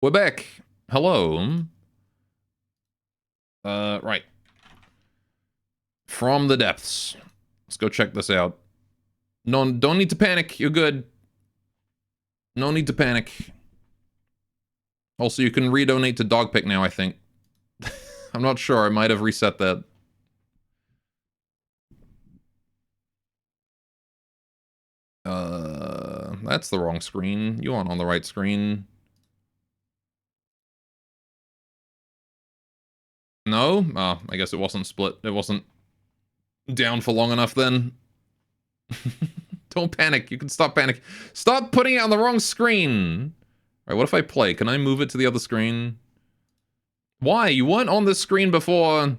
We're back. Hello. Right. From the depths. Let's go check this out. No, don't need to panic. You're good. No need to panic. Also, you can redonate to Dogpick now, I think. I'm not sure. I might have reset that. That's the wrong screen. You aren't on the right screen. No? Oh, I guess it wasn't split. It wasn't down for long enough then. Don't panic. You can stop panic. Stop putting it on the wrong screen. Alright, what if I play? Can I move it to the other screen? Why? You weren't on this screen before.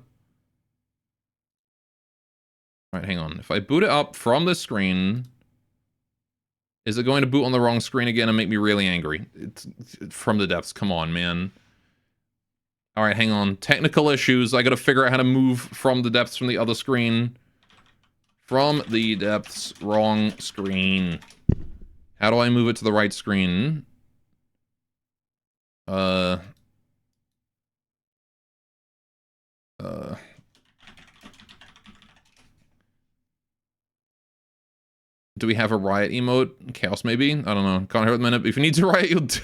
Alright, hang on. If I boot it up from this screen, is it going to boot on the wrong screen again and make me really angry? It's from the depths. Come on, man. Alright, hang on. Technical issues. I gotta figure out how to move from the depths from the other screen. From the depths, wrong screen. How do I move it to the right screen? Do we have a riot emote? Chaos, maybe? I don't know. Can't hear at the minute, but if you need to riot, you'll do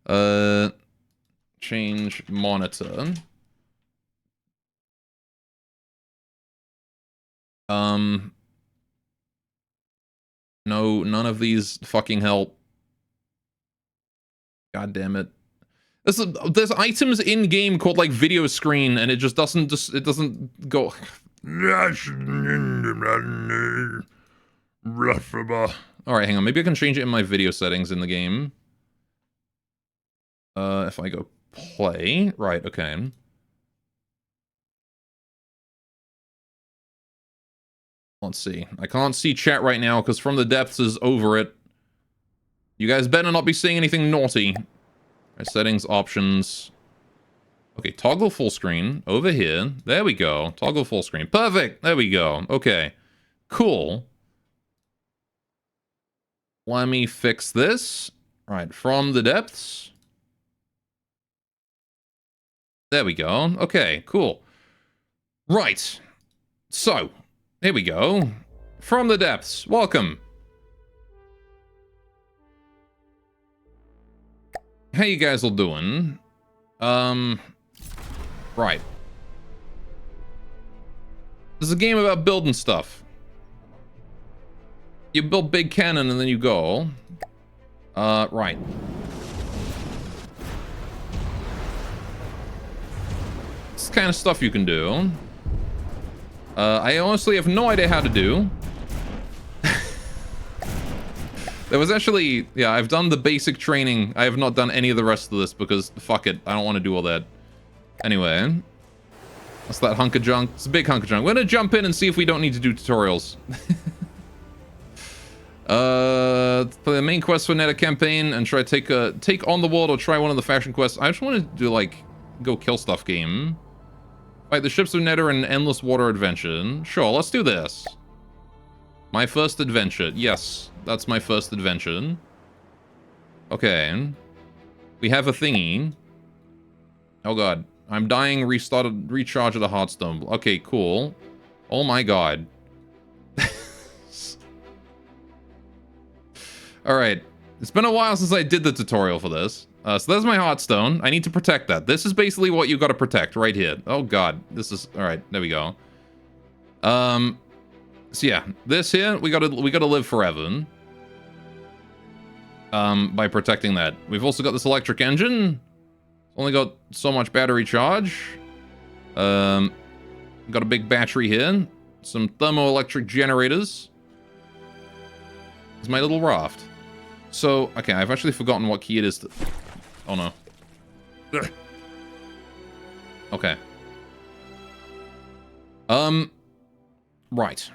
it. Change monitor. No, none of these fucking help. God damn it. There's items in game called like video screen, and it just doesn't go. Alright, hang on. Maybe I can change it in my video settings in the game. If I go play. Right, okay. Let's see. I can't see chat right now because From the Depths is over it. You guys better not be seeing anything naughty. Right, settings, options. Okay, toggle full screen over here. There we go. Toggle full screen. Perfect. There we go. Okay. Cool. Let me fix this. Right, From the Depths. There we go. Okay, cool. Right. So, here we go. From the Depths. Welcome. How you guys all doing? Right. This is a game about building stuff. You build big cannon and then you go. Right. This kind of stuff you can do. I honestly have no idea how to do. There was actually, yeah, I've done the basic training. I have not done any of the rest of this because fuck it, I don't want to do all that. Anyway, that's that hunk of junk. It's a big hunk of junk. We're gonna jump in and see if we don't need to do tutorials. For the main quest for Nether campaign and try to take on the world or try one of the faction quests. I just want to do like go kill stuff game. Fight the ships of Nether and endless water adventure. Sure, let's do this. My first adventure. Yes, that's my first adventure. Okay. We have a thingy. Oh god. I'm dying, recharge of the Heartstone. Okay, cool. Oh my god. Alright. It's been a while since I did the tutorial for this. So there's my Heartstone. I need to protect that. This is basically what you gotta protect right here. Oh god. This is... Alright, there we go. So yeah, this here, we gotta live forever. By protecting that. We've also got this electric engine. Only got so much battery charge. Got a big battery here. Some thermoelectric generators. It's my little raft. So, okay, I've actually forgotten what key it is to... Oh no. Okay. Right.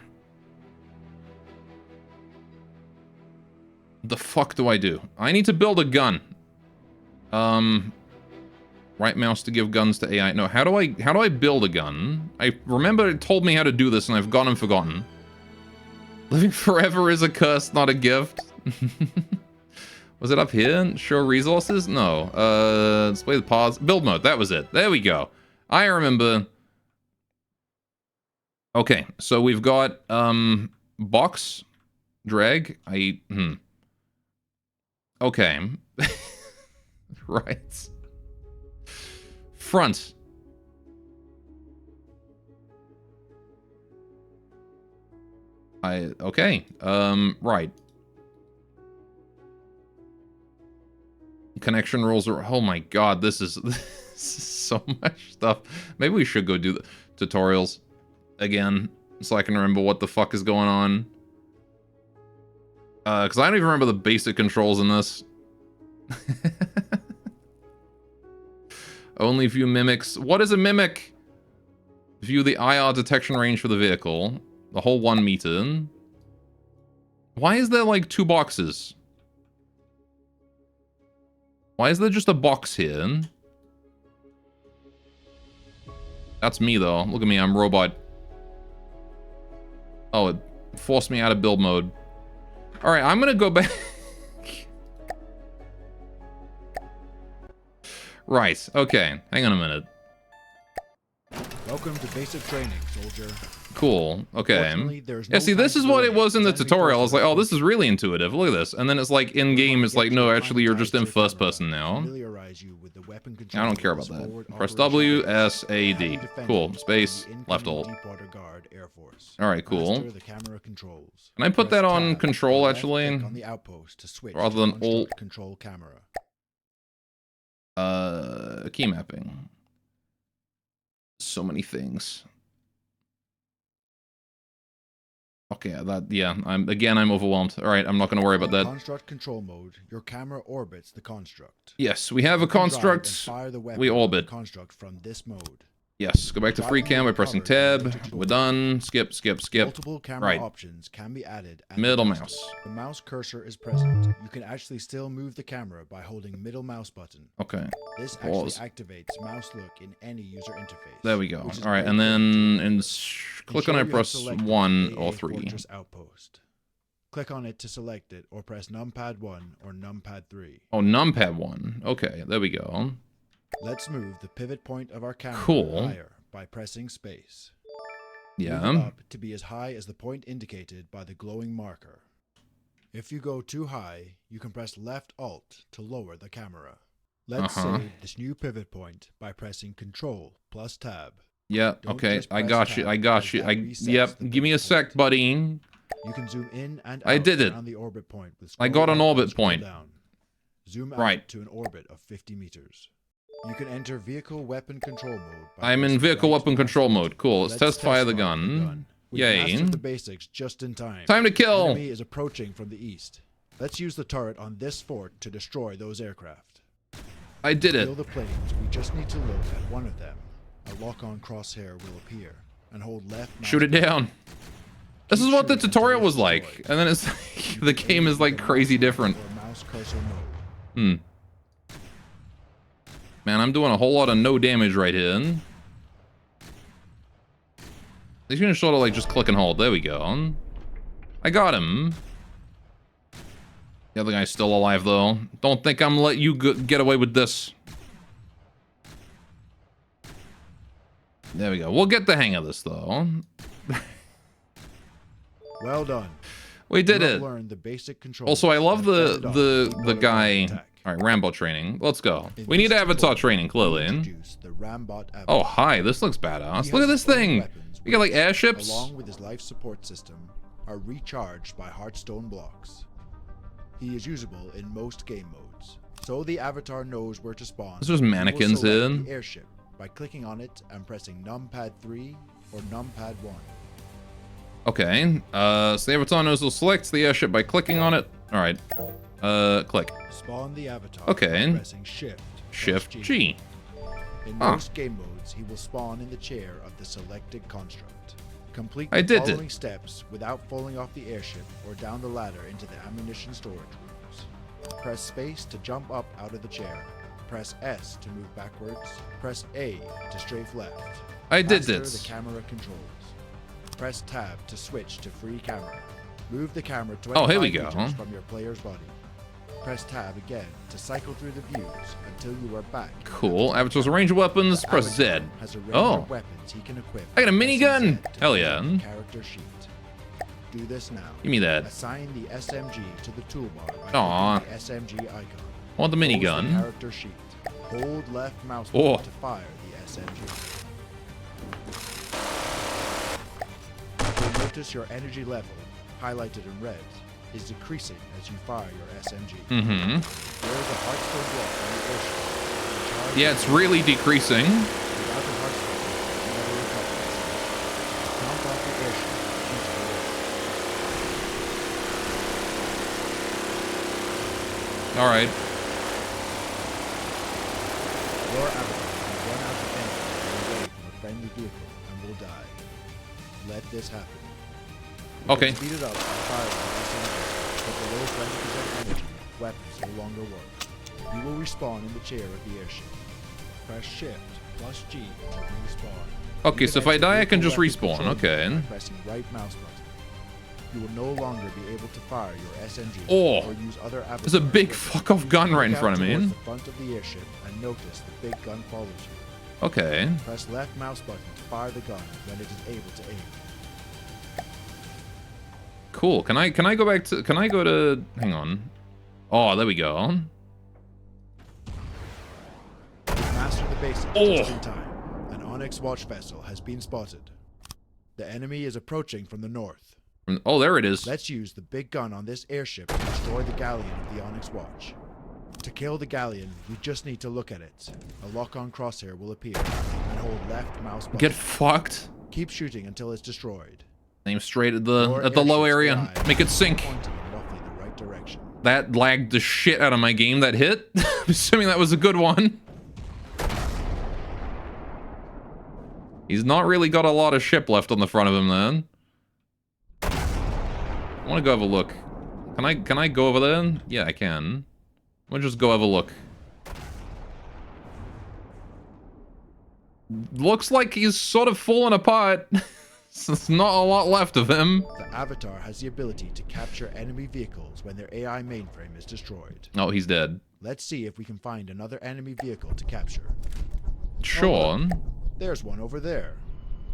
The fuck do I do? I need to build a gun. Right mouse to give guns to AI. No, how do I build a gun? I remember it told me how to do this and I've gone and forgotten. Living forever is a curse, not a gift. Was it up here? Show resources? No. Display the pause. Build mode. That was it. There we go. I remember. Okay, so we've got box drag. Okay. Right. Front. Okay. Right. Connection rules are, oh my god, this is so much stuff. Maybe we should go do the tutorials again so I can remember what the fuck is going on. Because I don't even remember the basic controls in this. Only view mimics. What is a mimic? View the IR detection range for the vehicle. The whole 1 meter. Why is there like 2 boxes? Why is there just a box here? That's me though. Look at me, I'm robot. Oh, it forced me out of build mode. Alright, I'm gonna go back. Right, okay. Hang on a minute. Welcome to basic training, soldier. Cool. Okay. Yeah, see, this is what it was in the tutorial. I was like, oh, this is really intuitive. Look at this. And then it's like, in-game, it's like, no, actually, you're just in first person now. I don't care about that. Press W, S, A, D. Cool. Space, left hold. Alright, cool. Can I put that on control, actually? Rather than alt? Key mapping. So many things. Okay, I'm overwhelmed. All right, I'm not going to worry about that. Construct control mode, your camera orbits the construct. Yes, we have a construct. We orbit. Construct from this mode. Yes, go back to free cam by pressing tab. We're done. Skip, skip, skip. Multiple camera options can be added. Middle mouse. The mouse cursor is present. You can actually still move the camera by holding middle mouse button. Okay. This actually activates mouse look in any user interface. There we go. All right, and then click on it, press 1 or 3. Outpost. Click on it to select it, or press numpad 1 or numpad 3. Oh, numpad 1. Okay, there we go. Let's move the pivot point of our camera higher by pressing space. Yeah. Move it up to be as high as the point indicated by the glowing marker. If you go too high, you can press left alt to lower the camera. Let's save this new pivot point by pressing Control plus Tab. Yeah, okay, I got you. Yep, give me a sec, buddy. You can zoom in and out I did it. around the orbit point with I got an orbit point. Down. Zoom out to an orbit of 50 meters. You can enter vehicle weapon control mode. I'm in vehicle weapon control mode. Cool. Let's test fire the gun. Yay. The basics just in time. Time to kill. The enemy is approaching from the east. Let's use the turret on this fort to destroy those aircraft. I did it. To kill the planes, we just need to look at one of them. A lock-on crosshair will appear, and hold left mouse. Shoot it down. This is what the tutorial was like, and then it's like, the game is like crazy different. Mouse cursor mode. Man, I'm doing a whole lot of no damage right here. He's gonna sort of like just click and hold. There we go. I got him. The other guy's still alive though. Don't think I'm gonna let you get away with this. There we go. We'll get the hang of this though. Well done. We did it. Learned the basic control. Also, I love the guy. All right, Rambot training. Let's go. We need avatar training, clearly. Oh, hi. This looks badass. Look at this thing. We got like airships. Along with his life support system, are recharged by Hearthstone blocks. He is usable in most game modes, so the avatar knows where to spawn. There's just mannequins here. The airship by clicking on it and pressing numpad 3 or numpad 1. Okay. So the avatar knows to select the airship by clicking on it. All right. Click. Spawn the avatar by pressing Shift G. In most game modes, he will spawn in the chair of the selected construct. Complete the following steps without falling off the airship or down the ladder into the ammunition storage rooms. Press space to jump up out of the chair. Press S to move backwards. Press A to strafe left. I did Master this. the camera controls. Press tab to switch to free camera. Move the camera 25 meters from your player's body. Press tab again to cycle through the views until you are back. Cool. Avatar's range of weapons. Press Z. Has a range of weapons he can equip. I got a minigun. Hell yeah. Character sheet. Do this now. Give me that. Assign the SMG to the toolbar by Aww. the SMG icon. I want the minigun. The character sheet. Hold left mouse button to fire the SMG. You'll notice your energy level, highlighted in red, is decreasing as you fire your SMG. Mm-hmm. There is a Hearthstone block on the airship. Yeah, it's really decreasing. Without the Hearthstone, you never recover. Count off the airship. Shoot the list. All right. Your avatar will run out of energy away from a friendly vehicle and will die. Let this happen. Okay. Speed it up by firing the SMG, but below 20% energy, weapons no longer work. You will respawn in the chair of the airship. Press Shift plus G to respawn. Okay, so if I die, I can just respawn. Okay. By pressing right mouse button. You will no longer be able to fire your SMG or use other avatars. There's a big fuck-off gun right in front of me. The front of the airship and notice the big gun follows you. Okay. Press left mouse button to fire the gun when it is able to aim. Cool. Can I go back to? Can I go to? Hang on. Oh, there we go. Master the basics just in time. An Onyx watch vessel has been spotted. The enemy is approaching from the north. Oh, there it is. Let's use the big gun on this airship to destroy the galleon of the Onyx Watch. To kill the galleon, we just need to look at it. A lock-on crosshair will appear, and hold left mouse button. Get fucked. Keep shooting until it's destroyed. Aim straight at the low area. Make it sink. Pointing in roughly the right direction. That lagged the shit out of my game. That hit. I'm assuming that was a good one. He's not really got a lot of ship left on the front of him then. I want to go have a look. Can I go over there? Yeah, I can. I'm gonna just go have a look. Looks like he's sort of falling apart. There's not a lot left of him. The Avatar has the ability to capture enemy vehicles when their AI mainframe is destroyed. Oh, he's dead. Let's see if we can find another enemy vehicle to capture. Sure. Oh, there's one over there.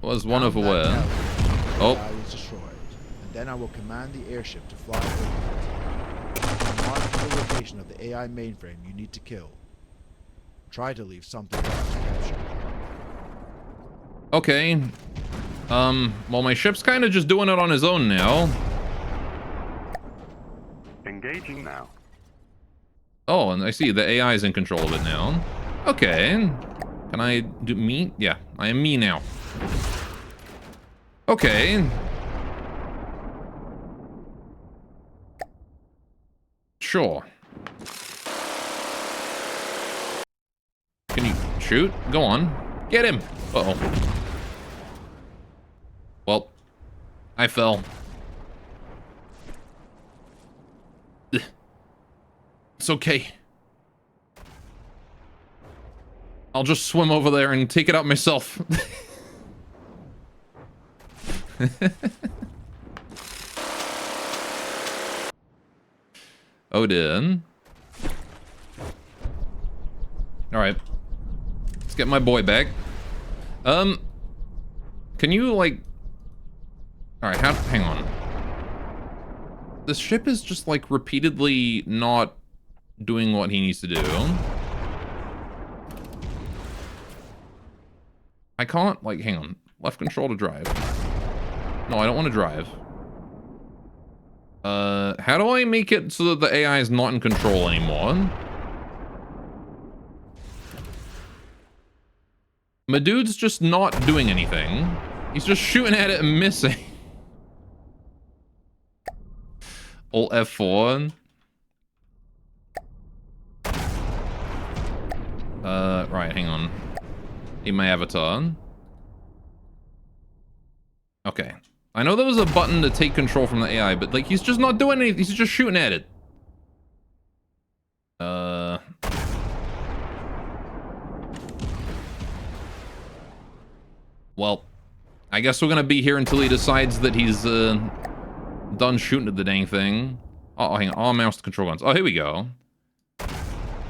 Was one over where? Oh. Is destroyed. And then I will command the airship to fly over it. Mark the location of the AI mainframe you need to kill. Try to leave something else to capture. Okay. Well, my ship's kind of just doing it on his own now. Engaging now. Oh, and I see the AI is in control of it now. Okay. Can I do me? Yeah, I am me now. Okay. Sure. Can you shoot? Go on. Get him. Uh-oh. Well, I fell. It's okay. I'll just swim over there and take it out myself. Odin. Alright. Let's get my boy back. Can you, like... Alright, hang on. This ship is just, like, repeatedly not doing what he needs to do. I can't, like, hang on. Left control to drive. No, I don't want to drive. How do I make it so that the AI is not in control anymore? My dude's just not doing anything. He's just shooting at it and missing. Alt F4. Right, hang on. Need my avatar. Okay. I know there was a button to take control from the AI, but like he's just not doing anything. He's just shooting at it. Well, I guess we're gonna be here until he decides that he's done shooting at the dang thing. Oh, hang on. All mouse control guns. Oh, here we go.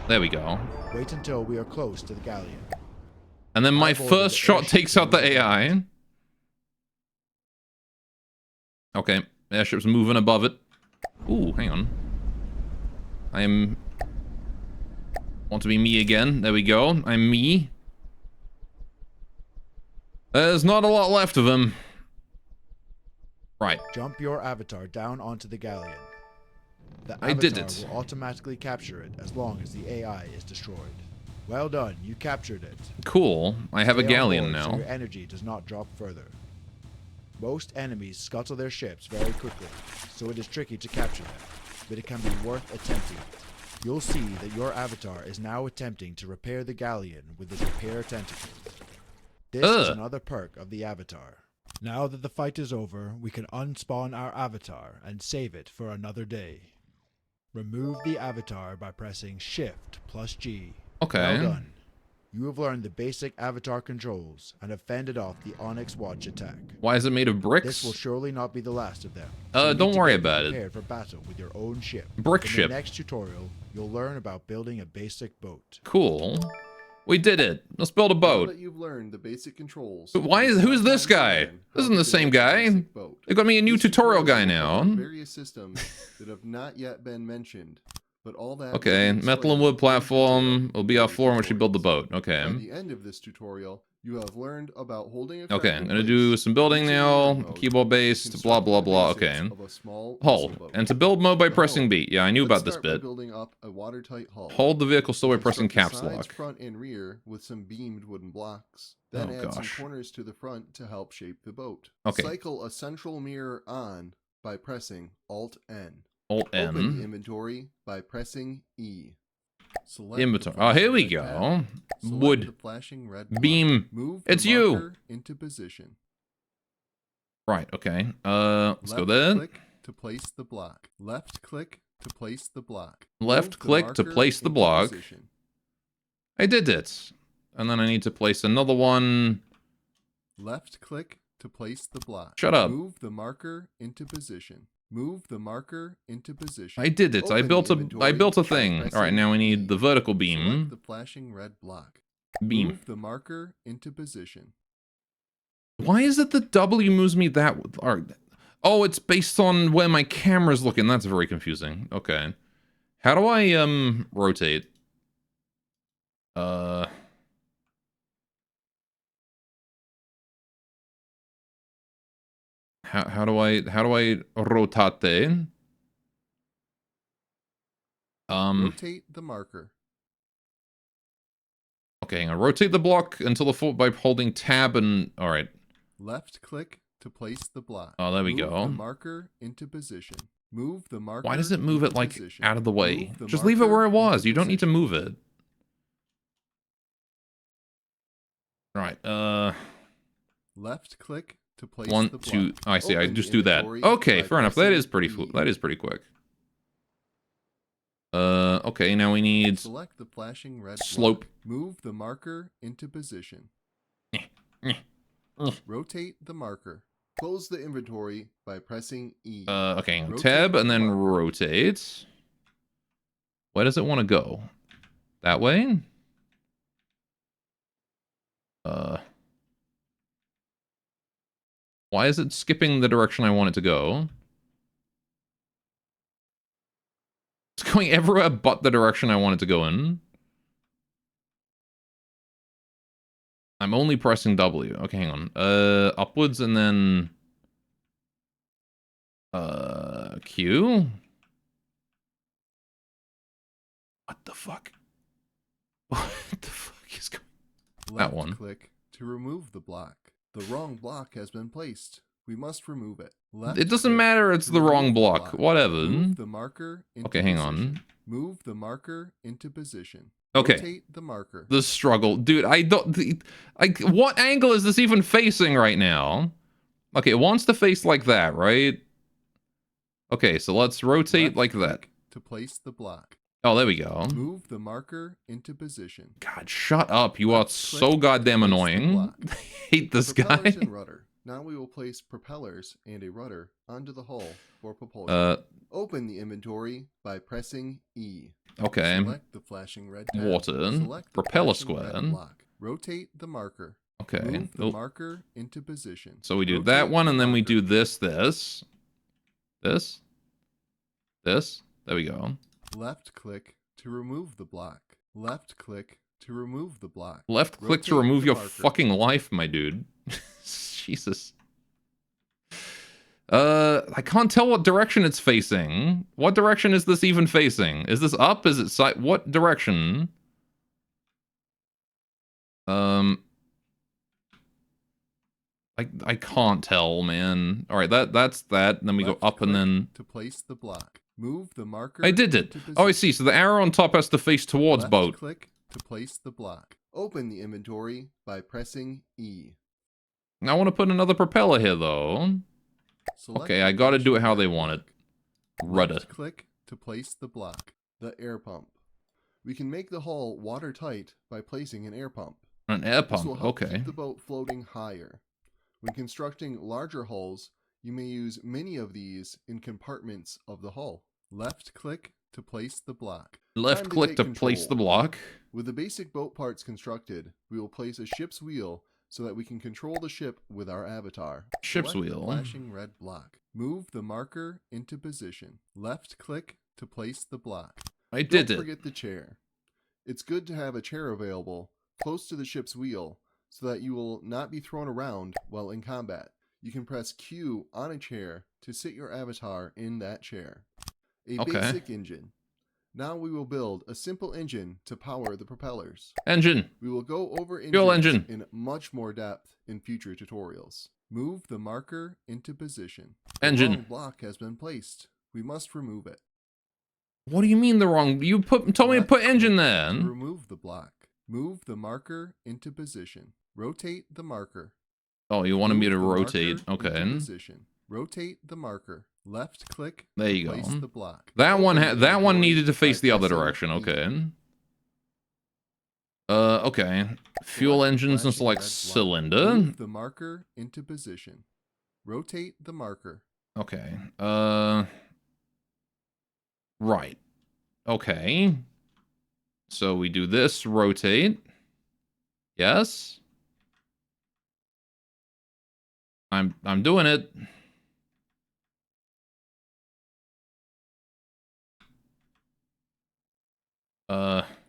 There we go. Wait until we are close to the galleon. And then my first shot takes out the AI. Okay, airship's moving above it. Ooh, hang on. Want to be me again. There we go. I'm me. There's not a lot left of him. Right. Jump your avatar down onto the galleon. The I did it. avatar will automatically capture it as long as the AI is destroyed. Well done, you captured it. Cool. I have a Stay on galleon board now. so your energy does not drop further. Most enemies scuttle their ships very quickly, so it is tricky to capture them, but it can be worth attempting. You'll see that your avatar is now attempting to repair the galleon with its repair tentacles. This is another perk of the avatar. Now that the fight is over, we can unspawn our avatar and save it for another day. Remove the avatar by pressing Shift plus G. Okay. Well done. You have learned the basic avatar controls and have fended off the Onyx Watch attack. Why is it made of bricks? This will surely not be the last of them. Don't worry about it. Prepared for battle with your own ship. Brick In ship. the next tutorial, you'll learn about building a basic boat. Cool. We did it. Let's build a boat. Now that you've learned the basic controls. But who's this guy? This isn't the same guy. They got me a new tutorial guy now. Various systems that have not yet been mentioned. But all that Okay, metal and wood platform will be our floor in which we build the boat. Okay. At the end of this tutorial, you have learned about holding a Okay, I'm gonna do some building now. Keyboard based, blah blah blah. Okay. Hold. And to build mode by pressing B. Yeah, I knew about this bit. Building up a watertight hull. Hold the vehicle still by pressing caps Sides, lock. front and rear with some beamed wooden blocks. Then add some corners to the front to help shape the boat. Okay. Cycle a central mirror on by pressing Alt N. Alt N. Open the inventory by pressing E. Select Inventory. Oh, here we go. Wood. the flashing red block. Beam. Move It's the you. marker into position. Right, okay. Let's go Left there. click to place the block. Left click to place the block. Left Move the click to marker place the into block. position. I did it. And then I need to place another one. Left click to place the block. Shut up. Move the marker into position. Move the marker into position. I did it. I Open built the a inventory thing. by All right, now we pressing need the E. vertical Select beam. the flashing red block. Beam. Move the marker into position. Why is it the W moves me that? All right. Oh, it's based on where my camera's looking. That's very confusing. Okay. How do I rotate? How do I rotate? Rotate the marker. Okay, hang on. Rotate the block until the full by holding tab and all right. Left click to place the block. Oh, there we Move go. The marker into position. Move the marker. Why does it move it into like position. out of the way? Move the Just leave it where it marker was. into You don't need to position. move it. Right. Left click to place One, the block. two. Oh, I see. I Open just the do that. inventory Okay, by fair enough. That pressing is pretty. E. That is pretty quick. Okay. Now we need Select the flashing red slope. block. Move the marker into position. Rotate the marker. Close the inventory by pressing E. Okay. Rotate Tab and the then marker. rotate. Where does it want to go? That way? Why is it skipping the direction I want it to go? It's going everywhere but the direction I want it to go in. I'm only pressing W. Okay, hang on. Upwards and then... Q? What the fuck? What the fuck is going on? That one. Click to remove the block. The wrong block has been placed. We must remove it. Left It doesn't click matter, it's to the wrong remove the block. Whatever. Move the marker into Okay, hang position. on. Move the marker into position. Okay. Rotate the marker. The struggle. Dude, I don't... Like, what angle is this even facing right now? Okay, it wants to face like that, right? Okay, so let's rotate Left like that. click to place the block. Oh, there we go. Move the marker into position. God, shut up. You are Left so click goddamn to place the annoying. block. I hate this guy. Propellers and rudder. Now we will place propellers and a rudder onto the hull for propulsion. Open the inventory by pressing E. Okay. Select the flashing red tab. Water. Select the Propeller flashing red square. block. Rotate the marker. Okay. Move the marker into position. So we do Rotate that one, and then we marker. do this. There we go. Left click to remove the block. Left click to remove the block. Left click to Rotate remove the your marker. fucking life, my dude. Jesus. I can't tell what direction it's facing. What direction is this even facing? Is this up? Is it side? What direction? I can't tell, man. All right, that's that. And then we go Left up and click then to place the block. Move the marker. I did it. into Oh, I position. see. So the arrow on top has to face towards Left boat. click to place the block. Open the inventory by pressing E. I want to put another propeller here, though. Select Okay, the I gotta do it how flashing they red want it. block. Rudder. Left click to place the block. The air pump. We can make the hull watertight by placing an air pump. An air This will pump. help Okay. keep the boat floating higher. When constructing larger hulls, you may use many of these in compartments of the hull. Left click to place the block. Left Time click take to control. place the block. With the basic boat parts constructed, we will place a ship's wheel so that we can control the ship with our avatar. Ship's Select the wheel. flashing red block. Move the marker into position. Left click to place the block. I did Don't it. forget the chair. It's good to have a chair available close to the ship's wheel so that you will not be thrown around while in combat. You can press Q on a chair to sit your avatar in that chair. A Okay. basic engine. Now we will build a simple engine to power the propellers. Engine. We will go over Fuel engines engine. in much more depth in future tutorials. Move the marker into position. The Engine. wrong block has been placed. We must remove it. What do you mean the wrong? You told me to Left put engine click there. to remove the block. Move the marker into position. Rotate the marker. Oh, you wanted me Move to the rotate. marker into Okay. position. Rotate the marker. Left click. There to you place go. the block. That one Open the that one inventory needed to by face the other pressing direction. E. Okay. Okay. Fuel Select engines and flashing select red block. cylinder. Move the marker into position. Rotate the marker. Okay. Right. Okay. So we do this, rotate. Yes. I'm doing it.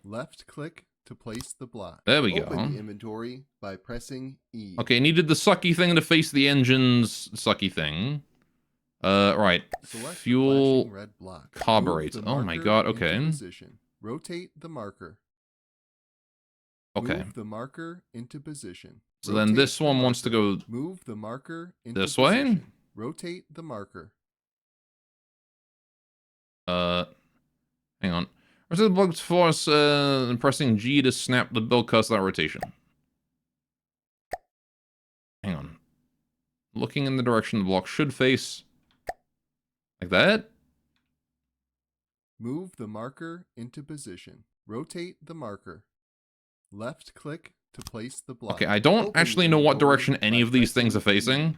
Left click to place the block. There we Open go. the inventory by pressing E. Okay, needed the sucky thing to face the engine's sucky thing. Right. Select the Fuel flashing red block. carburetor. Move the Oh my marker god, into okay. position. Rotate the marker. Okay. Move the marker into position. So then Rotate this the one wants to marker. go Move the marker into this way? position. Rotate the marker. Hang on. Where's the block force and pressing G to snap the build cursor that rotation? Hang on. Looking in the direction the block should face. Like that? Move the marker into position. Rotate the marker. Left click to place the block. Okay, I don't Open the actually know what inventory direction any by of these things are pressing E.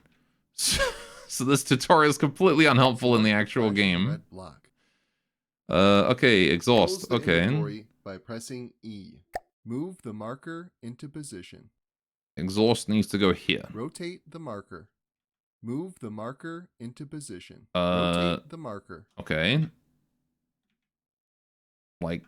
facing. So this tutorial is completely unhelpful in the Select actual flashing game. red block. Okay, Close exhaust. the Okay. inventory by pressing E. Move the marker into position. Exhaust needs to go here. Rotate the marker. Move the marker into position. Uh, Rotate the marker. Okay. Like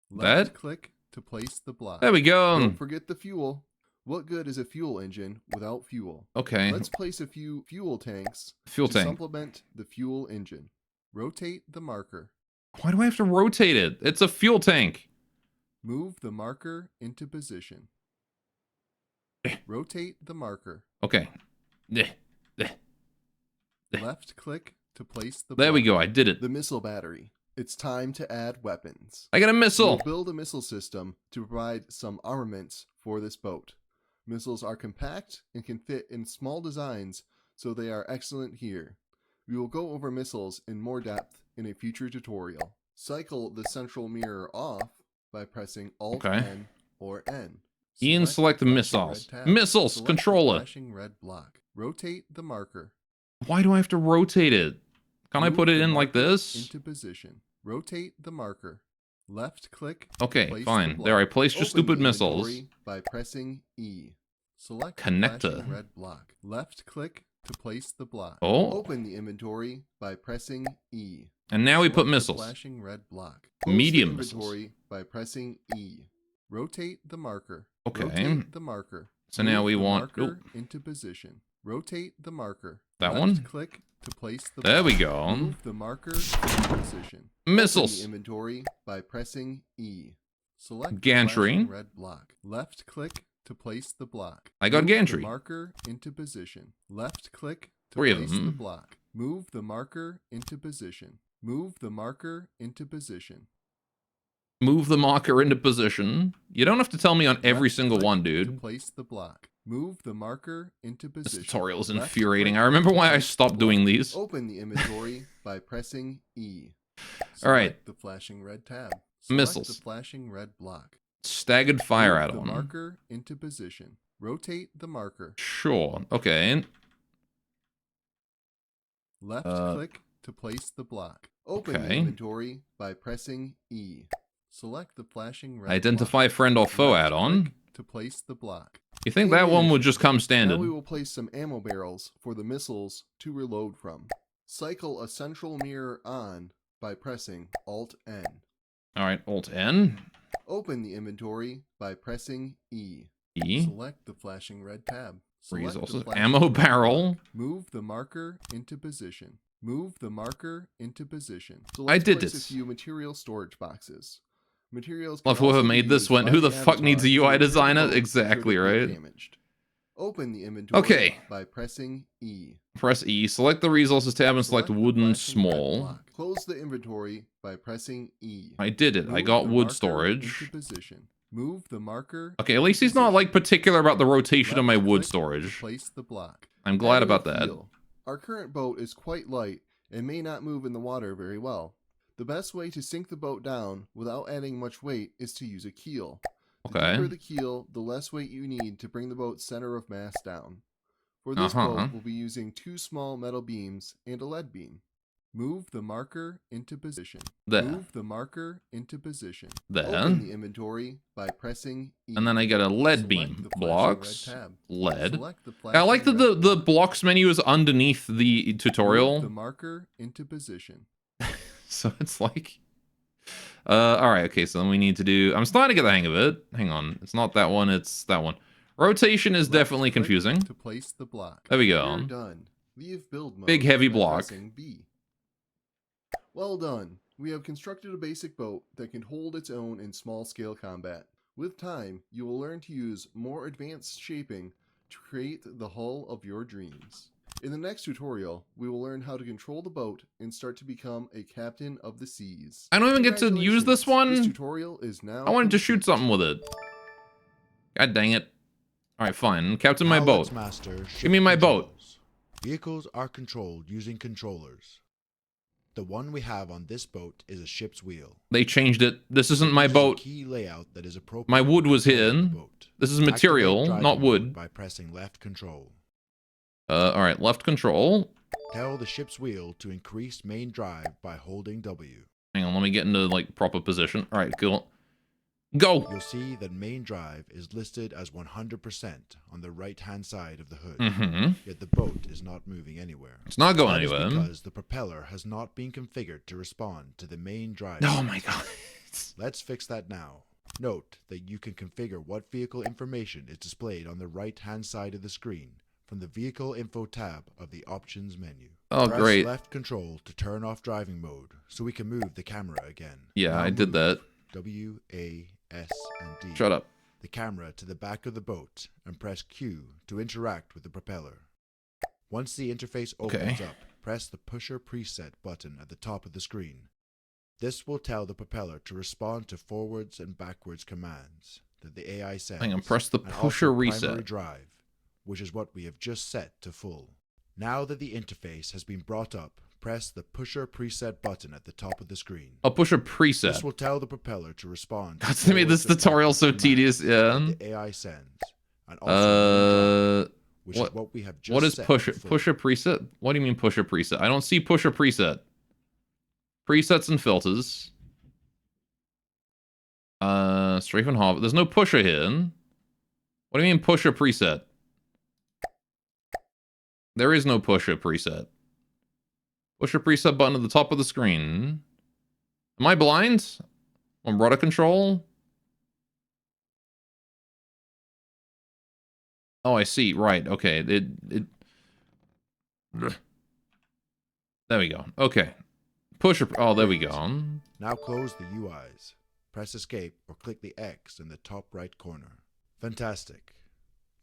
Left that? click to place the block. There we go. Don't forget the fuel. What good is a fuel engine without fuel? Okay. Let's place a few fuel tanks Fuel to tank. supplement the fuel engine. Rotate the marker. Why do I have to rotate it? It's a fuel tank. Move the marker into position. Rotate the marker. Okay. Left click to place the There we block. go. I did it. The missile battery. It's time to add weapons. I got a missile. We'll build a missile system to provide some armaments for this boat. Missiles are compact and can fit in small designs, so they are excellent here. We will go over missiles in more depth in a future tutorial. Cycle the central mirror off by pressing Alt Okay. N or N. Ian, select the missiles. Missiles, Select controller. the flashing red block. Rotate the marker. Why do I have to rotate it? Can't I put it in like this? Into position. Rotate the marker. Left click. Okay, fine. There, I placed your stupid missiles. By pressing E. Select Connector. The flashing red block. Left click to place the block. Oh. Open the inventory by pressing E. And now we put Select the missiles. flashing red block. Medium the inventory missiles. by pressing E. Rotate the marker. Okay. Rotate the marker. So now we Move the want marker into position. Rotate the marker. That Left one? Click to place the There we block. go. Move the marker into position. Missiles. Open the inventory by pressing E. Select Gantry. the flashing red block. Left click to place the block. I got Move gantry. The marker into position. Left click to 3 of place them. the block. Move the marker into position. Move the marker into position. Move the marker into position. You don't have to tell me on every Left single click one, To dude. place the block. Move the marker into This position. tutorial is Left infuriating. click I remember to why I place the stopped block. doing these. Open the inventory by pressing E. All right. Select the flashing red tab. Select Missiles. The flashing red block. Staggered fire Move the add-on. marker into position. Rotate the marker. Sure. Okay. Left click to place the block. Open the Okay. inventory by pressing E. Select the flashing red Identify block. friend or foe Left add-on. click to place the block. You think that one would just come Now standard? we will place some ammo barrels for the missiles to reload from. Cycle a central mirror on by pressing Alt-N. All right, Alt-N. Open the inventory by pressing E. E. Select the flashing red tab. Select the Resources. flashing Ammo red barrel. block. Move the marker into position. Move the marker into position. So I let's did place this. a few material storage boxes. Materials Love can whoever also be made this used went, by who the the fuck needs a avatar to UI repair the designer? boat Exactly, should it right? get damaged. Open the inventory Okay. by pressing E. Press E. Select the resources tab and select the wooden flashing red small. block. Close the inventory by pressing E. I did it. I Move got the wood marker storage. into position. Move the marker. Okay, at least he's not like particular about the rotation of my Left wood click to storage. Place the block. I'm glad Adding about a that. keel. Our current boat is quite light and may not move in the water very well. The best way to sink the boat down without adding much weight is to use a keel. The Okay. deeper the keel, the less weight you need to bring the boat's center of mass down. For this Uh-huh. boat, we'll be using 2 small metal beams and a lead beam. Move the marker into position. There. Move the marker into position. There. Open the inventory by pressing E. And then I get a lead Select beam. the flashing Blocks. red tab. Lead. Select the I like that flashing the red block. blocks menu is underneath the Move tutorial. the marker into position. So it's like... alright, okay, so then we need to do... I'm starting to get the hang of it. Hang on. It's not that one, it's that one. Rotation is Left definitely click confusing. To place the block. There we go. We're done. Leave build mode. Big, heavy by block. pressing B. Well done. We have constructed a basic boat that can hold its own in small-scale combat. With time, you will learn to use more advanced shaping to create the hull of your dreams. In the next tutorial, we will learn how to control the boat and start to become a captain of the seas. I don't even get to use this Congratulations. one. This tutorial is now I wanted to shoot complete. something with it. God dang it. Alright, fine. Captain my Now boat. let's master Give ship me my boat. controls. Vehicles are controlled using controllers. The one we have on this boat is a ship's wheel. They changed it. This isn't my This is a boat. key layout that is appropriate. My wood was for controlling hidden. the boat. This is material, Activate not driving wood. mode by pressing left control. Alright, left control. Tell the ship's wheel to increase main drive by holding W. Hang on, let me get into like proper position. Alright, cool. Go! You'll see that main drive is listed as 100% on the right-hand side of the hood. Mm-hmm. Yet the boat is not moving anywhere. It's not going That is anywhere. because the propeller has not been configured to respond to the main drive. Oh my god. Let's fix that now. Note that you can configure what vehicle information is displayed on the right-hand side of the screen from the Vehicle Info tab of the Options menu. Oh, Press great. left control to turn off driving mode so we can move the camera again. Yeah, Now I did move that. W, A, S, and D. Shut up. The camera to the back of the boat and press Q to interact with the propeller. Once the interface opens up, press the Pusher Preset button at the top of the screen. This will tell the propeller to respond to forwards and backwards commands that the AI sends. Hang on, press the and pusher also reset. primary drive, which is what we have just set to full. Now that the interface has been brought up, press the pusher preset button at the top of the screen. I'll push a preset. This will tell the propeller to respond. God, they made this tutorial so tedious. Yeah. The AI sends. And also which is what we have just what is set push before. push a preset? What do you mean push a preset? I don't see push a preset. Presets and filters. Strafe and Harvest. There's no pusher here. What do you mean push a preset? There is no pusher preset. Push a preset button at the top of the screen. Am I blind? On rudder control? Oh, I see. Right. Okay. There we go. Okay. Pusher. Oh, there we go. Now close the UIs. Press escape or click the X in the top right corner. Fantastic.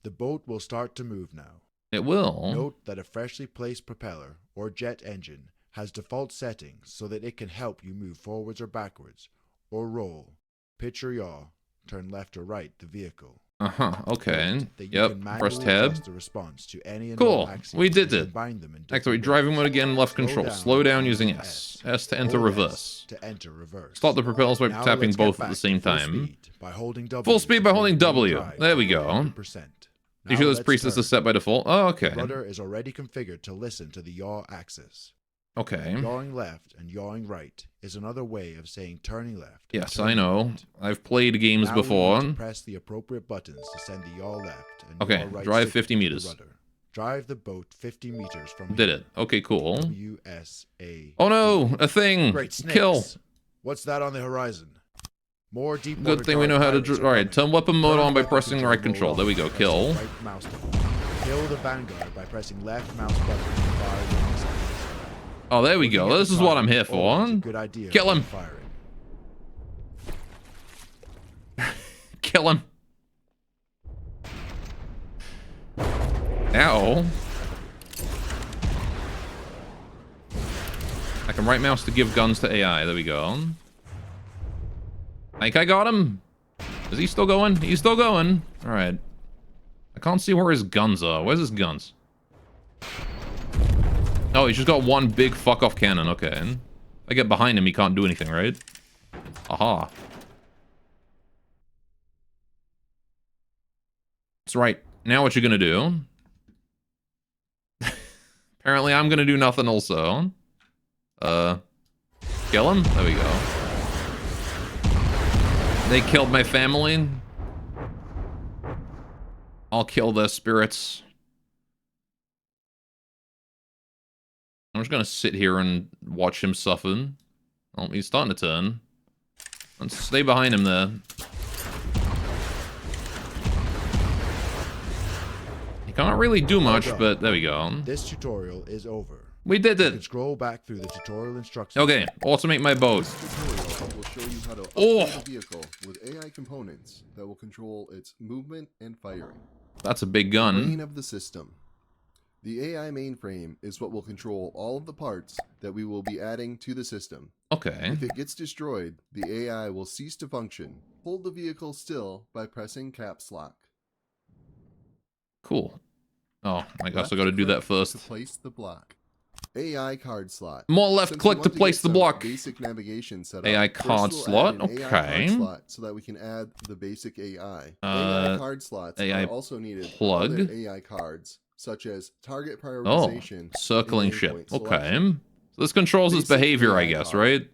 The boat will start to move now. It will. Note that a freshly placed propeller or jet engine has default settings so that it can help you move forwards or backwards, or roll, pitch or yaw, turn left or right the vehicle. Okay. That you Yep. can Press manually tab. adjust the response to any and Cool. all axes We did and it. combine them in different Activate ways. driving mode again, left control. Slow down using S. S to enter Hold reverse. S to enter reverse. Start the propellers by Now tapping let's get both at back the to same full time. speed by holding W Full speed to by holding make the W. drive There we to go. 100%. You sure Now those let's presets are turn. set by default? Oh, okay. The rudder is already configured to listen to the yaw axis. Okay. Yawing left and yawing right is another way of saying turning left. and Yes, turning I know. right. I've played games Now we before. need to press the appropriate buttons to send the yaw left and Okay, yaw right drive 50 signal to the meters. rudder. Drive the boat 50 meters from Did here. it. Okay, cool. WSA. Oh no, a thing. Great snakes. Kill. What's that on the horizon? More deep. Good thing we know how to. Alright, turn weapon mode on by pressing right control. There we go. Kill. Right mouse button. Kill the Vanguard by pressing left mouse button to fire your missiles. Oh, there we Looking go. at This the is what I'm target here always a for. good idea Kill when him. firing. Kill him. Ow. I can right mouse to give guns to AI. There we go. I think I got him. Is he still going? He's still going. Alright. I can't see where his guns are. Where's his guns? Oh, he's just got one big fuck-off cannon. Okay. If I get behind him, he can't do anything, right? Aha. That's right. Now what you gonna do? Apparently I'm gonna do nothing also. Kill him? There we go. They killed my family. I'll kill their spirits. I'm just gonna sit here and watch him suffer. Oh, he's starting to turn. Let's stay behind him there. He can't really do much, but there we go. This tutorial is over. We did You can it. scroll back through the tutorial instructions. Okay, automate my boat. This tutorial will show you how to Oh. upgrade the vehicle with AI components that will control its movement and firing. That's a big Brain gun. of the system. The AI mainframe is what will control all of the parts that we will be adding to the system. Okay. If it gets destroyed, the AI will cease to function. Hold the vehicle still by pressing caps lock. Cool. Oh, I guess I Left gotta do that click first. To place the block. AI card slot. More left Since we click want to get place the some block. Basic navigation setup. AI first card we'll slot, add an AI okay. card slot so that we can add the basic AI. Uh, AI card slots AI are also needed plug. for other AI cards, such as target Oh, prioritization. circling and ship. endpoint Okay. selection. So this controls its Basic behavior, I AI guess, card. right?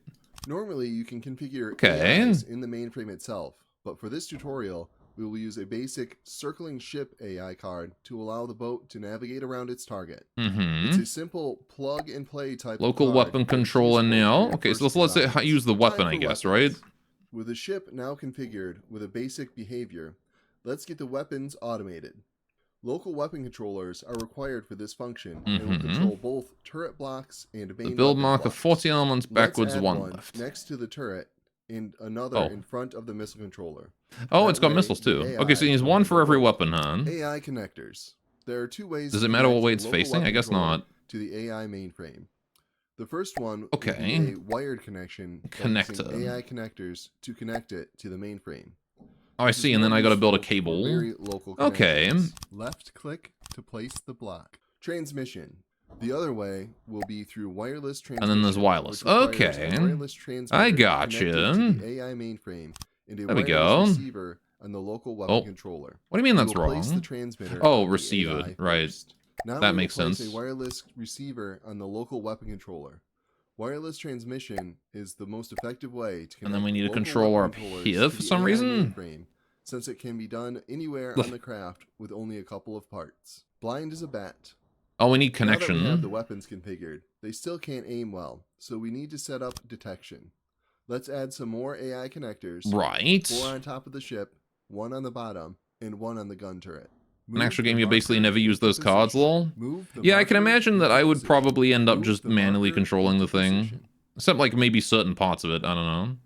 Normally, you can configure Okay. AIs in the mainframe itself, but for this tutorial, we will use a basic circling ship AI card to allow the boat to navigate around its target. It's Mm-hmm. a simple plug-and-play type of Local card weapon that's control in useful now. for your Okay, so first let's designs. use the Time weapon, for I guess, weapons. right? With the ship now configured with a basic behavior, let's get the weapons automated. Local weapon controllers are required for this function and will Mhm. control both turret blocks and main The build weapon mark of blocks. 40 elements Let's backwards, add one left. next to the turret and another Oh. in front of the missile controller. Oh, That it's got way, missiles too. the Okay, so you AI need can one for handle every both. weapon, huh? AI connectors. There are two ways Does to it matter what connect way the it's local facing? I weapon guess controller not. to the AI mainframe. The first one will Okay. be a wired connection by using Connector. AI connectors to connect it to the mainframe. Oh, I This is see, and then more I gotta build a useful for cable. very local Okay. connections. Left click to place the block. Transmission. The other way will be through wireless transmission. And then there's wireless. which requires Okay. a wireless transmitter I connected gotcha. to the AI mainframe and a There we wireless go. receiver on the local weapon controller. What do you mean that's We will place the wrong? transmitter Oh, on the receive AI it. Right. first. Now That we will makes place sense. a wireless receiver on the local weapon controller. Wireless transmission is the most effective way to connect And then we need a local controller weapon up controllers here to for the some AI reason. mainframe, since it can be done anywhere on the craft with only a couple of parts. Blind as a bat. Oh, we need Now that we have the connection. weapons configured, they still can't aim well, so we need to set up detection. Let's add some more AI connectors. Right. 4 on top of the ship, 1 on the bottom, and 1 on the gun turret. An actual Move game, the you basically marker never use into those cards, position. lol. Move the Yeah, I can marker imagine that into I would position. probably end up Move just the manually marker controlling the into thing. position. Except like maybe certain parts of it, I don't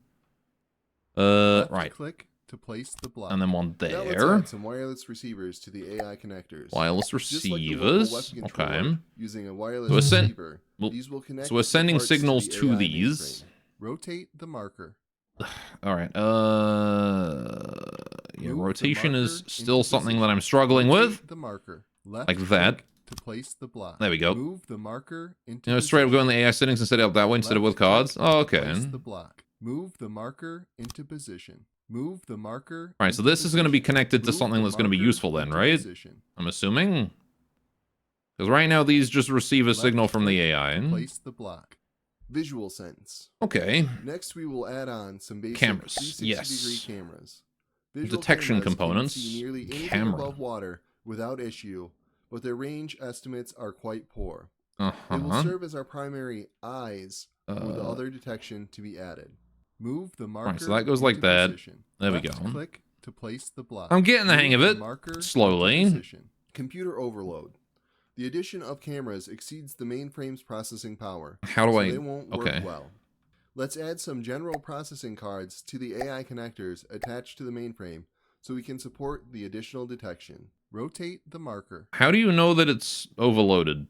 know. Left Right. click to place the block. And then one Now let's there. add some wireless receivers to the AI connectors. Wireless Just like the local receivers. weapon Okay. controller, using a wireless So we're sen- receiver, well, these will connect So we're the sending parts signals the to AI these. mainframe. Rotate the marker. Alright, yeah, Move the rotation is marker still into something position. that I'm struggling Rotate with. the marker. Left Like that. click to place the block. There we go. Move the marker into You know, straight up position. go in the AI settings and set it up that way instead of with Left click cards. Oh, to okay. place the block. Move the marker into position. Move the marker. Alright, so into this is going to be position. connected to Move something the that's going to be marker useful then, into right? position. I'm assuming. Because right now these just receive a Left signal from the click AI. to place the block. Visual sense. Okay. Next, we will add on some basic Cameras, 360-degree yes. cameras. Visual Detection cameras components. Can see nearly anything Camera. above water without issue, but their range estimates are quite poor. Uh-huh. They will serve as our primary eyes for the other detection to be added. Move the marker. so that goes like into that. position. There we Left go. Click to place the block. I'm getting the hang of Move it. the marker into Slowly. position. Computer overload. The addition of cameras exceeds the mainframe's processing power. How do so I... they won't work okay. well. Let's add some general processing cards to the AI connectors attached to the mainframe so we can support the additional detection. Rotate the marker. How do you know that it's overloaded?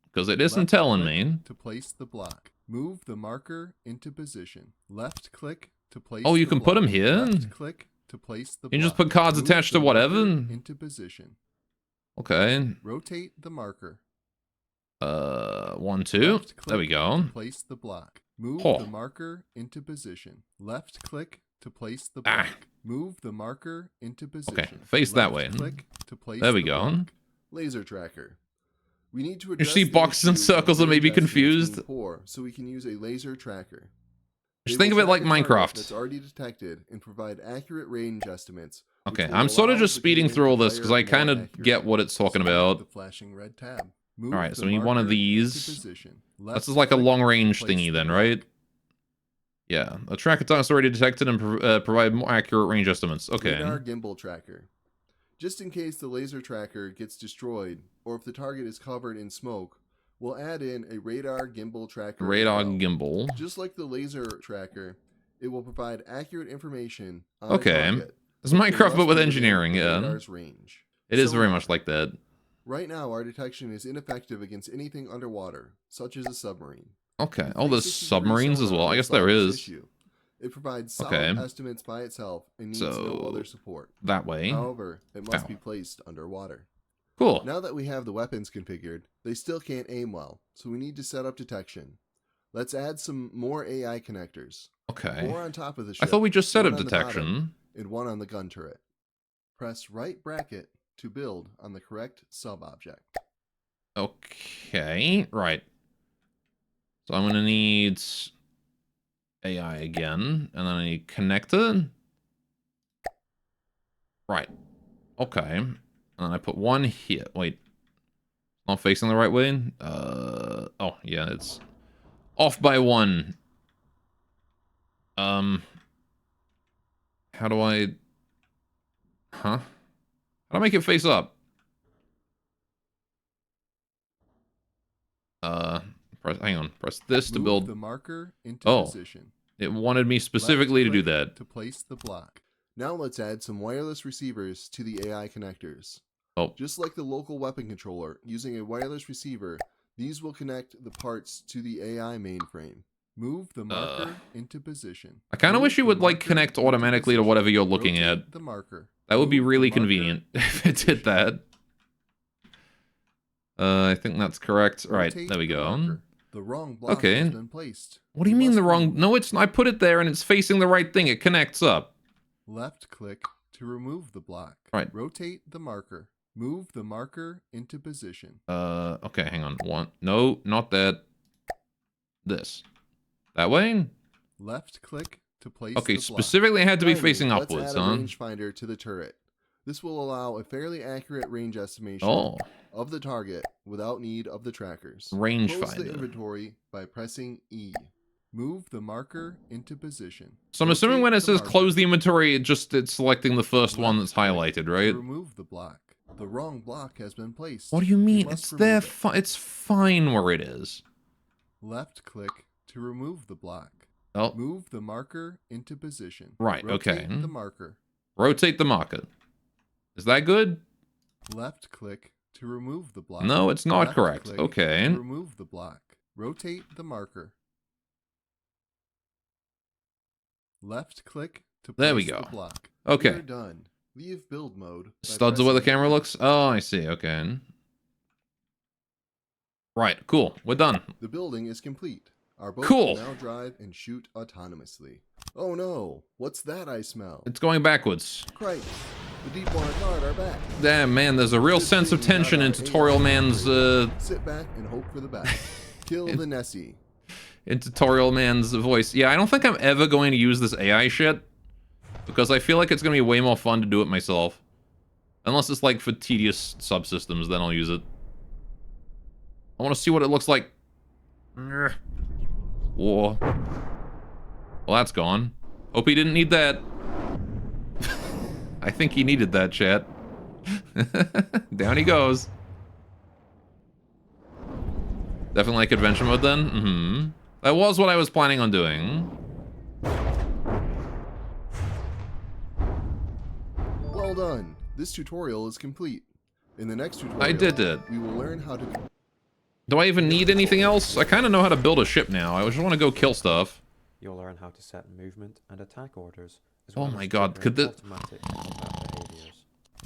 Because it isn't Left telling click me. to place the block. Move the marker into position. Left click to place Oh, you the can put block. them here? Left click to place the You can just block. put cards Move attached the to whatever? marker into position. Okay. Rotate the marker. 1, 2. Left There we click go. to place the block. Move Oh. the marker into position. Left click to place the Ah. block. Move the marker into position. face that Left way. Click to place There we the go. block. Laser tracker. We need to You address see the boxes and issue circles of that may be range estimates confused. being poor, so we can use a laser tracker. Just They think of will it like track a target Minecraft. That's already detected and provide accurate range estimates. which Okay, will I'm sort of allow just the speeding game through all to this because I fire kind more of accurately. get what it's talking Select about. The flashing red tab. Move Alright, so the we need one of marker into these. position. This Left is like a click long to range place thingy the then, block. right? Yeah, a tracker target's already detected and provide more accurate range estimates. Okay. Radar gimbal tracker. Just in case the laser tracker gets destroyed, or if the target is covered in smoke, we'll add in a radar gimbal tracker. as Radar well. gimbal. Just like the laser tracker, it will provide accurate information on Okay. the target. It's It Minecraft must but with be within engineering, the yeah. radar's range. It is very Sonar. much like that. Right now, our detection is ineffective against anything underwater, such as a submarine. Okay. Oh, there's 360-degree submarines as sonar well. I will guess there solve this is. issue. It provides solid Okay. estimates by itself and needs no So, other support. That way. However, it must Ow. be placed underwater. Cool. Now that we have the weapons configured, they still can't aim well, so we need to set up detection. Let's add some more AI connectors. Okay. 4 on top of the I ship, thought we just set 1 up on the bottom, detection. and 1 on the gun turret. Press right bracket to build on the correct sub-object. Okay. Right. So I'm going to need AI again. And then I need connector. Right. Okay. And then I put 1 here. Wait. Not facing the right way? Oh, yeah, it's off by 1. How do I... Huh? How do I make it face up? Hang on. Press this to Move build... the marker into Oh. position. It wanted me specifically to do Left-click that. to place the block. Now let's add some wireless receivers to the AI connectors. Oh. Just like the local weapon controller, using a wireless receiver, these will connect the parts to the AI mainframe. Move the marker into position. I kind of Move wish you the would, like, marker connect into automatically to position. whatever you're looking Rotate at. the marker. That would be Move the really marker convenient into if it did position. that. I think that's correct. Right, Rotate there we the go. marker. The wrong block Okay. has been placed. What do you mean the wrong? No, it's. I put it there and it's facing the right thing. It connects up. Left click to remove the block. Right. Rotate the marker. Move the marker into position. Okay, hang on. One. No, not that. This. That way? Left click to place Okay, the block. specifically it had to be Finally, facing upwards, let's add a huh? rangefinder to the turret. This will allow a fairly accurate range estimation of the target without need of the trackers. Close the Rangefinder. inventory by pressing E. Move the marker into position. So I'm assuming when it Rotate the says marker. close the inventory, it's selecting the first one that's Left highlighted, click right? to remove the block. The wrong block has been placed. What do you mean? must It's remove there. it. It's fine where it is. Left click to remove the block. Oh, Move the marker into position. Right, Rotate okay. the marker. rotate the marker. Is that good? Left click to remove the block. No, it's not Left correct. click Okay. to remove the block. Rotate the marker. Left click to place There we go. the block. Okay. We're done. Leave build mode. by Studs are where the pressing camera looks? Oh, I see. Okay. Right, cool. We're done. The building is complete. Our boat Cool. can now drive and shoot autonomously. Oh no! What's that I smell? It's going backwards. Christ! The Deepwater Guard are back. Damn, man, there's a real Good sense of thing we tension got in our Tutorial AI Man's, Sit back and hope for the best. Kill the Nessie. in Tutorial Man's voice. Yeah, I don't think I'm ever going to use this AI shit. Because I feel like it's going to be way more fun to do it myself. Unless it's like for tedious subsystems, then I'll use it. I want to see what it looks like. Whoa. Well, that's gone. Hope he didn't need that. I think he needed that, chat. Down he goes. Definitely like adventure mode then? Mm-hmm. That was what I was planning on doing. Well done. This tutorial is complete. In the next tutorial, I did it. we will learn how to... Do I even need anything else? I kind of know how to build a ship now. I just want to go kill stuff. You'll learn how to set movement and attack orders. As Oh well my as god, triggering could this... automatic combat behaviors.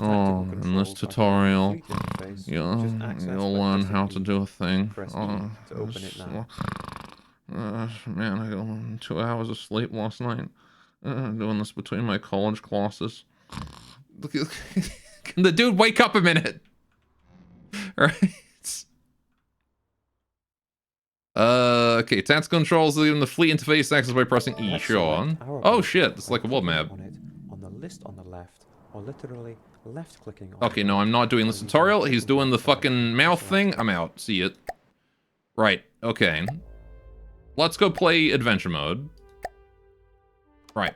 Oh, in this controls are tutorial, complete interface, which is you'll accessed you'll by learn pressing how to E. do a thing. Press E Oh, to open it now. Man, I got 2 hours of sleep last night. Doing this between my college classes. Look, can the dude wake up a minute? Right. Okay, task controls in the fleet interface access by pressing E, Let's sure. select our Oh boat shit, it's by like a world map. clicking on it on the list on the left, or literally left-clicking on Okay, it. no, I'm not doing this tutorial. He's doing the fucking mouth thing. I'm out. See it. Right, okay. Let's go play adventure mode. Right.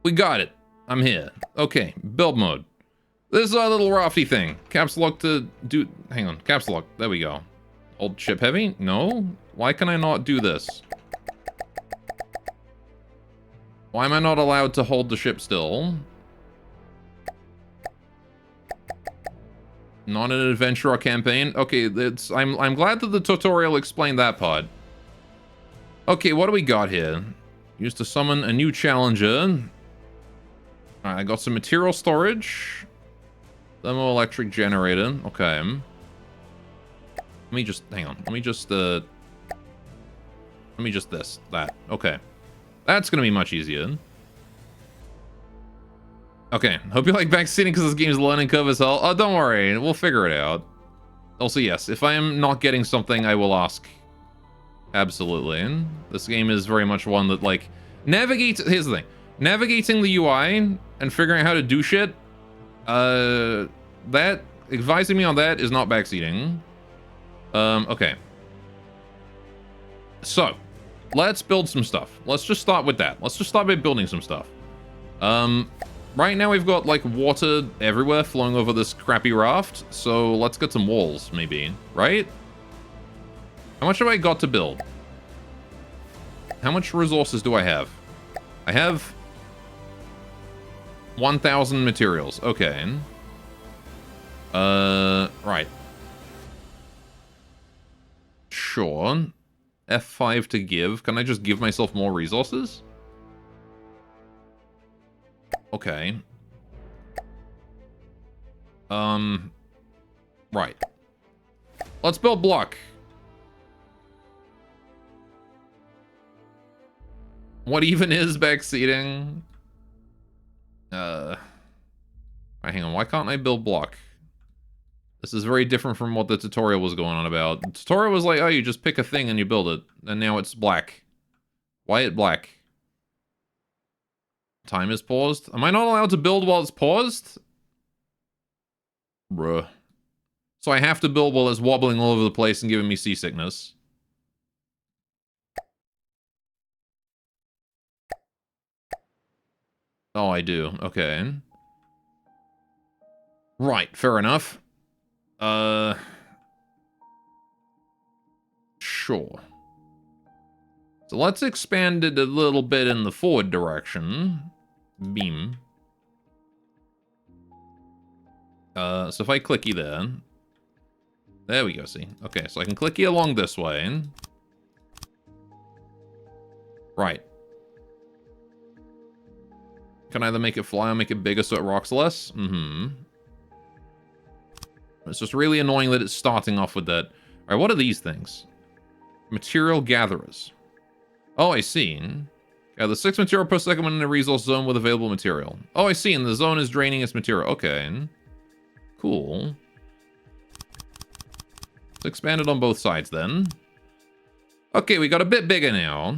We got it. I'm here. Okay, build mode. This is our little Rafty thing. Caps lock to do... Hang on, caps lock. There we go. Hold ship heavy? No? Why can I not do this? Why am I not allowed to hold the ship still? Not an adventure or campaign? Okay, it's I'm glad that the tutorial explained that part. Okay, what do we got here? Used to summon a new challenger. Alright, I got some material storage. Thermoelectric generator. Okay. Let me just hang on. Let me just that. Okay. That's gonna be much easier. Okay, hope you like backseating because this game's learning curve as hell. Oh, don't worry, we'll figure it out. Also, yes, if I am not getting something, I will ask. Absolutely. This game is very much one that, like, navigates... Here's the thing. Navigating the UI and figuring out how to do shit, advising me on that is not backseating. Okay. So, let's build some stuff. Let's just start with that. Let's just start by building some stuff. Right now we've got, like, water everywhere flowing over this crappy raft, so let's get some walls, maybe, right? How much have I got to build? How much resources do I have? I have 1,000 materials. Okay. Right. Sure. F5 to give. Can I just give myself more resources? Okay. Right. Let's build block. What even is backseating? Alright, hang on. Why can't I build block? This is very different from what the tutorial was going on about. The tutorial was like, oh, you just pick a thing and you build it. And now it's black. Why it black? Time is paused. Am I not allowed to build while it's paused? Bruh. So I have to build while it's wobbling all over the place and giving me seasickness. Oh, I do. Okay. Right, fair enough. Sure. So let's expand it a little bit in the forward direction. Beam. So if I clicky there. There we go, see. Okay, so I can clicky along this way. Right. Can I either make it fly or make it bigger so it rocks less? Mm-hmm. It's just really annoying that it's starting off with that. Alright, what are these things? Material gatherers. Oh, I see. Gather 6 material per second when in a resource zone with available material. Oh, I see, and the zone is draining its material. Okay. Cool. Let's expand it on both sides then. Okay, we got a bit bigger now.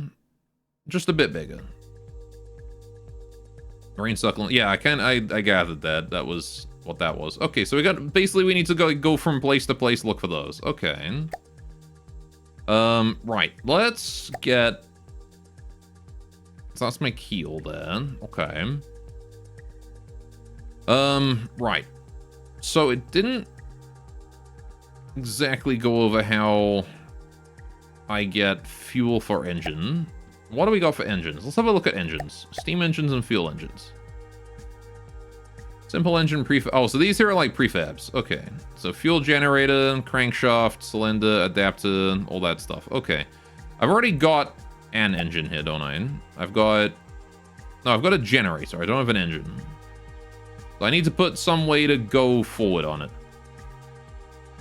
Just a bit bigger. Marine succulent. Yeah, I gathered that. That was what that was. Okay, so we got... Basically, we need to go from place to place, look for those. Okay. Right. Let's get... So that's my keel there. Okay. Right. So it didn't exactly go over how I get fuel for engine. What do we got for engines? Let's have a look at engines. Steam engines and fuel engines. Simple engine prefab. Oh, so these here are like prefabs. Okay. So fuel generator, crankshaft, cylinder, adapter, all that stuff. Okay. I've already got an engine here, don't I? I've got a generator. I don't have an engine. So I need to put some way to go forward on it.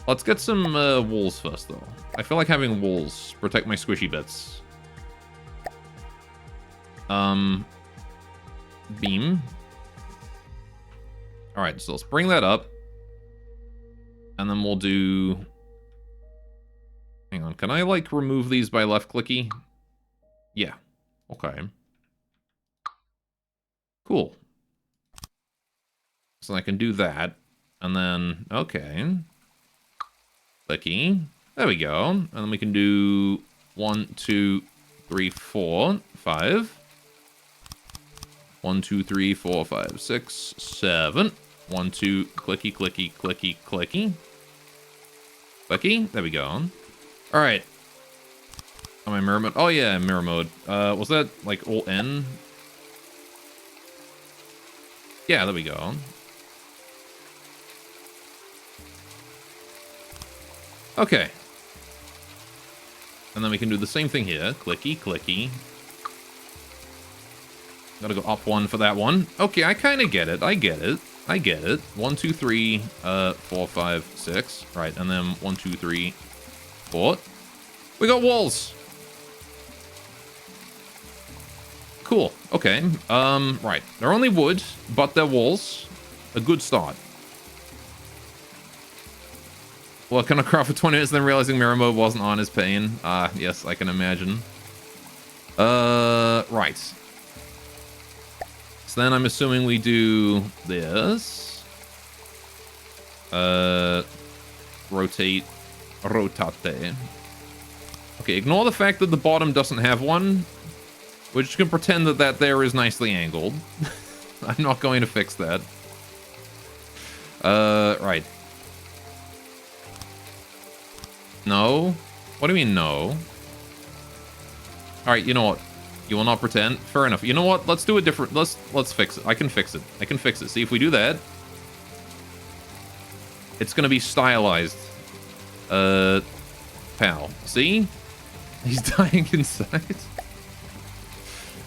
Let's get some walls first, though. I feel like having walls protect my squishy bits. Beam. Alright, so let's bring that up. And then we'll do... Hang on, can I, like, remove these by left-clicky? Yeah. Okay. Cool. So I can do that. And then, okay. Clicky. There we go. And then we can do 1, 2, 3, 4, 5. 1, 2, 3, 4, 5, 6, 7. 1, 2, clicky, clicky, clicky, clicky. Clicky. There we go. Alright. Am I mirror mode? Oh yeah, mirror mode. Was that like Alt N? Yeah, there we go. Okay. And then we can do the same thing here. Clicky, clicky. Gotta go up one for that one. Okay, I kind of get it. I get it. 1, 2, 3, 4, 5, 6. Right, and then 1, 2, 3, 4. We got walls. Cool. Okay. Right. They're only wood, but they're walls. A good start. Working on craft for 20 minutes, then realizing mirror mode wasn't on is pain. Yes, I can imagine. Right. So then I'm assuming we do this. Rotate. Rotate. Okay, ignore the fact that the bottom doesn't have one. We're just gonna pretend that that there is nicely angled. I'm not going to fix that. Right. No? What do you mean no? Alright, you know what? You will not pretend? Fair enough. You know what? Let's do a different... Let's fix it. I can fix it. I can fix it. See, if we do that... It's gonna be stylized. Pal. See? He's dying inside.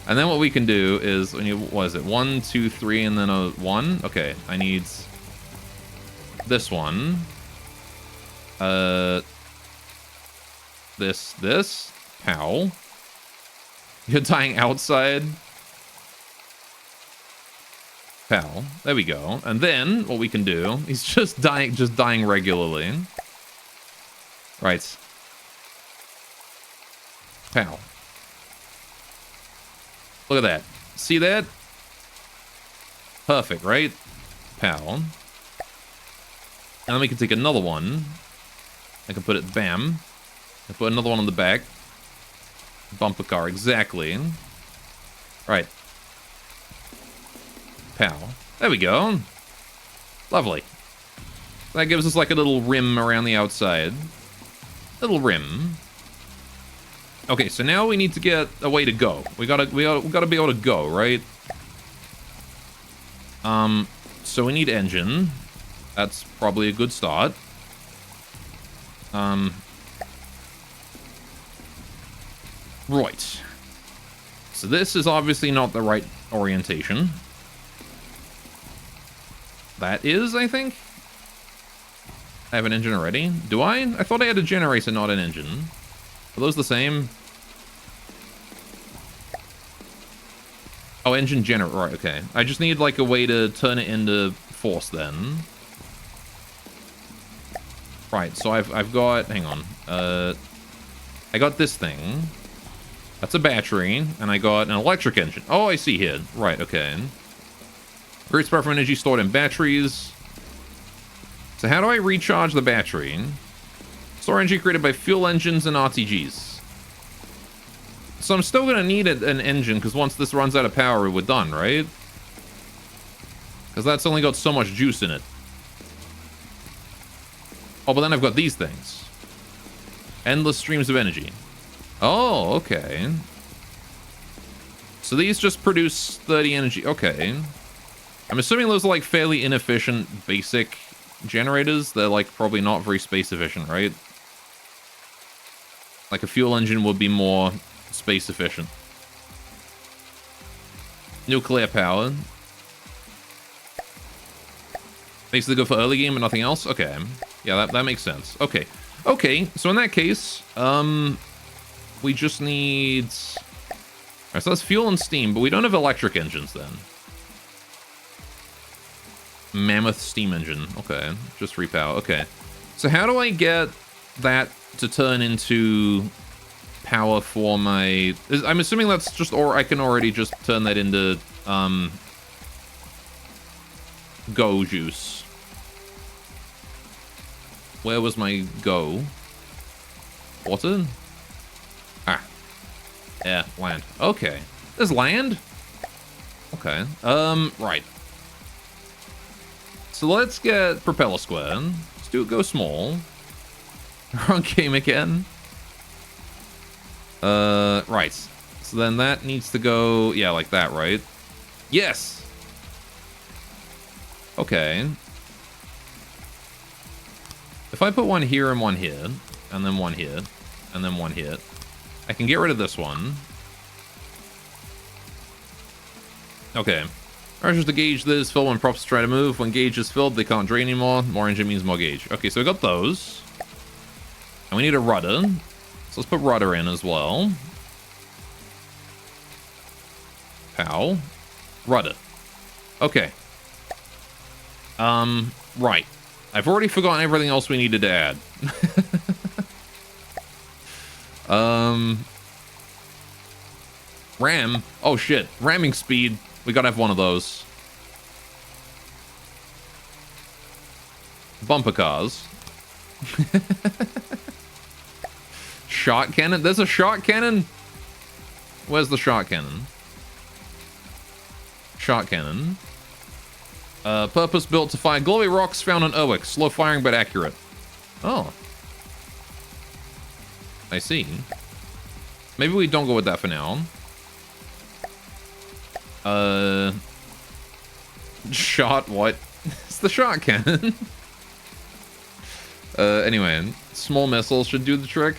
And then what we can do is... when you... what is it? 1, 2, 3, and then a 1? Okay. I need... this one. This. Pow. You're dying outside. Pow. There we go. And then what we can do, he's just dying regularly. Right. Pow. Look at that. See that? Perfect, right? Pow. And then we can take another one. I can put it, bam. I put another one on the back. Bumper car, exactly. Right. Pow. There we go. Lovely. That gives us like a little rim around the outside. Little rim. Okay, so now we need to get a way to go. We gotta be able to go, right? So we need engine. That's probably a good start. Right. So this is obviously not the right orientation. That is, I think. I have an engine already. Do I? I thought I had a generator, not an engine. Are those the same? Oh, engine generator. Right, okay. I just need like a way to turn it into force then. Right, so I've got, hang on. I got this thing. That's a battery, and I got an electric engine. Oh, I see here. Right, okay. Creates power from energy stored in batteries. So how do I recharge the battery? Store energy created by fuel engines and RTGs. So I'm still gonna need an engine, because once this runs out of power, we're done, right? Because that's only got so much juice in it. Oh, but then I've got these things. Endless streams of energy. Oh, okay. So these just produce 30 energy. Okay. I'm assuming those are like fairly inefficient basic generators. They're like probably not very space efficient, right? Like a fuel engine would be more space efficient. Nuclear power. Basically go for early game and nothing else? Okay. Yeah, that makes sense. Okay. Okay, so in that case, we just need... Alright, so that's fuel and steam, but we don't have electric engines then. Mammoth steam engine. Okay, just repower. Okay. So how do I get that to turn into power for my... I'm assuming that's just... Or I can already just turn that into, go juice. Where was my go? Water? Ah. Yeah, land. Okay. There's land? Okay. Right. So let's get propeller square. Let's do it go small. Wrong game again. Right. So then that needs to go, yeah, like that, right? Yes! Okay. If I put one here and one here, and then one here, and then one here, I can get rid of this one. Okay. Alright, just to gauge this, fill when props try to move. When gauge is filled, they can't drain anymore. More engine means more gauge. Okay, so we got those. And we need a rudder. So let's put rudder in as well. Pow. Rudder. Okay. Right. I've already forgotten everything else we needed to add. Ram. Oh shit. Ramming speed. We gotta have one of those. Bumper cars. Shot cannon. There's a shot cannon. Where's the shot cannon? Shot cannon. Purpose built to fire glowy rocks found on Urwick. Slow firing but accurate. Oh. I see. Maybe we don't go with that for now. Shot what? It's the shot cannon. Anyway, small missiles should do the trick.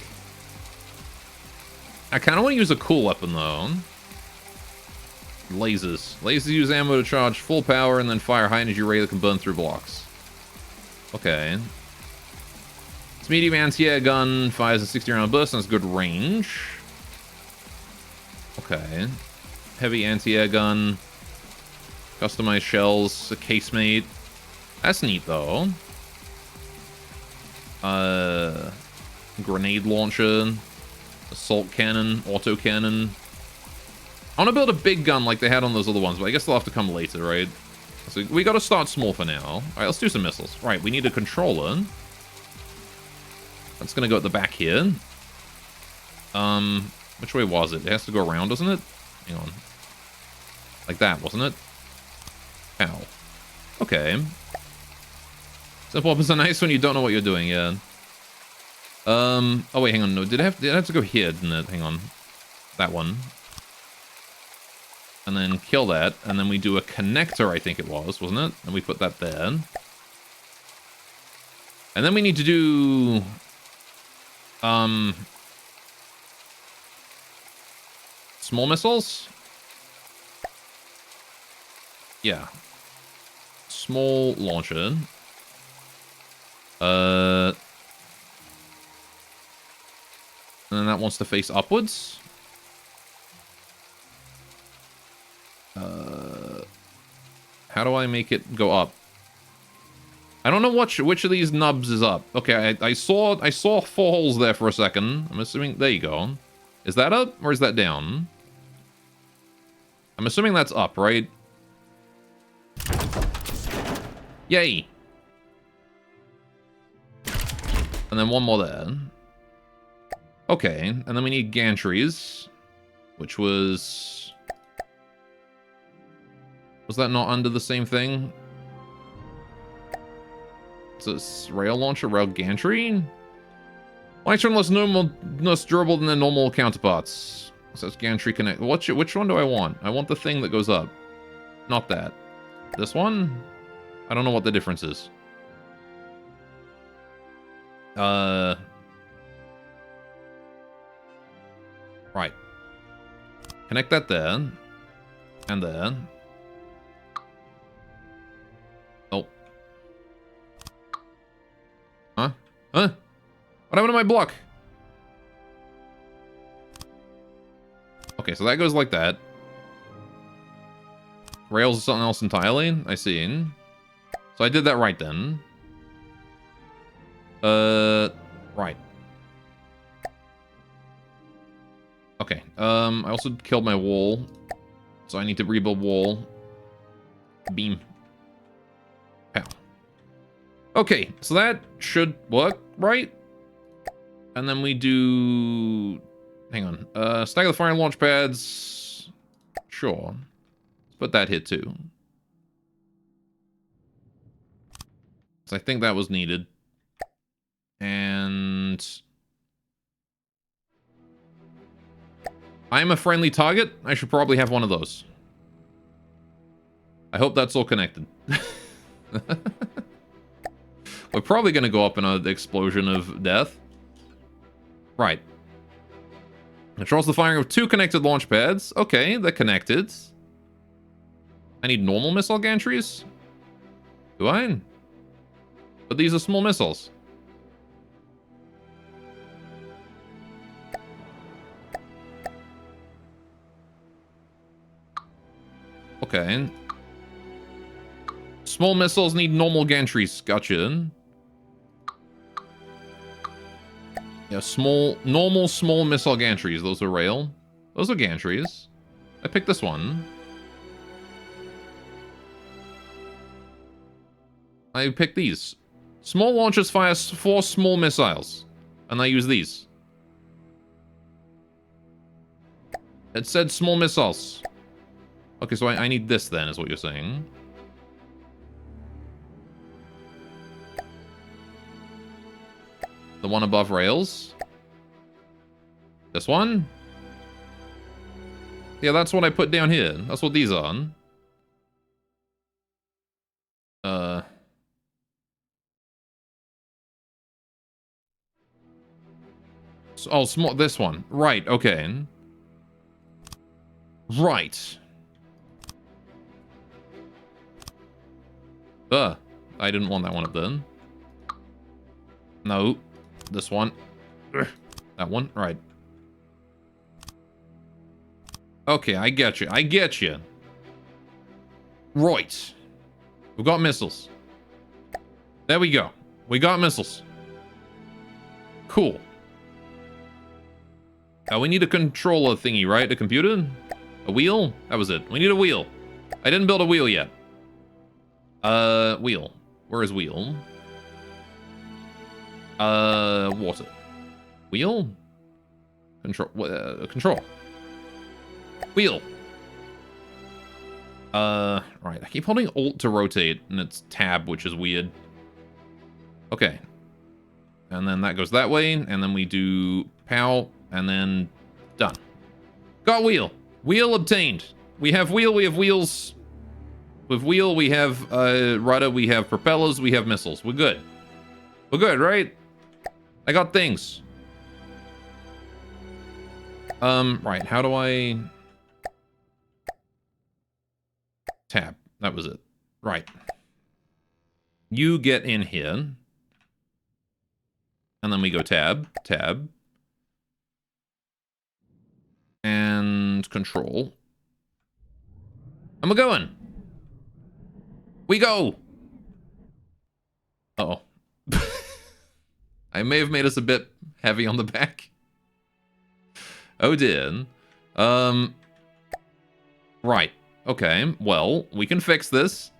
I kind of want to use a cool weapon though. Lasers. Lasers use ammo to charge full power and then fire high energy ray that can burn through blocks. Okay. Let's It's medium anti-air gun, fires a 60-round burst, and it's good range. Okay. Heavy anti-air gun. Customized shells, a casemate. That's neat, though. Grenade launcher. Assault cannon, auto cannon. I want to build a big gun like they had on those other ones, but I guess they'll have to come later, right? So we got to start small for now. All right, let's do some missiles. Right, we need a controller. That's going to go at the back here. Which way was it? It has to go around, doesn't it? Hang on. Like that, wasn't it? Ow. Okay. Simple weapons are nice when you don't know what you're doing, yeah. Oh wait, hang on, no. Did I have to go here, didn't it? Hang on. That one. And then kill that, and then we do a connector, I think it was, wasn't it? And we put that there. And then we need to do... small missiles? Yeah. Small launcher. And then that wants to face upwards. How do I make it go up? I don't know which of these nubs is up. Okay, I saw 4 holes there for a second. I'm assuming... There you go. Is that up or is that down? I'm assuming that's up, right? Yay! And then one more there. Okay, and then we need gantries, which was... Was that not under the same thing? So it's rail launcher, rail gantry? Why turn less durable than the normal counterparts? So it's gantry connect. Which one do I want? I want the thing that goes up. Not that. This one? I don't know what the difference is. Right. Connect that there. And there. Oh. Huh? Huh? What happened to my block? Okay, so that goes like that. Rails is something else entirely. I see. So I did that right then. Right. Okay. I also killed my wall. So I need to rebuild wall. Beam. Pow. Okay, so that should work, right? And then we do... Hang on. Stack of the fire launch pads. Sure. Let's put that here too. So I think that was needed. And... I'm a friendly target. I should probably have one of those. I hope that's all connected. We're probably going to go up in an explosion of death. Right. Controls the firing of 2 connected launch pads. Okay, they're connected. I need normal missile gantries? Do I? But these are small missiles. Okay. Small missiles need normal gantries. Gotcha. Yeah, normal small missile gantries. Those are rail. Those are gantries. I picked this one. I picked these. Small launchers fire 4 small missiles. And I use these. It said small missiles. Okay, so I need this then, is what you're saying. The one above rails. This one? Yeah, that's what I put down here. That's what these are. Oh, small. This one. Right, okay. Right. I didn't want that one up then. No. This one. That one. Right. Okay, I get you. I get you. Right. We've got missiles. There we go. We got missiles. Cool. Now we need a controller thingy, right? A computer? A wheel? That was it. We need a wheel. I didn't build a wheel yet. Wheel. Where is wheel? Water. Wheel? Control. Control. Wheel. Right. I keep holding Alt to rotate, and it's Tab, which is weird. Okay. And then that goes that way, and then we do POW, and then done. Got wheel. Wheel obtained. We have wheel, we have wheels. With wheel, we have rudder, we have propellers, we have missiles. We're good. We're good, right? I got things. Right, how do I... Tab. That was it. Right. You get in here. And then we go tab, tab. And control. And we're going. We go. Uh-oh. I may have made us a bit heavy on the back. Oh dear. Right. Okay, well, we can fix this.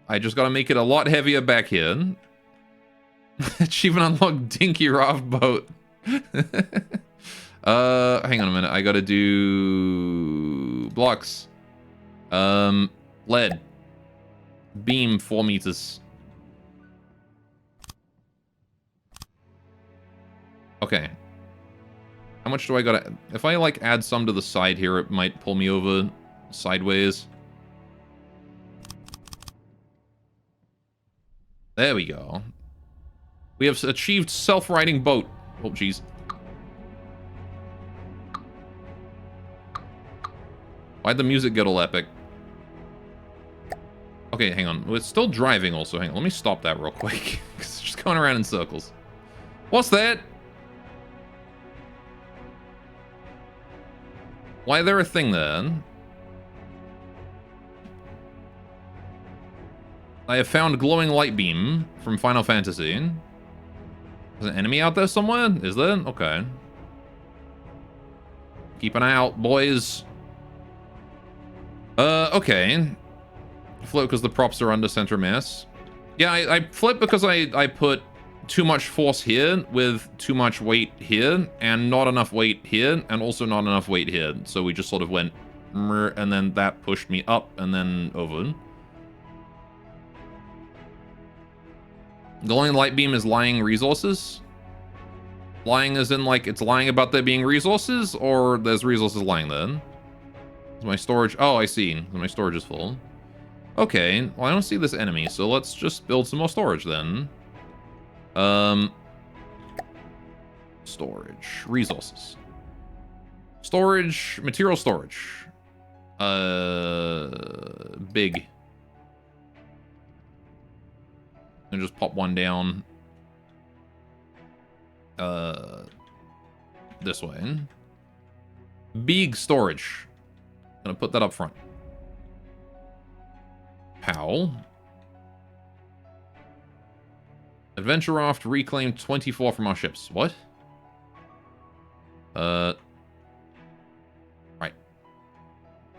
I just gotta make it a lot heavier back here. Achievement unlocked Dinky Raft boat. Hang on a minute. I gotta do... blocks. Lead. Beam 4 meters. Okay. How much do I gotta... If I, like, add some to the side here, it might pull me over sideways. There we go. We have achieved self-riding boat. Oh, jeez. Why'd the music get all epic? Okay, hang on. It's still driving also. Hang on. Let me stop that real quick. It's just going around in circles. What's that? Why is there a thing there? I have found glowing light beam from Final Fantasy. There's an enemy out there somewhere? Is there? Okay. Keep an eye out, boys. Okay. Flip because the props are under center mass. Yeah, I flip because I put too much force here with too much weight here, and not enough weight here, and also not enough weight here. So we just sort of went, and then that pushed me up, and then over. Glowing light beam is lying resources? Lying as in, like, it's lying about there being resources, or there's resources lying there? Is my storage... Oh, I see. My storage is full. Okay, well, I don't see this enemy, so let's just build some more storage, then. Storage. Resources. Storage. Material storage. Big. And just pop one down. This way. Big storage. Gonna put that up front. POW. Adventure Raft reclaimed 24 from our ships. What? Right.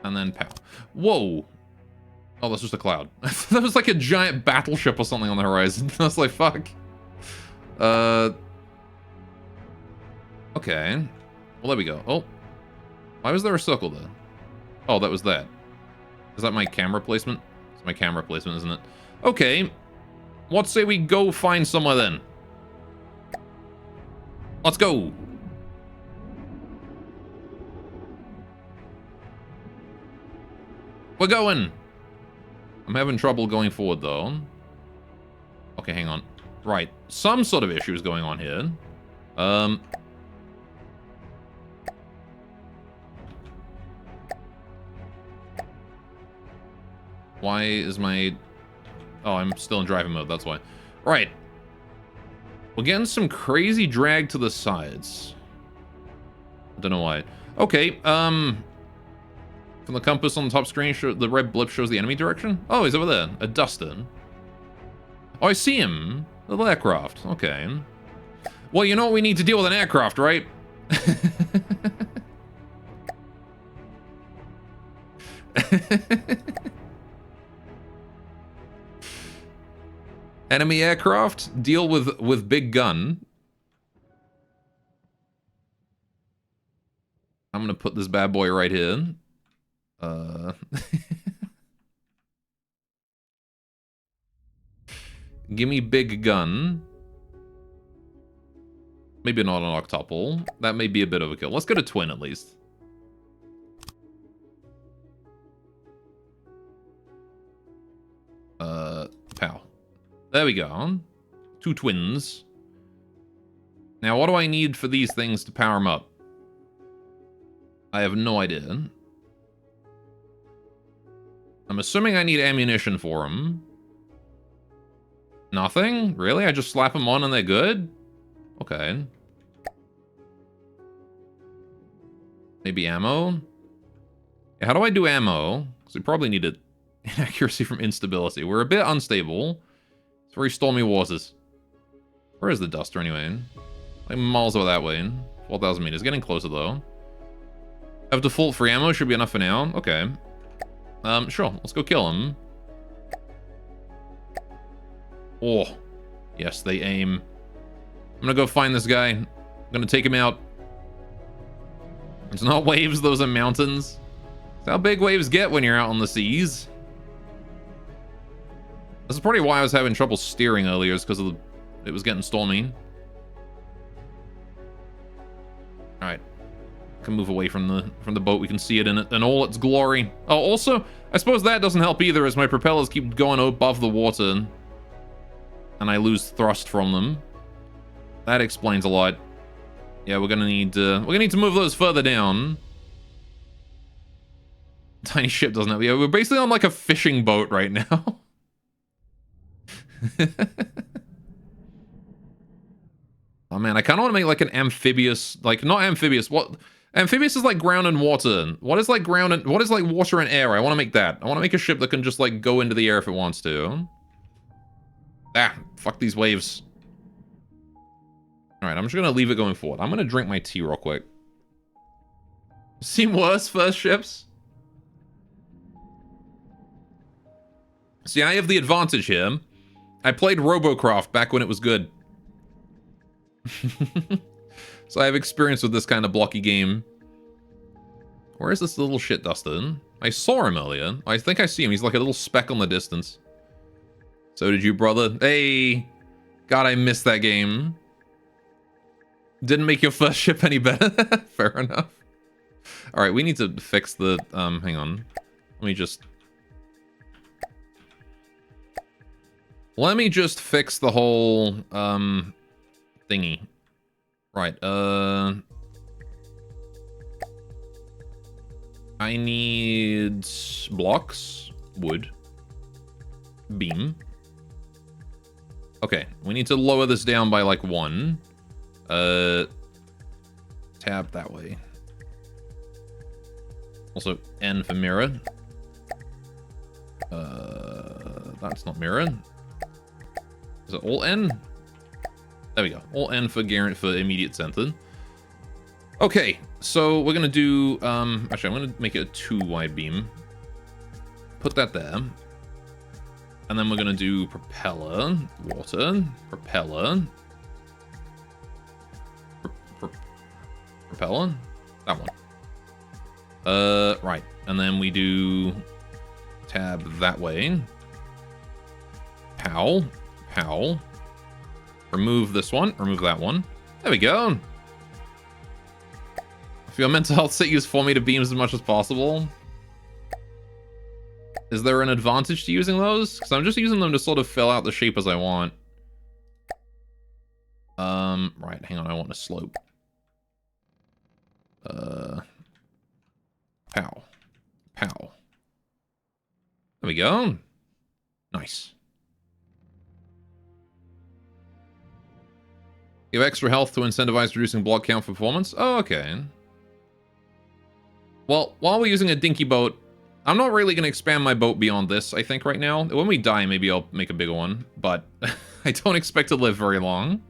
And then POW. Whoa! Oh, that's just a cloud. That was like a giant battleship or something on the horizon. I was like, fuck. Okay. Well, there we go. Oh. Why was there a circle there? Oh, that was that. Is that my camera placement? It's my camera placement, isn't it? Okay. Let's say we go find somewhere then. Let's go. We're going. I'm having trouble going forward, though. Okay, hang on. Right. Some sort of issue is going on here. Why is my... Oh, I'm still in driving mode, that's why. Right. We're getting some crazy drag to the sides. I don't know why. Okay, from the compass on the top screen, the red blip shows the enemy direction. Oh, he's over there. A Dustin. Oh, I see him. The little aircraft. Okay. Well, you know what we need to deal with an aircraft, right? Enemy aircraft, deal with big gun. I'm gonna put this bad boy right here. Give me big gun. Maybe not an octuple. That may be a bit overkill. Let's go to twin at least. Pow. There we go. 2 twins. Now, what do I need for these things to power them up? I have no idea. I'm assuming I need ammunition for them. Nothing? Really? I just slap them on and they're good? Okay. Maybe ammo? Yeah, how do I do ammo? Because we probably need it. Inaccuracy from instability. We're a bit unstable. It's very stormy waters. Where is the duster anyway? Like miles over that way. 4,000 meters. Getting closer though. Have default free ammo. Should be enough for now. Okay. Sure. Let's go kill him. Oh. Yes, they aim. I'm gonna go find this guy. I'm gonna take him out. It's not waves, those are mountains. It's how big waves get when you're out on the seas. This is probably why I was having trouble steering earlier, is because it was getting stormy. Alright. Can move away from the boat. We can see it in all its glory. Oh, also, I suppose that doesn't help either, as my propellers keep going above the water. And I lose thrust from them. That explains a lot. Yeah, we're gonna need to move those further down. Tiny ship doesn't have. Yeah, we're basically on like a fishing boat right now. Oh man, I kind of want to make like an amphibious, like not amphibious. What amphibious is like ground and water. What is like ground and what is like water and air? I want to make that. I want to make a ship that can just like go into the air if it wants to. Ah, fuck these waves. All right, I'm just gonna leave it going forward. I'm gonna drink my tea real quick. Seem worse first ships. See, I have the advantage here. I played Robocraft back when it was good. So I have experience with this kind of blocky game. Where is this little shit Dustin? I saw him earlier. I think I see him. He's like a little speck on the distance. So did you, brother. Hey! God, I missed that game. Didn't make your first ship any better. Fair enough. Alright, we need to fix the... hang on. Let me just fix the whole, thingy. Right, I need blocks, wood, beam. Okay, we need to lower this down by like 1. Tab that way. Also, N for mirror. That's not mirror. Is it all N? There we go. All N for immediate center. Okay, so we're gonna do, actually, I'm gonna make it a 2 wide beam. Put that there. And then we're gonna do propeller, water, propeller. Propeller? That one. Right. And then we do tab that way. Pow. Pow. Remove this one. Remove that one. There we go. I feel mental health sit use 4 meter beams as much as possible. Is there an advantage to using those? Because I'm just using them to sort of fill out the shape as I want. Right, hang on, I want a slope. Pow. Pow. There we go. Nice. Give extra health to incentivize reducing block count for performance. Oh, okay. Well, while we're using a dinky boat, I'm not really going to expand my boat beyond this, I think, right now. When we die, maybe I'll make a bigger one, but I don't expect to live very long.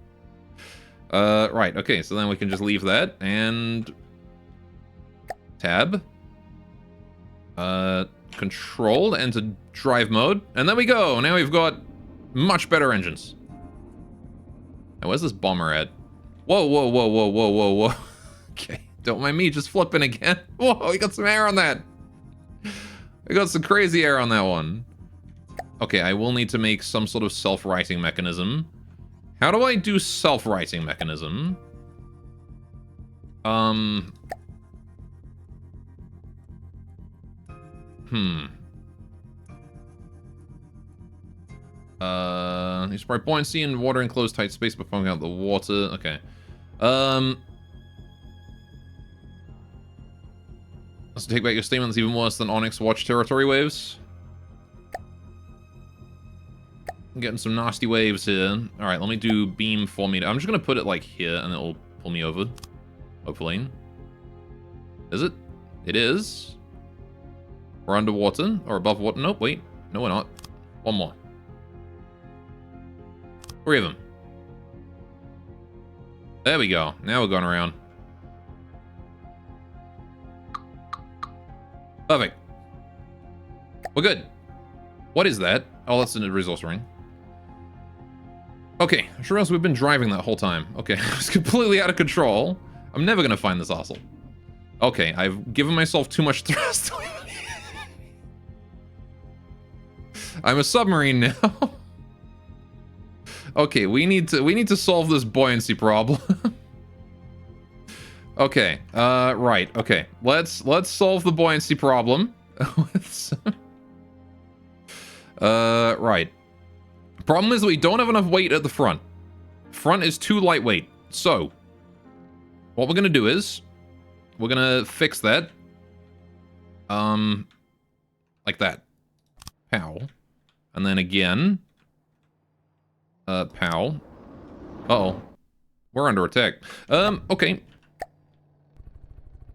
Right, okay, so then we can just leave that, and... Tab. Control, enter drive mode, and there we go! Now we've got much better engines. Now, where's this bomber at? Whoa, whoa, whoa, whoa, whoa, whoa, whoa. Okay, don't mind me just flipping again. Whoa, we got some air on that. I got some crazy air on that one. Okay, I will need to make some sort of self-righting mechanism. How do I do self-righting mechanism? You spread buoyancy and water in closed tight space by pumping out the water. Okay. Let's take back your statement. That's even worse than Onyx Watch territory waves. I'm getting some nasty waves here. Alright, let me do beam 4 meter. I'm just gonna put it like here and it'll pull me over. Hopefully. Is it? It is. We're underwater or above water. Nope, wait. No, we're not. One more. 3 of them. There we go. Now we're going around. Perfect. We're good. What is that? Oh, that's a resource ring. Okay, sure else we've been driving that whole time. Okay, it's completely out of control. I'm never gonna find this asshole. Okay, I've given myself too much thrust. I'm a submarine now. Okay, we need to solve this buoyancy problem. Okay, right, okay. Let's solve the buoyancy problem. Right. Problem is we don't have enough weight at the front. Front is too lightweight. So, what we're gonna do is, we're gonna fix that. Like that. Pow. And then again. Pow. Uh-oh. We're under attack. Okay.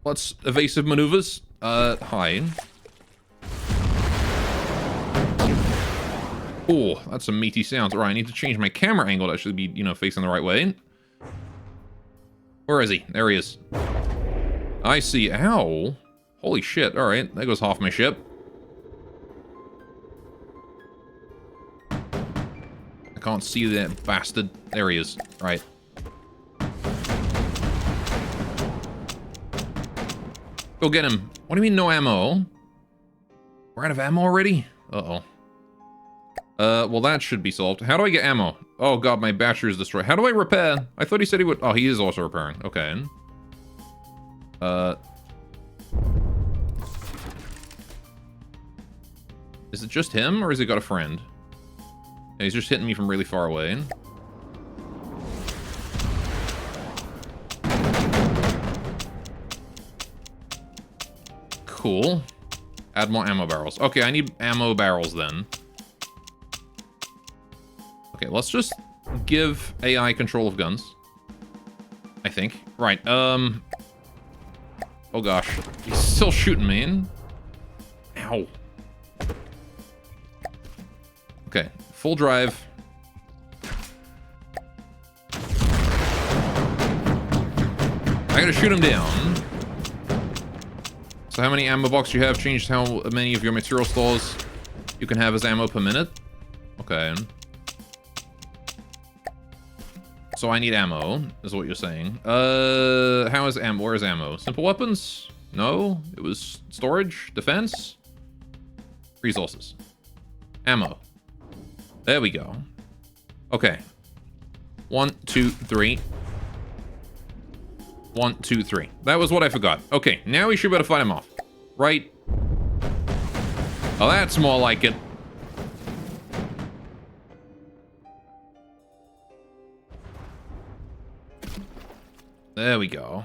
Let's evasive maneuvers. Hide. Oh, that's some meaty sounds. Alright, I need to change my camera angle to actually be, you know, facing the right way. Where is he? There he is. I see. Ow. Holy shit. Alright, there goes half my ship. I can't see that bastard. There he is. Right. Go get him. What do you mean no ammo? We're out of ammo already? Uh-oh. Well, that should be solved. How do I get ammo? Oh god, my battery is destroyed. How do I repair? I thought he said he would... Oh, he is also repairing. Okay. Is it just him, or has he got a friend? Yeah, he's just hitting me from really far away. Cool. Add more ammo barrels. Okay, I need ammo barrels then. Okay, let's just give AI control of guns. I think. Right, oh gosh. He's still shooting me. Ow. Okay, full drive. I gotta shoot him down. So how many ammo boxes you have changed how many of your material stores you can have as ammo per minute? Okay. So I need ammo, is what you're saying. How is ammo? Where is ammo? Simple weapons? No? It was storage? Defense? Resources. Ammo. There we go. Okay. 1, 2, 3. 1, 2, 3. That was what I forgot. Okay, now we should be able to fight him off. Right? Oh, that's more like it. There we go.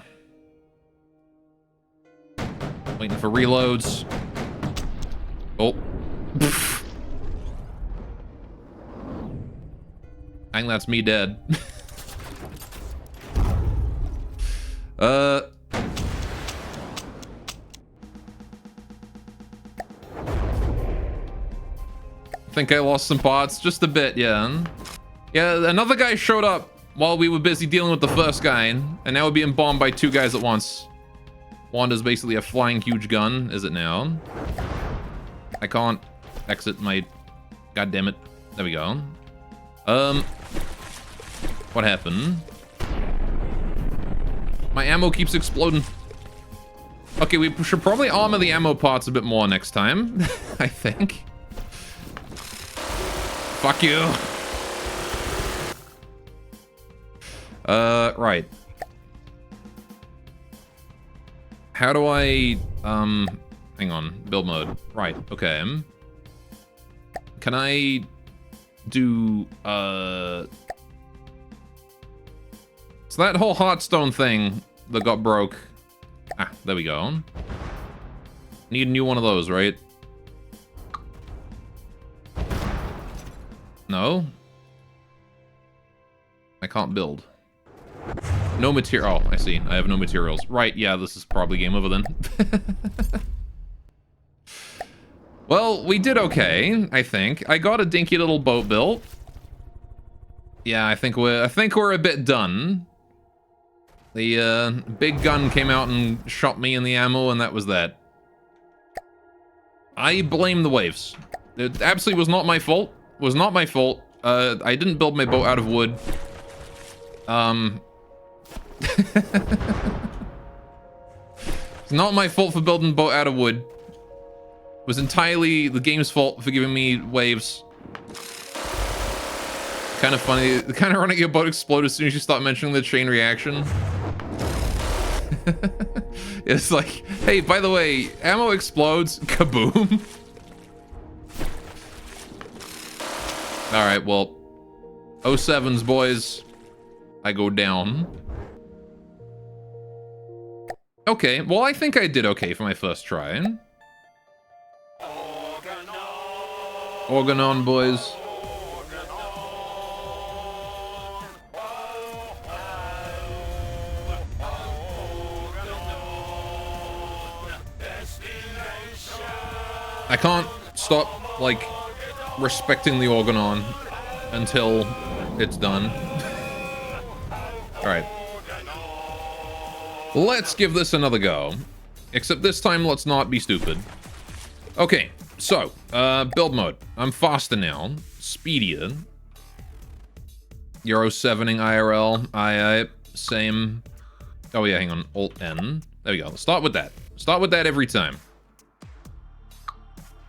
Waiting for reloads. Oh. I think that's me dead. I think I lost some parts, just a bit, yeah. Yeah, another guy showed up while we were busy dealing with the first guy, and now we're being bombed by 2 guys at once. Wanda's basically a flying huge gun, is it now? I can't exit my... God damn it. There we go. What happened? My ammo keeps exploding. Okay, we should probably armor the ammo parts a bit more next time, I think. Fuck you. Right. How do I, hang on, build mode. Right, okay. Can I do, so that whole Hearthstone thing that got broke. Ah, there we go. Need a new one of those, right? No? I can't build. No material. Oh, I see. I have no materials. Right, yeah, this is probably game over then. Well, we did okay, I think. I got a dinky little boat built. Yeah, I think we're a bit done. The big gun came out and shot me in the ammo, and that was that. I blame the waves. It absolutely was not my fault. Was not my fault. I didn't build my boat out of wood. It's not my fault for building the boat out of wood. It was entirely the game's fault for giving me waves. Kind of funny. Kind of running your boat explode as soon as you start mentioning the chain reaction. It's like, hey, by the way, ammo explodes. Kaboom. All right, well, 07s, boys. I go down. Okay, well, I think I did okay for my first try. Organon, boys. I can't stop, like, respecting the Organon until it's done. Alright. Let's give this another go. Except this time, let's not be stupid. Okay, so, build mode. I'm faster now. Speedier. Euro 7ing IRL. Aye, same. Oh yeah, hang on. Alt-N. There we go. Let's start with that. Start with that every time.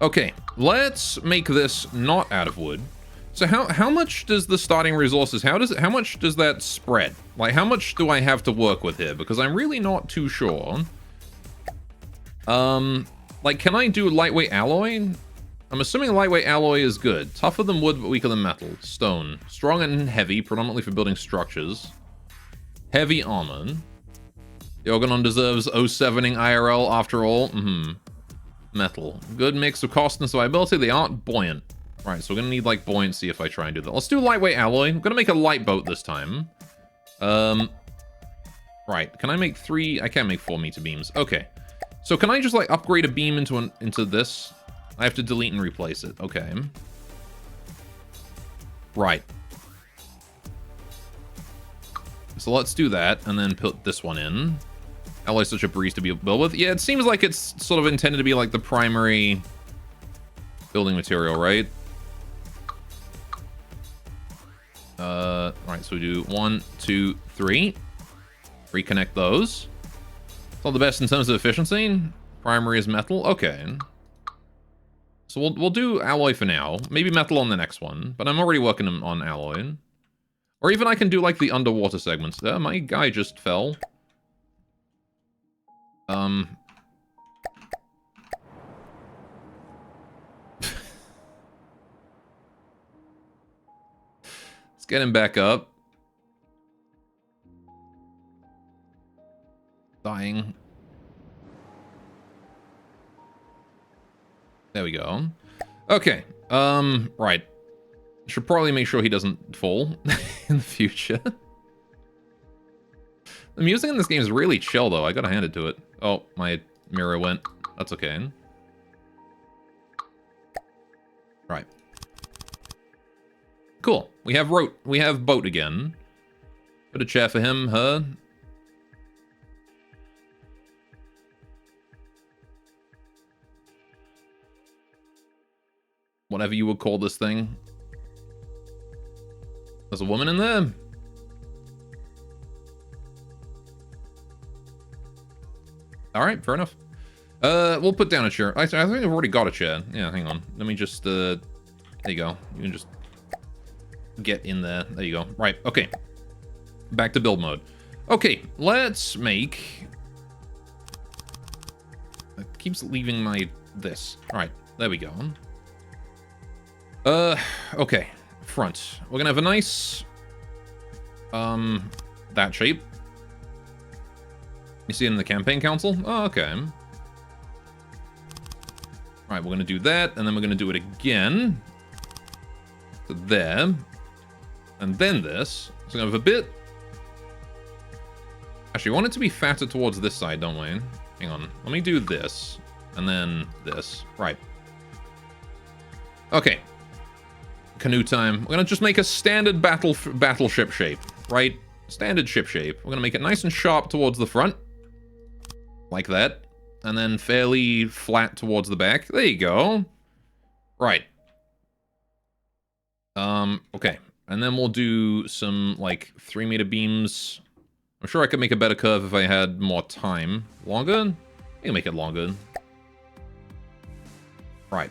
Okay, let's make this not out of wood. So how much does the starting resources, how much does that spread? Like, how much do I have to work with here? Because I'm really not too sure. Like, can I do lightweight alloy? I'm assuming lightweight alloy is good. Tougher than wood, but weaker than metal. Stone. Strong and heavy, predominantly for building structures. Heavy armor. The Organon deserves 07ing IRL after all. Metal. Good mix of cost and survivability. They aren't buoyant. Right, so we're gonna need, like, buoyancy if I try and do that. Let's do lightweight alloy. I'm gonna make a light boat this time. Right. Can I make 3? I can't make 4 meter beams. Okay. So can I just, like, upgrade a beam into this? I have to delete and replace it. Okay. Right. So let's do that, and then put this one in. Alloy's such a breeze to be built with. Yeah, it seems like it's sort of intended to be like the primary building material, right? Right, so we do 1, 2, 3. Reconnect those. It's not the best in terms of efficiency. Primary is metal. Okay. So we'll do alloy for now. Maybe metal on the next one, but I'm already working on alloy. Or even I can do like the underwater segments. My guy just fell. Let's get him back up. Dying. There we go. Okay. Right. Should probably make sure he doesn't fall in the future. The music in this game is really chill, though. I gotta hand it to it. Oh, my mirror went. That's okay. Right. Cool. We have boat again. Put a chair for him, her. Whatever you would call this thing. There's a woman in there. Alright, fair enough. We'll put down a chair. I think I've already got a chair. Yeah, hang on. Let me just, there you go. You can just get in there. There you go. Right, okay. Back to build mode. Okay, let's make... It keeps leaving my... this. Alright, there we go. Okay. Front. We're gonna have a nice... that shape. You see it in the campaign council? Oh, okay. Alright, we're gonna do that, and then we're gonna do it again. So there. And then this. So we're gonna have a bit... Actually, we want it to be fatter towards this side, don't we? Hang on. Let me do this. And then this. Right. Okay. Canoe time. We're gonna just make a standard battleship shape, right? Standard ship shape. We're gonna make it nice and sharp towards the front. Like that. And then fairly flat towards the back. There you go. Right. Okay. And then we'll do some, like, 3-meter beams. I'm sure I could make a better curve if I had more time. Longer? I can make it longer. Right.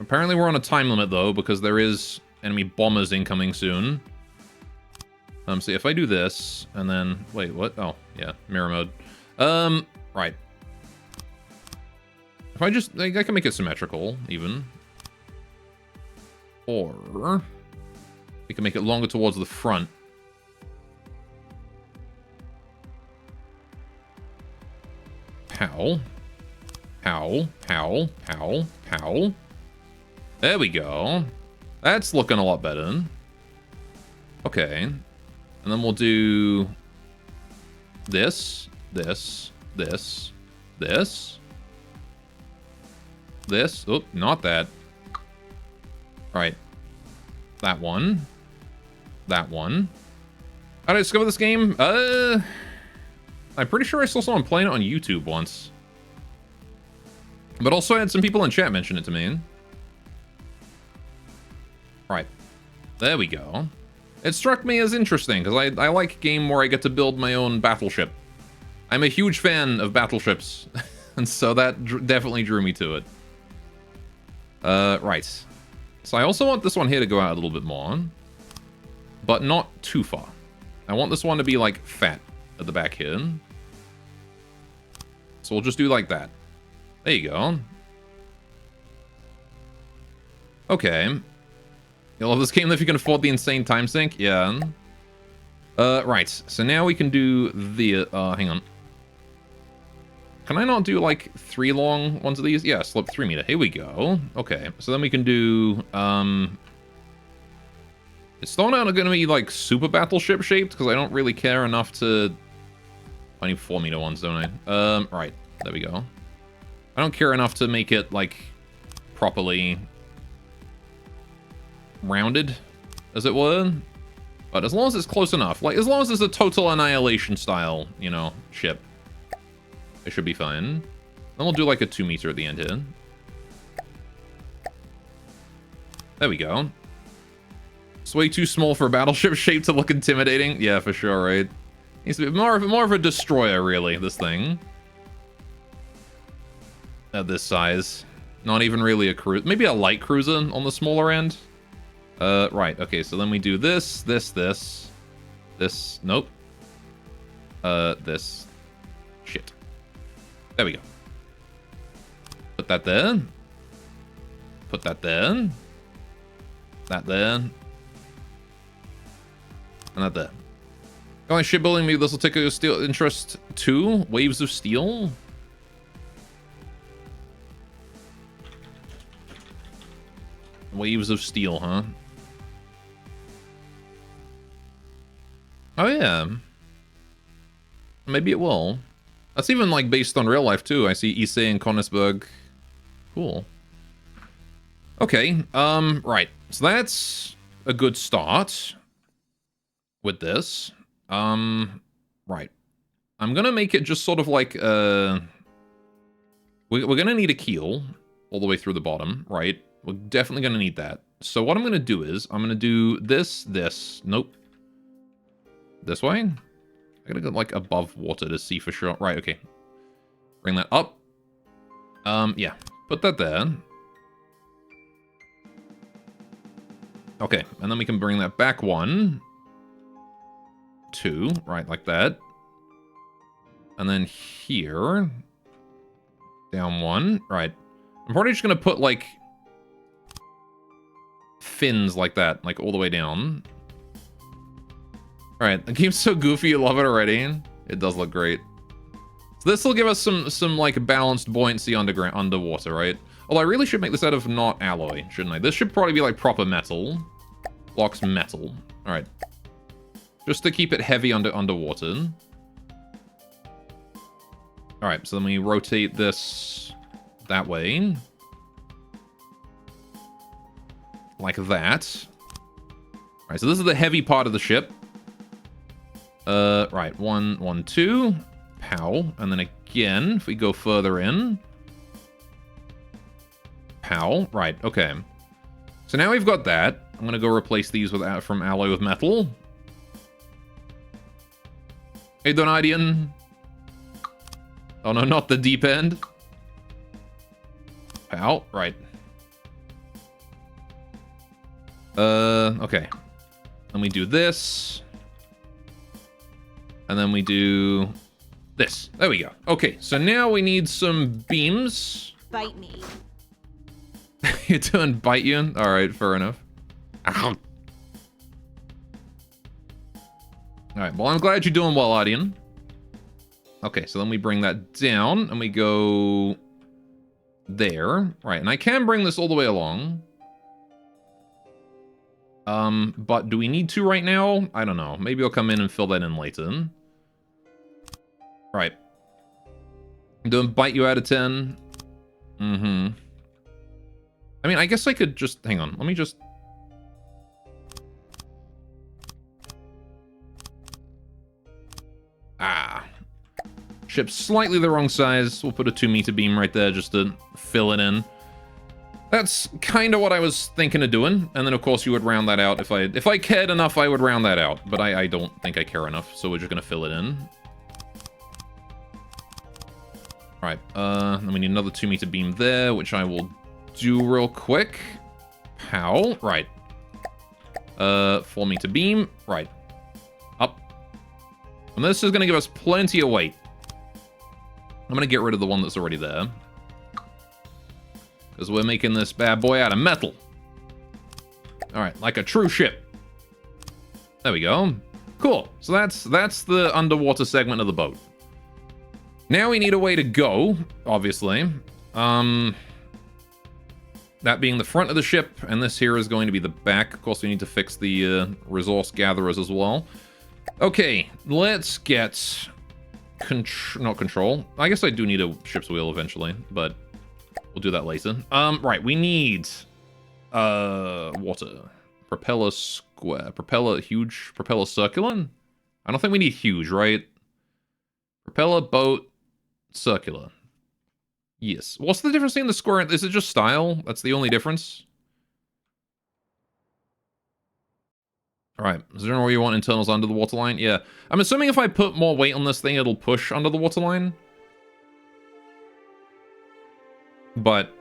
Apparently we're on a time limit, though, because there is enemy bombers incoming soon. So if I do this, and then... Wait, what? Oh, yeah, mirror mode. Right. If I just... I can make it symmetrical, even. Or... we can make it longer towards the front. How? How? How? How? How? There we go. That's looking a lot better. Okay. And then we'll do... this, this, this, this. This. Oh, not that. Right. That one. That one. How did I discover this game? I'm pretty sure I saw someone playing it on YouTube once. But also I had some people in chat mention it to me. Right. There we go. It struck me as interesting, because I like a game where I get to build my own battleship. I'm a huge fan of battleships, and so that definitely drew me to it. Right. So I also want this one here to go out a little bit more, but not too far. I want this one to be, like, fat at the back here. So we'll just do like that. There you go. Okay. You'll love this game if you can afford the insane time sink. Yeah. Right. So now we can do the... hang on. Can I not do, like, 3 long ones of these? Yeah, slip 3 meter. Here we go. Okay. So then we can do... It's still not going to be, like, super battleship shaped, because I don't really care enough to... I need 4 meter ones, don't I? Right. There we go. I don't care enough to make it, like, properly... rounded, as it were. But as long as it's close enough, like, as long as it's a Total Annihilation style, you know, ship, it should be fine. Then we'll do, like, a 2 meter at the end here. There we go. It's way too small for a battleship shape to look intimidating. Yeah, for sure, right? Needs to be more of a destroyer, really, this thing. At this size. Not even really a cruiser. Maybe a light cruiser on the smaller end. Right, okay, so then we do this, this, nope. This. Shit. There we go. Put that there. Put that there. That there. And that there. Going shipbuilding, maybe this will take a steel interest too. Waves of steel. Waves of steel, huh? Oh yeah. Maybe it will. That's even like based on real life too. I see Issei and Konigsberg. Cool. Okay, right. So that's a good start with this. Right. I'm gonna make it just sort of like, we're gonna need a keel all the way through the bottom, right? We're definitely gonna need that. So what I'm gonna do is, I'm gonna do this, nope. This way? I gotta go like above water to see for sure. Right, okay. Bring that up. Yeah. Put that there. Okay, and then we can bring that back 1, 2, right, like that. And then here, down 1, right. I'm probably just gonna put, like, fins like that, like, all the way down. Alright, the game's so goofy, you love it already. It does look great. So this will give us some like, balanced buoyancy underwater, right? Although I really should make this out of not alloy, shouldn't I? This should probably be, like, proper metal. Blocks metal. Alright. Just to keep it heavy underwater. Alright, so then we rotate this that way. Like that. Alright, so this is the heavy part of the ship. Right. 1, 1, 2. Pow. And then again, if we go further in. Pow. Right, okay. So now we've got that. I'm gonna go replace these from alloy with metal. Hey, Donadian. Oh no, not the deep end. Pow. Right. Okay. Then we do this. And then we do this. There we go. Okay, so now we need some beams. Bite me. You're doing bite you? Alright, fair enough. Ow. Alright, well, I'm glad you're doing well, Adian. Okay, so then we bring that down, and we go there. Right, and I can bring this all the way along. But do we need to right now? I don't know. Maybe I'll come in and fill that in later. Right. I'm doing bite you out of 10. Mm-hmm. I mean, I guess I could just... Hang on. Let me just... Ah. Ship's slightly the wrong size. We'll put a 2-meter beam right there just to fill it in. That's kind of what I was thinking of doing. And then, of course, you would round that out. If I cared enough, I would round that out. But I don't think I care enough, so we're just going to fill it in. Alright, then we need another 2-meter beam there, which I will do real quick. Pow. Right. 4-meter beam. Right. Up. And this is going to give us plenty of weight. I'm going to get rid of the one that's already there. Because we're making this bad boy out of metal. Alright, like a true ship. There we go. Cool. So that's the underwater segment of the boat. Now we need a way to go, obviously. That being the front of the ship, and this here is going to be the back. Of course, we need to fix the resource gatherers as well. Okay, let's get... not control. I guess I do need a ship's wheel eventually, but... we'll do that later. Right, we need water. Propeller square. Propeller huge. Propeller circular? I don't think we need huge, right? Propeller, boat, circular. Yes. What's the difference in the square? Is it just style? That's the only difference? Alright, is there where you want internals under the waterline? Yeah. I'm assuming if I put more weight on this thing, it'll push under the waterline. But,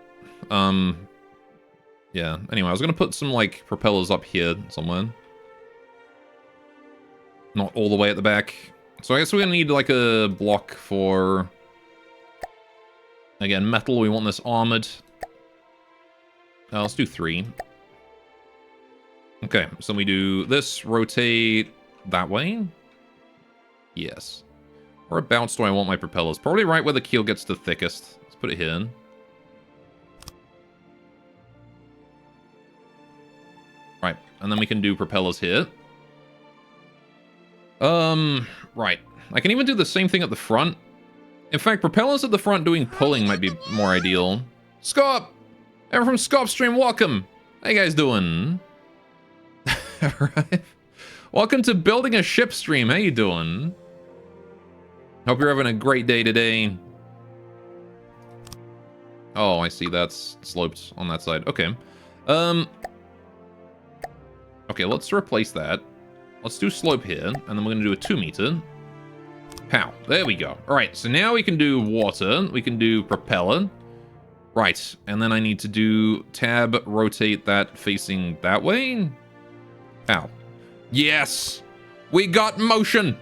yeah. Anyway, I was gonna put some, like, propellers up here somewhere. Not all the way at the back. So I guess we're gonna need, like, a block for... Again, metal, we want this armored. Let's do 3. Okay, so we do this, rotate that way. Yes. Whereabouts do I want my propellers? Probably right where the keel gets the thickest. Let's put it here. Right, and then we can do propellers here. Right. I can even do the same thing at the front. In fact, propellers at the front doing pulling might be more ideal. Scop! Everyone from Scop Stream, welcome! How you guys doing? Alright. Welcome to Building a Ship Stream, how you doing? Hope you're having a great day today. Oh, I see that's sloped on that side. Okay. Okay, let's replace that. Let's do slope here, and then we're gonna do a 2 meter. Pow. There we go. Alright, so now we can do water. We can do propeller. Right, and then I need to do tab, rotate that facing that way. Pow. Yes! We got motion!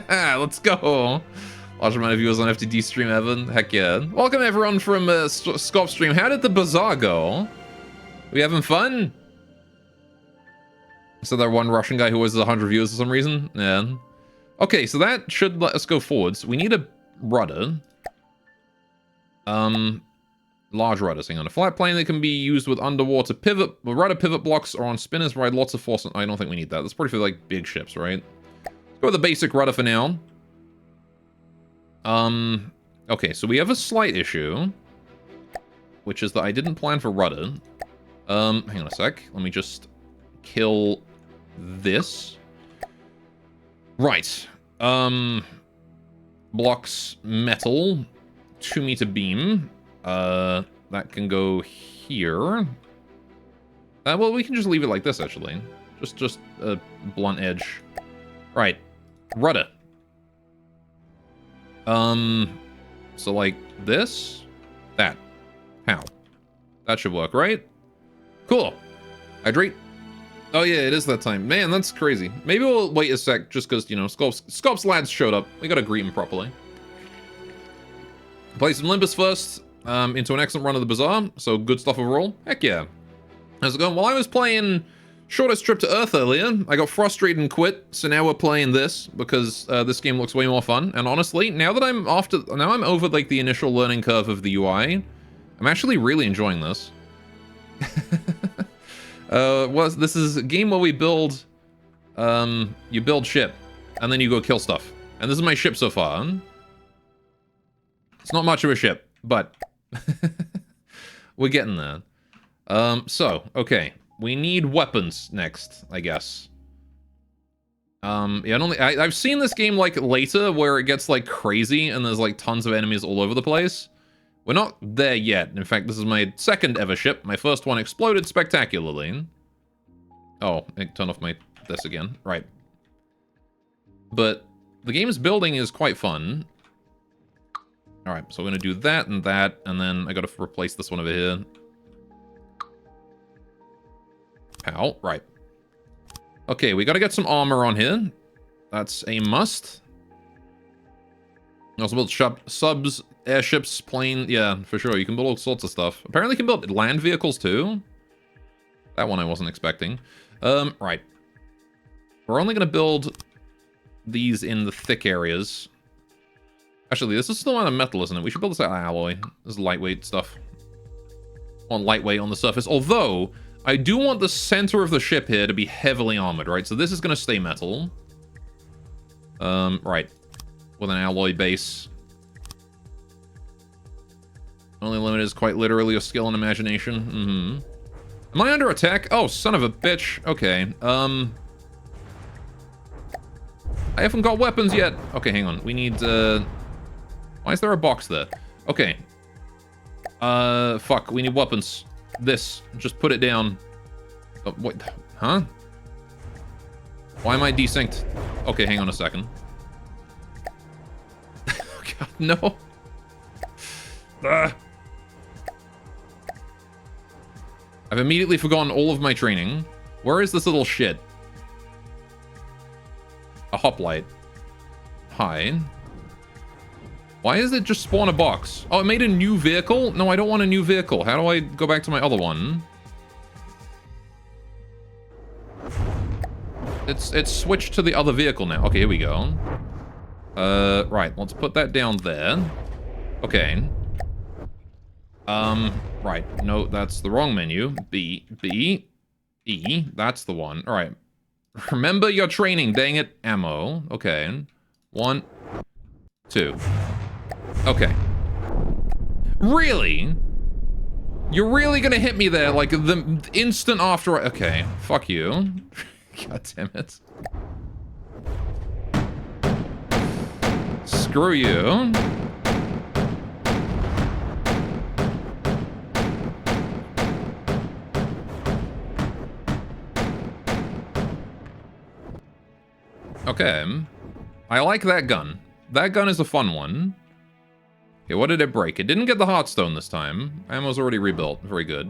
Let's go. Large amount of viewers on FTD stream, Evan. Heck yeah. Welcome everyone from Scop stream. How did the bazaar go? We having fun? So that one Russian guy who was 100 viewers for some reason? Yeah. Okay, so that should let us go forwards. We need a rudder. Large rudders. Hang on. A flat plane that can be used with underwater pivot, rudder pivot blocks, or on spinners provide lots of force. I don't think we need that. That's pretty for like big ships, right? Let's go with the basic rudder for now. Okay, so we have a slight issue, which is that I didn't plan for rudder. Hang on a sec. Let me just kill this. Right. Blocks metal. 2 meter beam. That can go here. Well, we can just leave it like this, actually. Just a blunt edge. Right. Rudder. So like this? That. How? That should work, right? Cool. Hydrate. Oh yeah, it is that time. Man, that's crazy. Maybe we'll wait a sec, just because, you know, Scop's lads showed up. We gotta greet him properly. Play some Limbus first, into an excellent run of the Bazaar, so good stuff overall. Heck yeah. How's it going? Well, I was playing Shortest Trip to Earth earlier. I got frustrated and quit, so now we're playing this, because this game looks way more fun. And honestly, now I'm over, like, the initial learning curve of the UI, I'm actually really enjoying this. This is a game where we build, you build ship, and then you go kill stuff. And this is my ship so far. It's not much of a ship, but we're getting there. Okay, we need weapons next, I guess. Yeah, I've seen this game like later where it gets like crazy and there's like tons of enemies all over the place. We're not there yet. In fact, this is my second ever ship. My first one exploded spectacularly. Oh, I turned off this again. Right. But the game's building is quite fun. Alright, so we're gonna do that, and then I gotta replace this one over here. Pow, right. Okay, we gotta get some armor on here. That's a must. Also build subs, airships, plane, yeah, for sure. You can build all sorts of stuff. Apparently you can build land vehicles too. That one I wasn't expecting. Right. We're only gonna build these in the thick areas. Actually, this is still out of metal, isn't it? We should build this out of alloy. This is lightweight stuff. On lightweight on the surface. Although, I do want the center of the ship here to be heavily armored, right? So this is going to stay metal. Right. With an alloy base. Only limit is quite literally your skill and imagination. Am I under attack? Oh, son of a bitch. Okay. I haven't got weapons yet. Okay, hang on. We need, why is there a box there? Okay. Fuck. We need weapons. This. Just put it down. Oh, what? Huh? Why am I desynced? Okay, hang on a second. God, no. I've immediately forgotten all of my training. Where is this little shit? A hoplite. Hi. Why is it just spawn a box? Oh, it made a new vehicle? No, I don't want a new vehicle. How do I go back to my other one? It's switched to the other vehicle now. Okay, here we go. Right, let's put that down there. Okay. Right. No, that's the wrong menu. B, E, that's the one. All right. Remember your training, dang it. Ammo. Okay. 1, 2. Okay. Really? You're really gonna hit me there, like, the instant after okay, fuck you. God damn it. Screw you. Okay. I like that gun. That gun is a fun one. Okay, what did it break? It didn't get the Heartstone this time. Ammo's already rebuilt. Very good.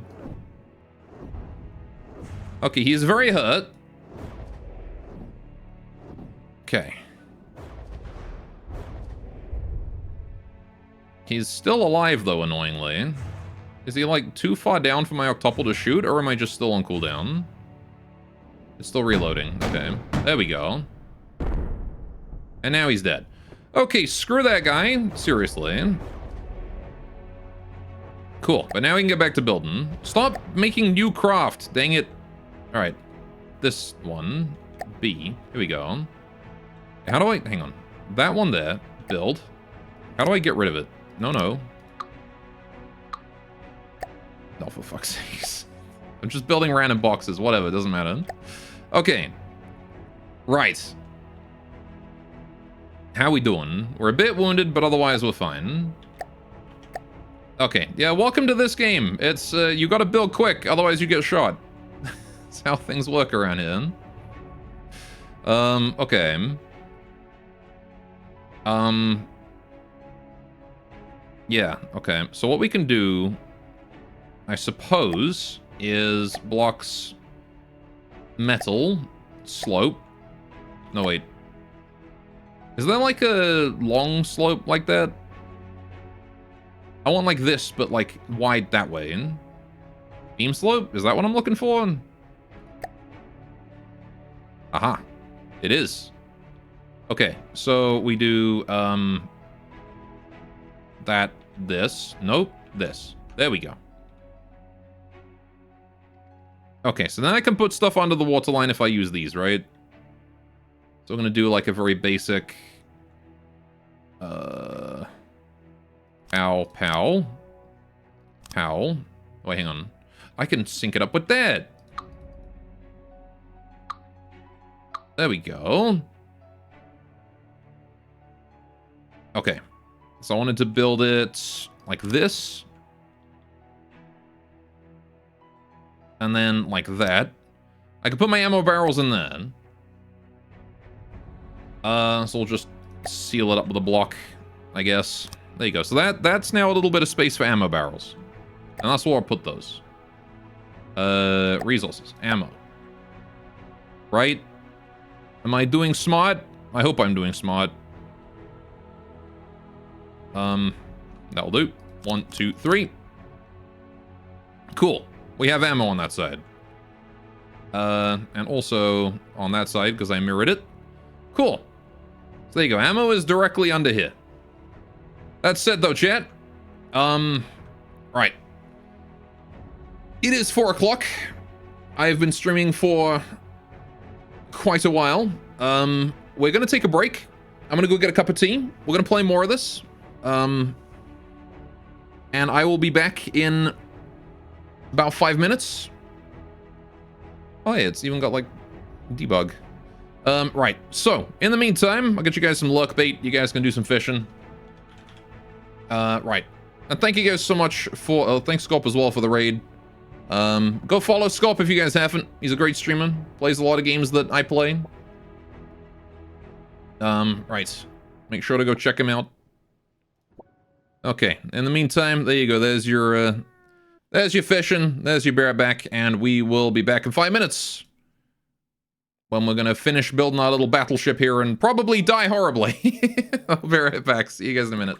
Okay, he's very hurt. Okay. He's still alive, though, annoyingly. Is he, like, too far down for my Octuple to shoot, or am I just still on cooldown? It's still reloading. Okay. There we go. And now he's dead. Okay, screw that guy. Seriously. Cool, but now we can get back to building. Stop making new craft, dang it. Alright. This one. B. Here we go. How do I... Hang on. That one there. Build. How do I get rid of it? No, no. No, for fuck's sakes. I'm just building random boxes. Whatever, doesn't matter. Okay. Right. How we doing? We're a bit wounded, but otherwise we're fine. Okay, yeah, welcome to this game. It's, you gotta build quick, otherwise you get shot. That's how things work around here. Okay. Yeah, okay. So what we can do, I suppose, is blocks metal, slope. No, wait. Is there like a long slope like that? I want like this, but like wide that way. Beam slope? Is that what I'm looking for? Aha. It is. Okay, so we do, that, this. Nope, this. There we go. Okay, so then I can put stuff onto the waterline if I use these, right? So I'm gonna do like a very basic, pow, pow, pow. Wait, hang on. I can sync it up with that. There we go. Okay. So I wanted to build it like this. And then like that. I could put my ammo barrels in there. So we'll just seal it up with a block, I guess. There you go. So that's now a little bit of space for ammo barrels. And that's where I'll put those. Resources. Ammo. Right? Am I doing smart? I hope I'm doing smart. That'll do. 1, 2, 3. Cool. We have ammo on that side. And also on that side, because I mirrored it. Cool. So there you go. Ammo is directly under here. That said, though, chat. Right. It is 4 o'clock. I've been streaming for quite a while. We're gonna take a break. I'm gonna go get a cup of tea. We're gonna play more of this. And I will be back in about 5 minutes. Oh, yeah, it's even got, like, debug. Right. So, in the meantime, I'll get you guys some luck bait. You guys can do some fishing. Right. And thank you guys so much for... thanks, Sculp, as well, for the raid. Go follow Sculp if you guys haven't. He's a great streamer. Plays a lot of games that I play. Right. Make sure to go check him out. Okay. In the meantime, there you go. There's your fishing. There's your bareback. And we will be back in 5 minutes. When we're gonna finish building our little battleship here and probably die horribly. I'll be right back. See you guys in a minute.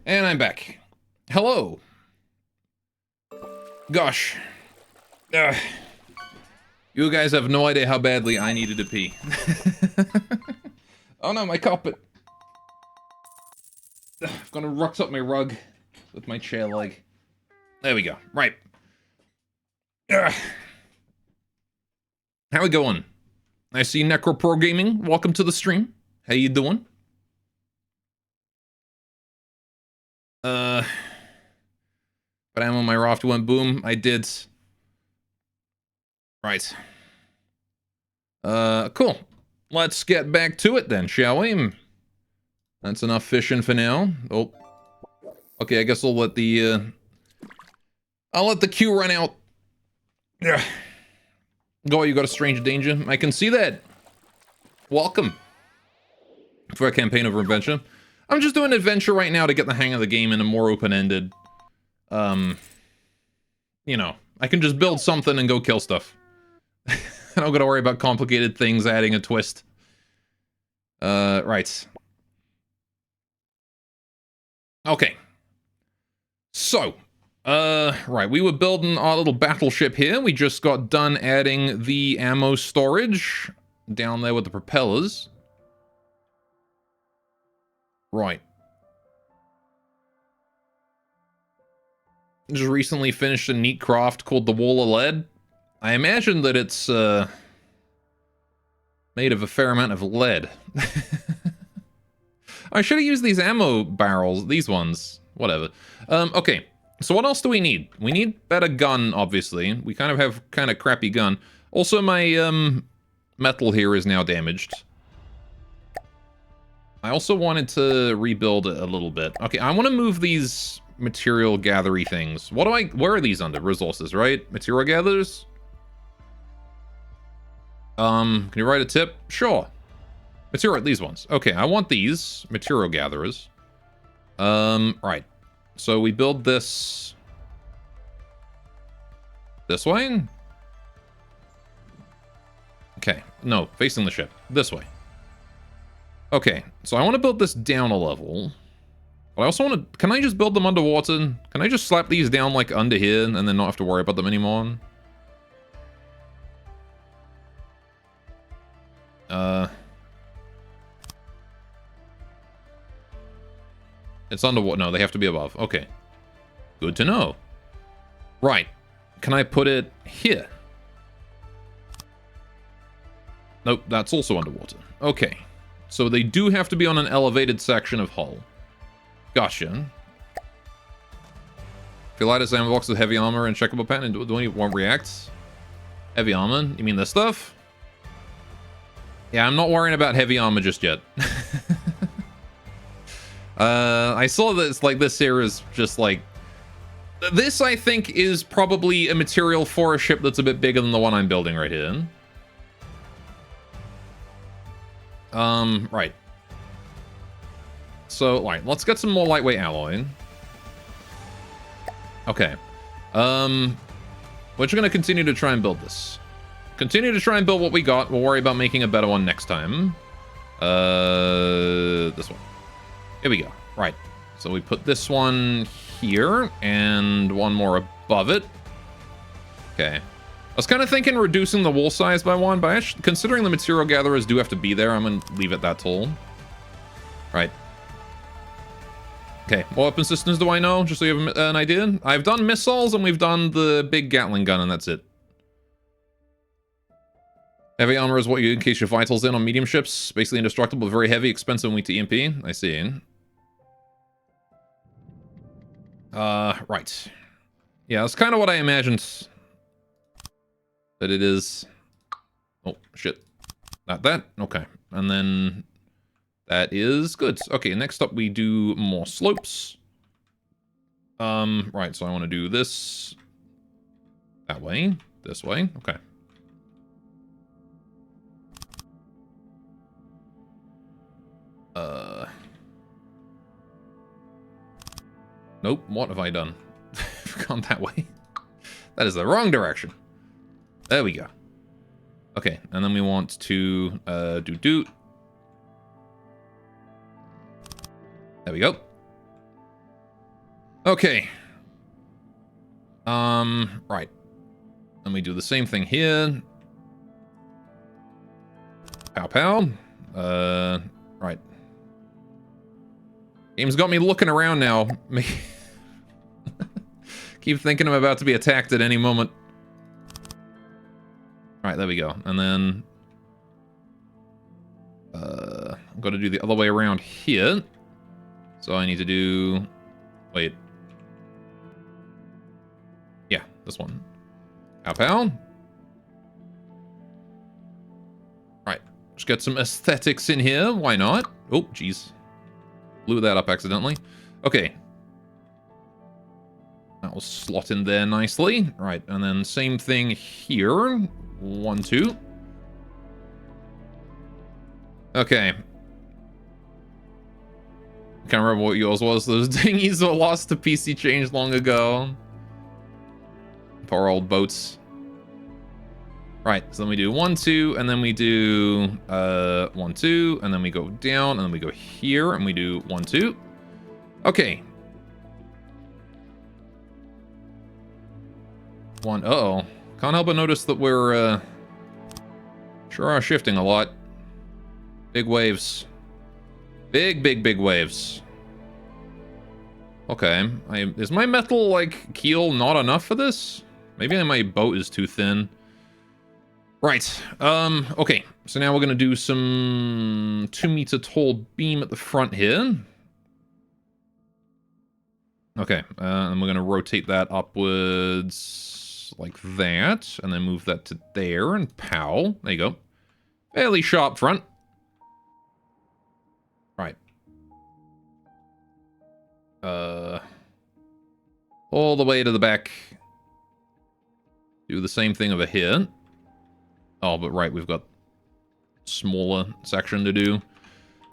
And I'm back. Hello. Gosh. Ugh. You guys have no idea how badly I needed to pee. Oh no, my carpet. Ugh, I'm gonna rocks up my rug with my chair leg. There we go. Right. Ugh. How we going? I see Necropro Gaming. Welcome to the stream. How you doing? But ammo my raft went boom. I did. Right. Cool. Let's get back to it then, shall we? That's enough fishing for now. Oh. Okay, I guess I'll let the queue run out. Ugh. Go, you got a strange danger. I can see that. Welcome. For a campaign over adventure. I'm just doing adventure right now to get the hang of the game in a more open-ended. You know, I can just build something and go kill stuff. I don't gotta worry about complicated things adding a twist. Right. Okay. So, right, we were building our little battleship here. We just got done adding the ammo storage down there with the propellers. Right. just recently finished a neat craft called the Wall of Lead. I imagine that it's made of a fair amount of lead. I should have used these ammo barrels, these ones. Whatever. Okay, so what else do we need? We need better gun, obviously. We kind of have kind of crappy gun. Also, my metal here is now damaged. I also wanted to rebuild it a little bit. Okay, I want to move these material gathery things. Where are these under? Resources, right? Material gatherers? Can you write a tip? Sure. Material, these ones. Okay, I want these material gatherers. Right. So we build this way? Okay, no, facing the ship. This way. Okay, so I want to build this down a level. But I also want to... Can I just build them underwater? Can I just slap these down, like, under here and then not have to worry about them anymore? It's underwater. No, they have to be above. Okay. Good to know. Right. Can I put it here? Nope, that's also underwater. Okay. So they do have to be on an elevated section of hull. Gotcha. If you light a sandbox with heavy armor and checkable pattern, do any won't react? Heavy armor? You mean this stuff? Yeah, I'm not worrying about heavy armor just yet. I saw this, like, this here is just like... This, I think, is probably a material for a ship that's a bit bigger than the one I'm building right here. Right. So, right, let's get some more lightweight alloy. Okay. We're just gonna continue to try and build this. Continue to try and build what we got. We'll worry about making a better one next time. This one. Here we go. Right. So we put this one here and one more above it. Okay. I was kind of thinking reducing the wall size by one, but actually, considering the material gatherers do have to be there, I'm going to leave it that tall. Right. Okay. What weapon systems do I know? Just so you have an idea. I've done missiles and we've done the big Gatling gun and that's it. Heavy armor is what you encase your vitals in on medium ships. Basically indestructible, very heavy, expensive, and weak to EMP. I see. Right. Yeah, that's kind of what I imagined. That it is... Oh, shit. Not that? Okay. And then... That is good. Okay, next up we do more slopes. Right, so I want to do this... That way. This way. Okay. Nope, what have I done? Gone that way. That is the wrong direction. There we go. Okay, and then we want to do. There we go. Okay. Right. And we do the same thing here. Pow pow. Right. Game's got me looking around now. Keep thinking I'm about to be attacked at any moment. Alright, there we go. And then... I'm going to do the other way around here. So I need to do... Wait. Yeah, this one. Pow pow. Alright, let's get some aesthetics in here. Why not? Oh, jeez. Blew that up accidentally. Okay. That will slot in there nicely. Right, and then same thing here. 1, 2. Okay. Can't remember what yours was. Those dinghies were lost to PC change long ago. Poor old boats. Right, so then we do 1, 2, and then we do 1, 2, and then we go down, and then we go here, and we do 1, 2. Okay. Uh-oh. Can't help but notice that we're sure are shifting a lot. Big waves. Big waves. Okay. Is my metal, like, keel not enough for this? Maybe my boat is too thin. Right. Okay. So now we're going to do some 2-meter tall beam at the front here. Okay. And we're going to rotate that upwards like that. And then move that to there and pow. There you go. Fairly sharp front. Right. All the way to the back. Do the same thing over here. Oh, but right, we've got smaller section to do.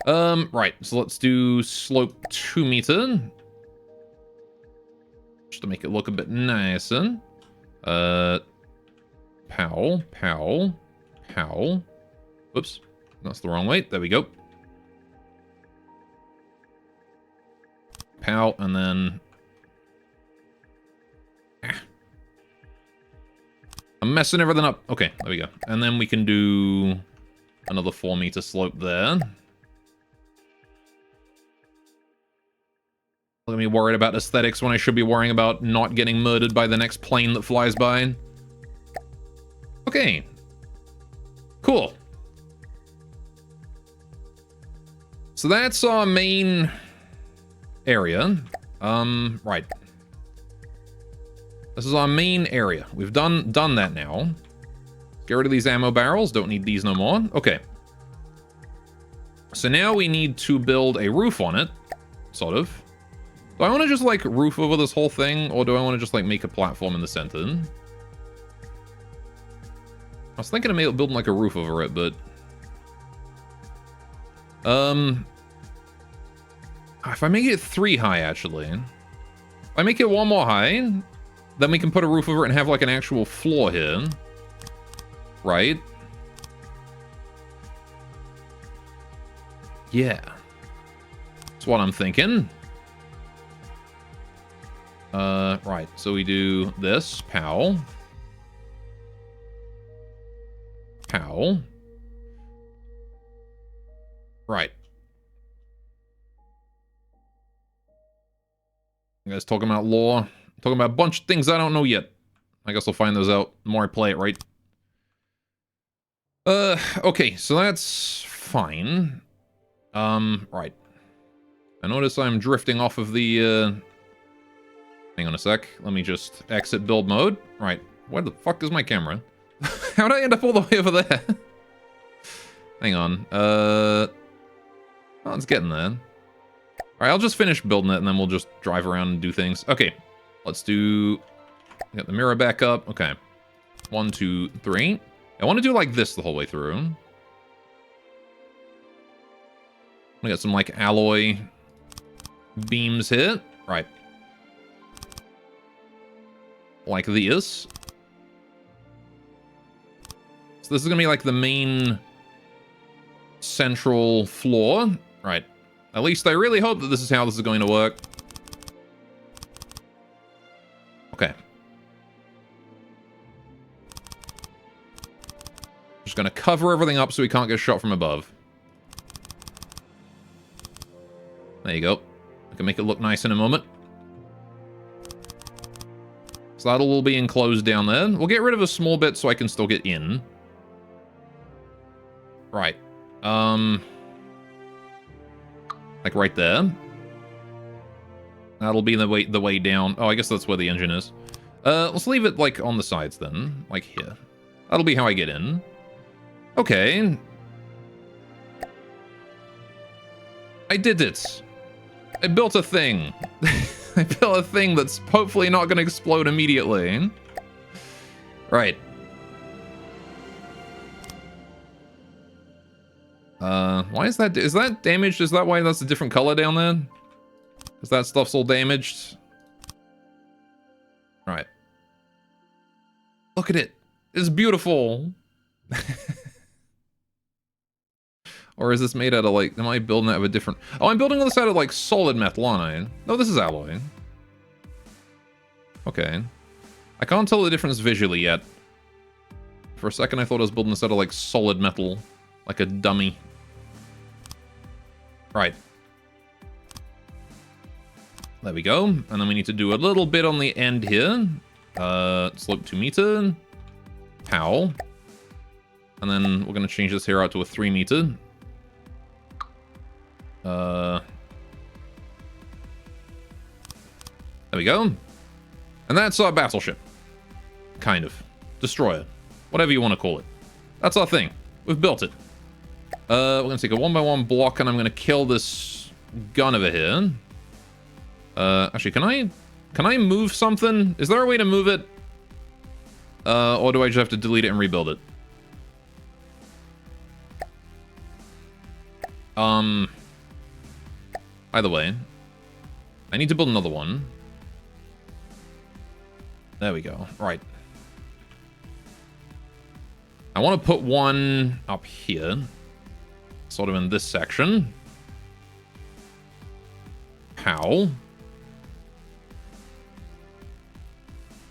Right, so let's do slope 2 meter. Just to make it look a bit nicer. Pow, pow, pow. Whoops, that's the wrong way. There we go. Pow, and then... I'm messing everything up. Okay, there we go. And then we can do another 4-meter slope there. Look at me worried about aesthetics when I should be worrying about not getting murdered by the next plane that flies by. Okay. Cool. So that's our main area. Right. This is our main area. We've done that now. Get rid of these ammo barrels. Don't need these no more. Okay. So now we need to build a roof on it. Sort of. Do I want to just, like, roof over this whole thing? Or do I want to just, like, make a platform in the center? I was thinking of building, like, a roof over it, but... If I make it 3 high, actually. If I make it 1 more high... Then we can put a roof over it and have, like, an actual floor here. Right? Yeah. That's what I'm thinking. Right. So we do this. Pow. Pow. Right. You guys talking about lore? Talking about a bunch of things I don't know yet. I guess I'll find those out the more I play it, right? Okay, so that's fine. Right. I notice I'm drifting off of the, Hang on a sec. Let me just exit build mode. Right. Where the fuck is my camera? How'd I end up all the way over there? Hang on. Oh, it's getting there. Alright, I'll just finish building it and then we'll just drive around and do things. Okay. Let's do... Get the mirror back up. Okay. 1, 2, 3. I want to do like this the whole way through. I'm gonna get some like alloy beams here. Right. Like this. So this is gonna be like the main central floor. Right. At least I really hope that this is how this is going to work. Okay. Just gonna cover everything up so we can't get shot from above. There you go. I can make it look nice in a moment. So that'll all be enclosed down there. We'll get rid of a small bit so I can still get in. Right. Like right there. That'll be the way down. Oh, I guess that's where the engine is. Let's leave it, like, on the sides, then. Like here. That'll be how I get in. Okay. I did it. I built a thing. I built a thing that's hopefully not going to explode immediately. Right. Why is that? Is that damaged? Is that why that's a different color down there? Because that stuff's all damaged. Right. Look at it. It's beautiful. Or is this made out of, like, am I building out of a different... Oh, I'm building on this out of, like, solid metal, aren't I? No, this is alloy. Okay. I can't tell the difference visually yet. For a second, I thought I was building this out of, like, solid metal. Like a dummy. Right. There we go. And then we need to do a little bit on the end here. Slope 2 meter. Pow. And then we're going to change this here out to a 3 meter. There we go. And that's our battleship. Kind of. Destroyer. Whatever you want to call it. That's our thing. We've built it. We're going to take a 1x1 block and I'm going to kill this gun over here. Actually, can I move something? Is there a way to move it? Or do I just have to delete it and rebuild it? Either way. I need to build another one. There we go. Right. I want to put one up here. Sort of in this section. Pow.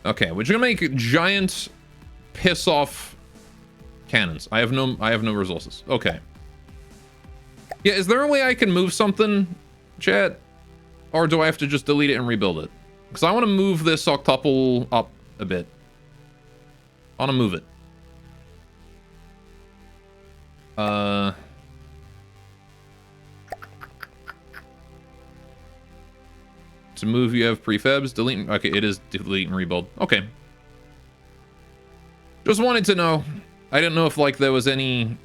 Okay, we're just gonna make giant piss off cannons. I have no resources. Okay. Yeah, is there a way I can move something, chat? Or do I have to just delete it and rebuild it? Because I want to move this octuple up a bit. I want to move it. To move, you have prefabs. Delete. Okay, it is delete and rebuild. Okay. Just wanted to know. I didn't know if, like, there was any...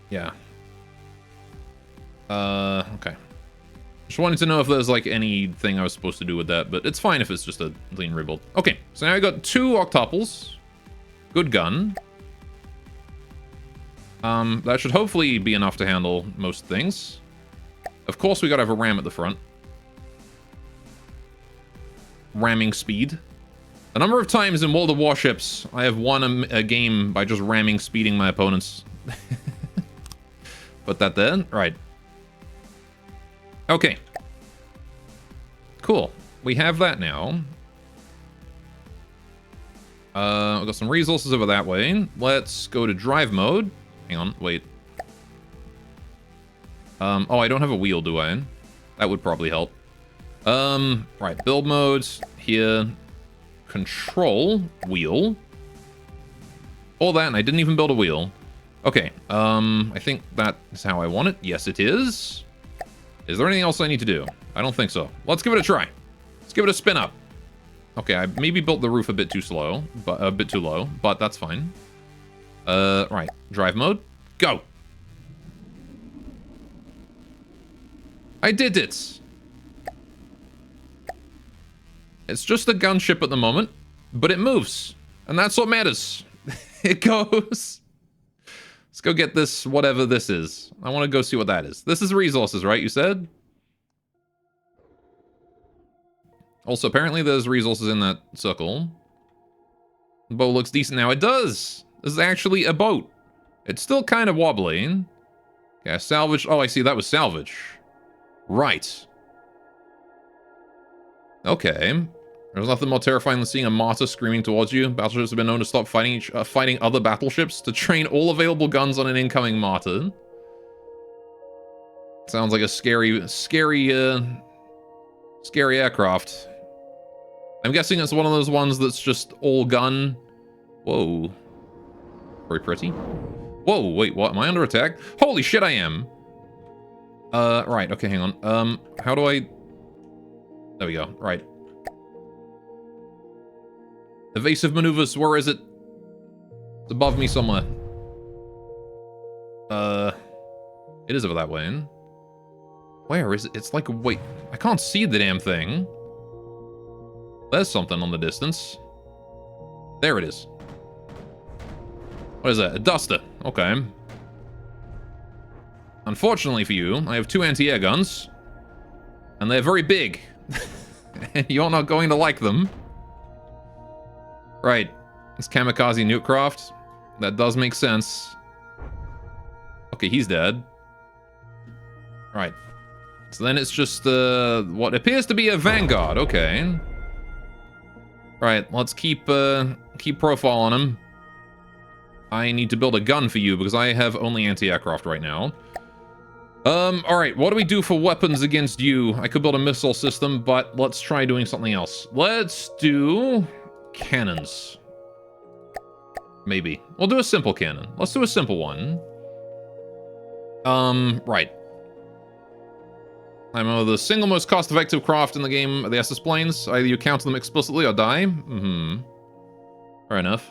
Yeah. Okay. Just wanted to know if there's, like, anything I was supposed to do with that, but it's fine if it's just a delete and rebuild. Okay, so now I got 2 octuples. Good gun. That should hopefully be enough to handle most things. Of course, we gotta have a ram at the front. Ramming speed. A number of times in World of Warships, I have won a game by just ramming speeding my opponents. Put that there. Right. Okay. Cool. We have that now. We've got some resources over that way. Let's go to drive mode. Hang on, wait. Oh, I don't have a wheel, do I? That would probably help. Right, build mode, here. Control, wheel. All that, and I didn't even build a wheel. Okay, I think that is how I want it. Yes, it is. Is there anything else I need to do? I don't think so. Let's give it a try. Let's give it a spin up. Okay, I maybe built the roof a bit too slow, but a bit too low, but that's fine. Right, drive mode, go. I did it. It's just a gunship at the moment, but it moves, and that's what matters. It goes. Let's go get this, whatever this is. I want to go see what that is. This is resources, right? You said? Also, apparently there's resources in that circle. The boat looks decent now. It does. This is actually a boat. It's still kind of wobbly. Yeah, salvage. Oh, I see. That was salvage. Right. Okay. There's nothing more terrifying than seeing a martyr screaming towards you. Battleships have been known to stop fighting other battleships to train all available guns on an incoming martyr. Sounds like a scary aircraft. I'm guessing it's one of those ones that's just all gun. Whoa. Very pretty. Whoa, wait, what? Am I under attack? Holy shit, I am. Right, okay, hang on. How do I... There we go, right. Evasive maneuvers, where is it? It's above me somewhere. It is over that way. Where is it? It's like, wait, I can't see the damn thing. There's something on the distance. There it is. What is that? A duster. Okay. Unfortunately for you, I have 2 anti-air guns. And they're very big. You're not going to like them. Right. It's Kamikaze Newtcraft. That does make sense. Okay, he's dead. Right. So then it's just, what appears to be a Vanguard. Okay. Right, let's keep profile on him. I need to build a gun for you because I have only anti-aircraft right now. All right, what do we do for weapons against you? I could build a missile system, but let's try doing something else. Let's do cannons. Maybe. We'll do a simple cannon. Let's do a simple one. Right. I'm the single most cost-effective craft in the game, the Estus Planes. Either you counter them explicitly or die. Mm-hmm. Fair enough.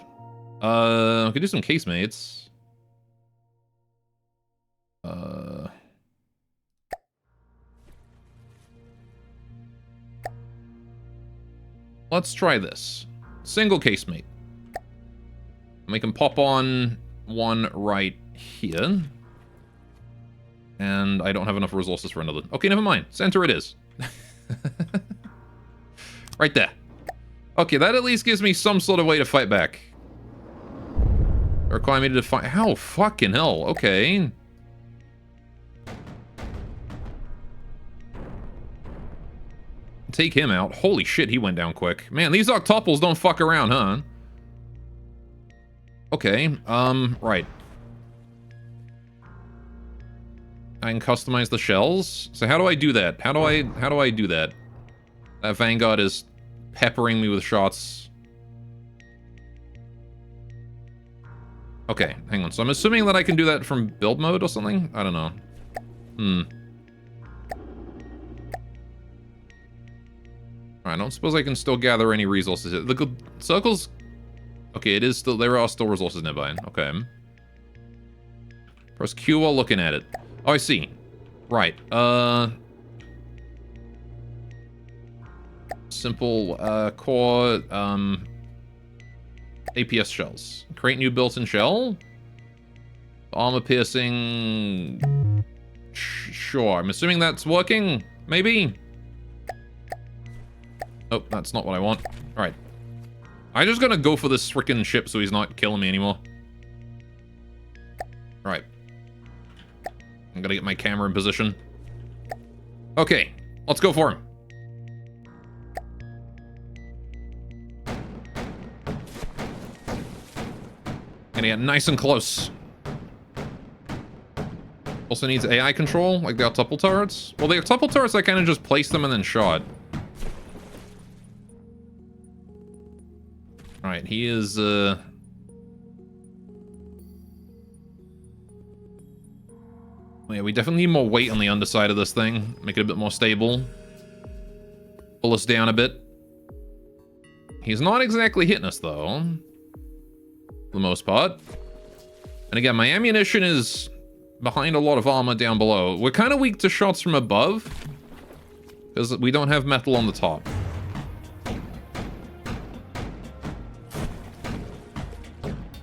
We could do some casemates. Let's try this. Single casemate. We can pop on one right here. And I don't have enough resources for another. Okay, never mind. Center it is. Right there. Okay, that at least gives me some sort of way to fight back. Require me to define... How fucking hell? Okay. Take him out. Holy shit, he went down quick. Man, these octuples don't fuck around, huh? Okay, right. I can customize the shells. So how do I do that? How do I do that? That Vanguard is peppering me with shots. Okay, hang on. So I'm assuming that I can do that from build mode or something? I don't know. I don't suppose I can still gather any resources. The circles... Okay, it is still... There are still resources nearby. Okay. Press Q while looking at it. Oh, I see. Right. Simple, core, APS shells. Create new built-in shell. Armor piercing... Sure. I'm assuming that's working. Maybe? Oh, that's not what I want. Alright. I'm just gonna go for this frickin' ship so he's not killing me anymore. Alright. I'm gonna get my camera in position. Okay, let's go for him. Gonna get nice and close. Also needs AI control, like the octuple turrets. Well, the octuple turrets, I kind of just placed them and then shot. Alright, he is, Yeah, we definitely need more weight on the underside of this thing. Make it a bit more stable. Pull us down a bit. He's not exactly hitting us, though. For the most part. And again, my ammunition is behind a lot of armor down below. We're kind of weak to shots from above. Because we don't have metal on the top.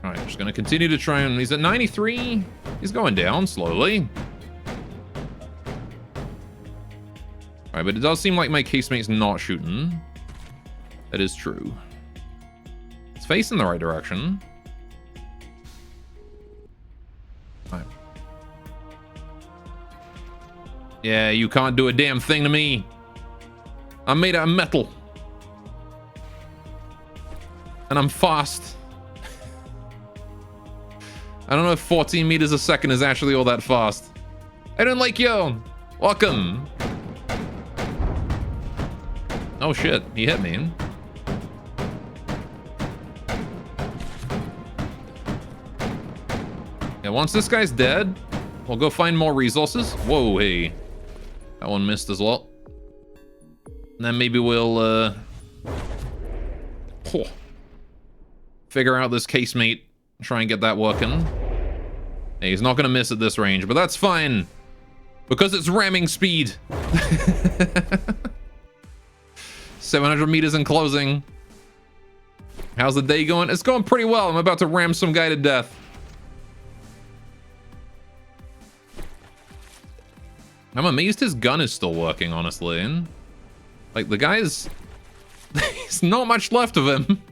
Alright, just gonna continue to try and... He's at 93. He's going down slowly. Alright, but it does seem like my casemate's not shooting. That is true. It's facing the right direction. Alright. Yeah, you can't do a damn thing to me. I'm made out of metal. And I'm fast. I don't know if 14 meters a second is actually all that fast. I don't like you. Welcome. Oh shit, he hit me. Yeah, once this guy's dead, we'll go find more resources. Whoa, hey. That one missed as well. And then maybe we'll, figure out this casemate. Try and get that working. Hey, he's not gonna miss at this range, but that's fine. Because it's ramming speed. 700 meters in closing. How's the day going? It's going pretty well. I'm about to ram some guy to death. I'm amazed his gun is still working, honestly. Like, the guy's... There's not much left of him.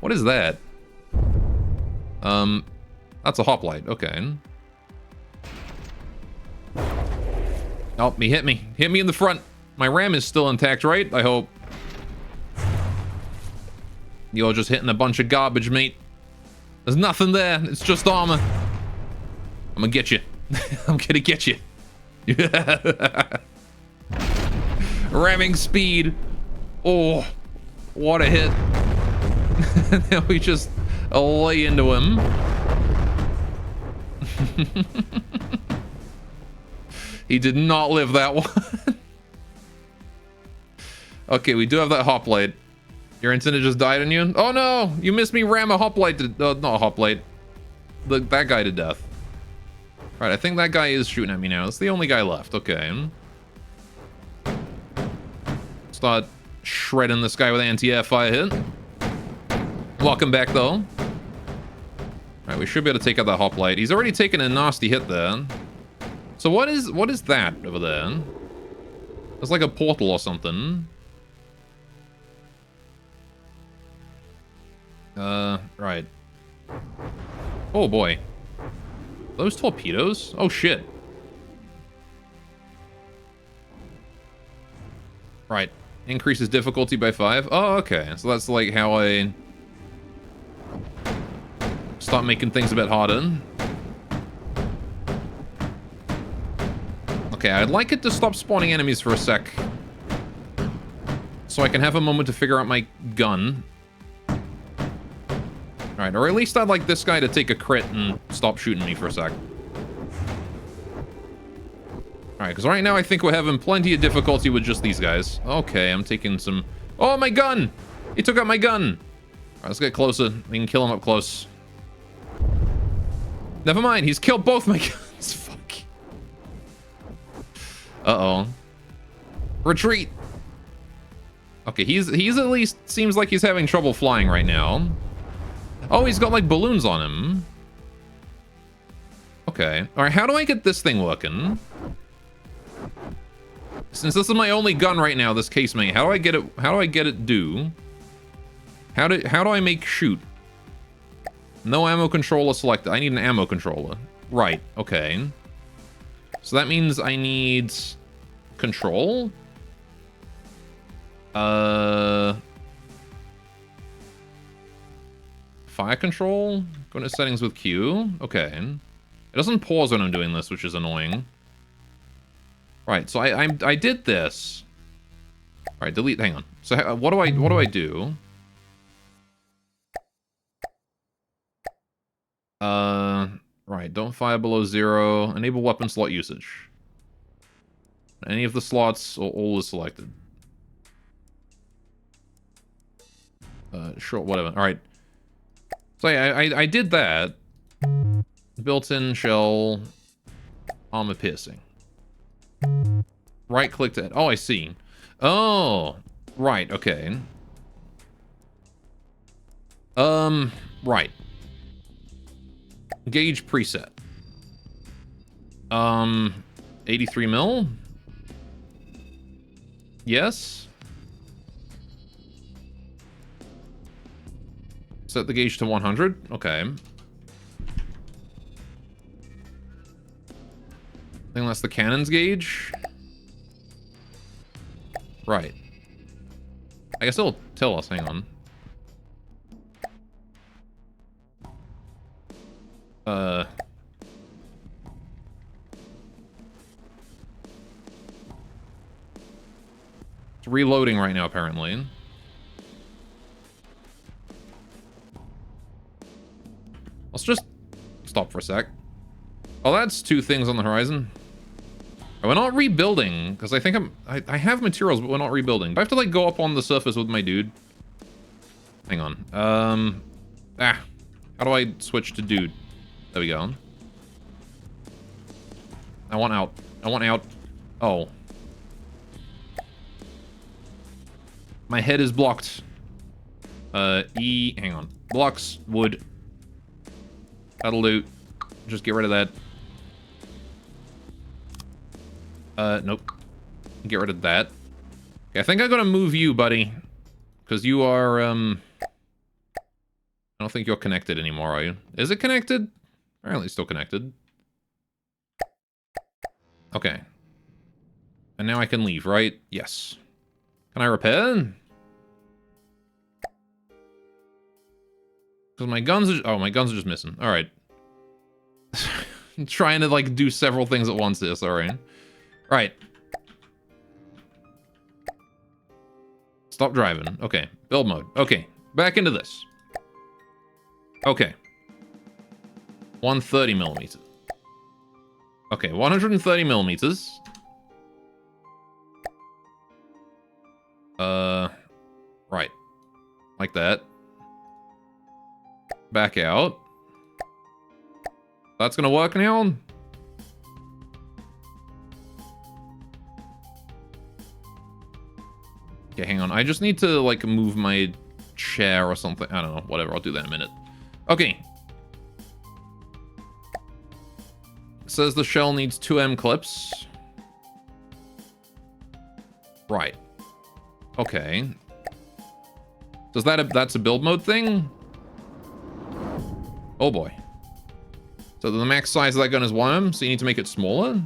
What is that? That's a hoplite. Okay. Oh, he hit me. Hit me in the front. My ram is still intact, right? I hope. You're just hitting a bunch of garbage, mate. There's nothing there. It's just armor. I'm gonna get you. I'm gonna get you. Ramming speed. Oh, what a hit. Now we just lay into him. He did not live that one. Okay, we do have that hoplite. Your antenna just died on you? Oh no! You missed me ram a hoplite to... not a hoplite. That guy to death. Right, I think that guy is shooting at me now. That's the only guy left. Okay. Start shredding this guy with anti-air fire hit. Welcome back, though. Alright, we should be able to take out that hoplite. He's already taken a nasty hit there. So what is that over there? It's like a portal or something. Right. Oh boy. Those torpedoes? Oh shit. Right. Increases difficulty by 5. Oh, okay. So that's like how I start making things a bit harder. Okay, I'd like it to stop spawning enemies for a sec. So I can have a moment to figure out my gun. Alright, or at least I'd like this guy to take a crit and stop shooting me for a sec. Alright, because right now I think we're having plenty of difficulty with just these guys. Okay, I'm taking some... Oh, my gun! He took out my gun! Alright, let's get closer. We can kill him up close. Never mind, he's killed both my guns. Fuck. Uh-oh. Retreat! Okay, he's at least... Seems like he's having trouble flying right now. Oh, he's got, like, balloons on him. Okay. Alright, how do I get this thing working? Since this is my only gun right now, this casemate, how do I get it do? How do I make shoot? No ammo controller selected. I need an ammo controller. Right, okay. So that means I need control. Fire control? Go into settings with Q. Okay. It doesn't pause when I'm doing this, which is annoying. Right, so I did this. All right, delete. Hang on. So what do I do? Right. Don't fire below 0. Enable weapon slot usage. Any of the slots or all is selected. Sure. Whatever. All right. So I did that. Built-in shell, armor piercing. Right-click to... Oh, I see. Oh, right, okay. Right. Gauge preset. 83 mil? Yes. Set the gauge to 100. Okay. I think that's the cannon's gauge. Right. I guess it'll tell us. Hang on. It's reloading right now, apparently. Let's just stop for a sec. Oh, that's 2 things on the horizon. We're not rebuilding, because I think I have materials, but we're not rebuilding. Do I have to, like, go up on the surface with my dude? Hang on. How do I switch to dude? There we go. I want out. I want out. Oh. My head is blocked. Hang on. Blocks, wood. That'll do. Just get rid of that. Nope. Get rid of that. Okay, I think I'm gonna move you, buddy. Because you are, I don't think you're connected anymore, are you? Is it connected? Apparently it's still connected. Okay. And now I can leave, right? Yes. Can I repair? Because my guns are... Oh, my guns are just missing. Alright. trying to, like, do several things at once here, sorry. Right. Stop driving. Okay. Build mode. Okay. Back into this. Okay. 130 millimeters. Okay, 130 millimeters. Right. Like that. Back out. That's gonna work now? Okay, hang on. I just need to, like, move my chair or something. I don't know. Whatever. I'll do that in a minute. Okay. It says the shell needs 2M clips. Right. Okay. Does that's a build mode thing? Oh boy. So the max size of that gun is 1M, so you need to make it smaller?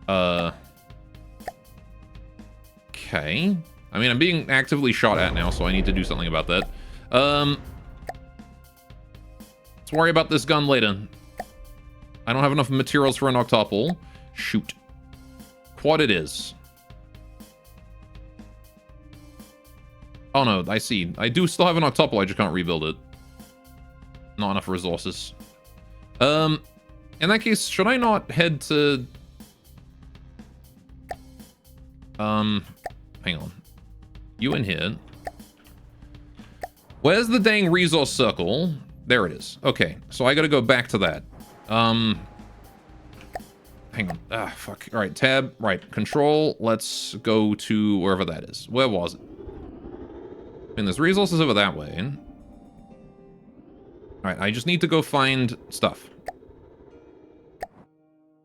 Okay. I mean, I'm being actively shot at now, so I need to do something about that. Let's worry about this gun later. I don't have enough materials for an octuple. Shoot. Quad it is. Oh no, I see. I do still have an octuple, I just can't rebuild it. Not enough resources. In that case, should I not head to... hang on. You in here. Where's the dang resource circle? There it is. Okay, so I gotta go back to that. Hang on. Ah, fuck. Alright, tab. Right, control. Let's go to wherever that is. Where was it? I mean, there's resources over that way. Alright, I just need to go find stuff.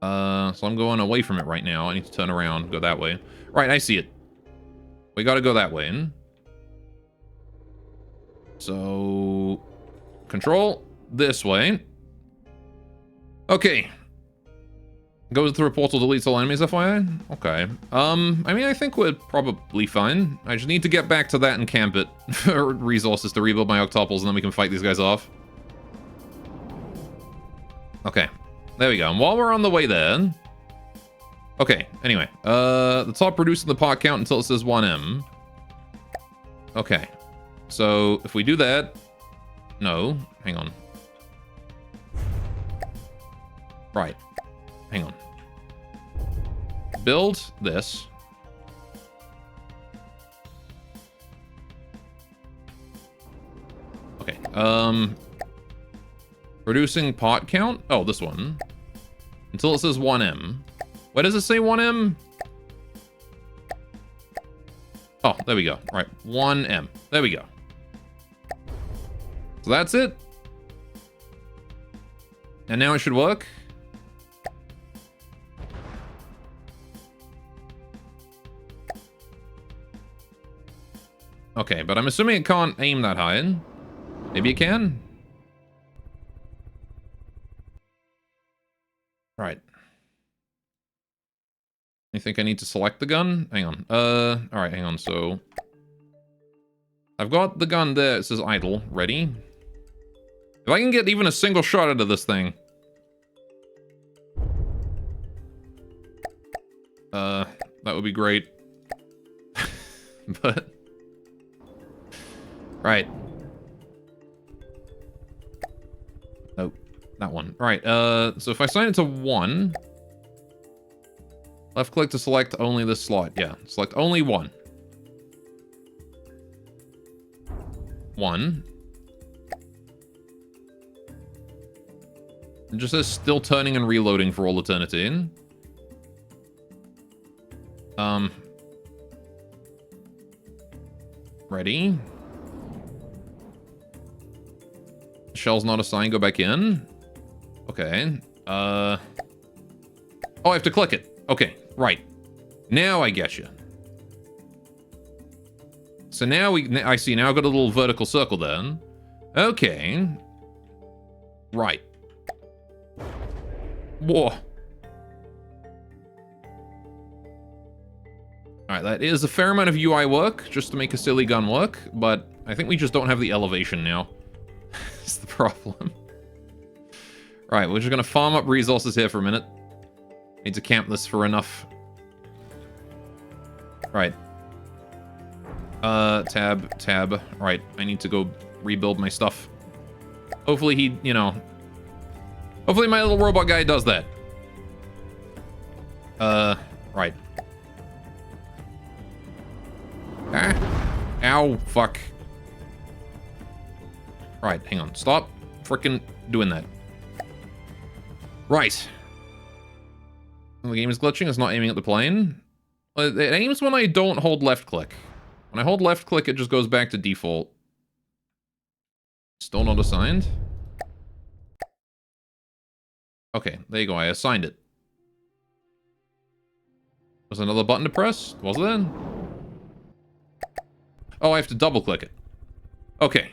So I'm going away from it right now. I need to turn around, go that way. Right, I see it. We gotta go that way. So... control this way. Okay. Goes through a portal, deletes all enemies, FYI? Okay. I mean, I think we're probably fine. I just need to get back to that and camp it for resources to rebuild my octuples, and then we can fight these guys off. Okay. There we go. And while we're on the way there... okay, anyway. The top reducing the pot count until it says 1M. Okay. So, if we do that... no. Hang on. Right. Hang on. Build this. Okay. Reducing pot count? Oh, this one. Until it says 1M. Where does it say 1M? Oh, there we go. Right. 1M. There we go. So that's it. And now it should work. Okay, but I'm assuming it can't aim that high. Maybe it can? Right. You think I need to select the gun? Hang on. Alright, hang on. So... I've got the gun there. It says idle. Ready? If I can get even a single shot out of this thing... that would be great. But... right. Nope. That one. Alright, so if I sign it to 1... left click to select only this slot. Yeah, select only 1. 1. It just says still turning and reloading for all eternity. Ready? Shell's not assigned, go back in. Okay. Oh, I have to click it. Okay, right. Now I get you. So now I see, now I've got a little vertical circle then. Okay. Right. Whoa. Alright, that is a fair amount of UI work, just to make a silly gun work, but I think we just don't have the elevation now. That's the problem. Right, we're just gonna farm up resources here for a minute. Need to camp this for enough. Right. Tab. Right, I need to go rebuild my stuff. Hopefully he, you know... Hopefully my little robot guy does that. Right. Ah. Ow, fuck. Right, hang on. Stop frickin' doing that. Right. The game is glitching. It's not aiming at the plane. It aims when I don't hold left click. When I hold left click, it just goes back to default. Still not assigned. Okay, there you go. I assigned it. Was another button to press? Was there? Oh, I have to double click it. Okay.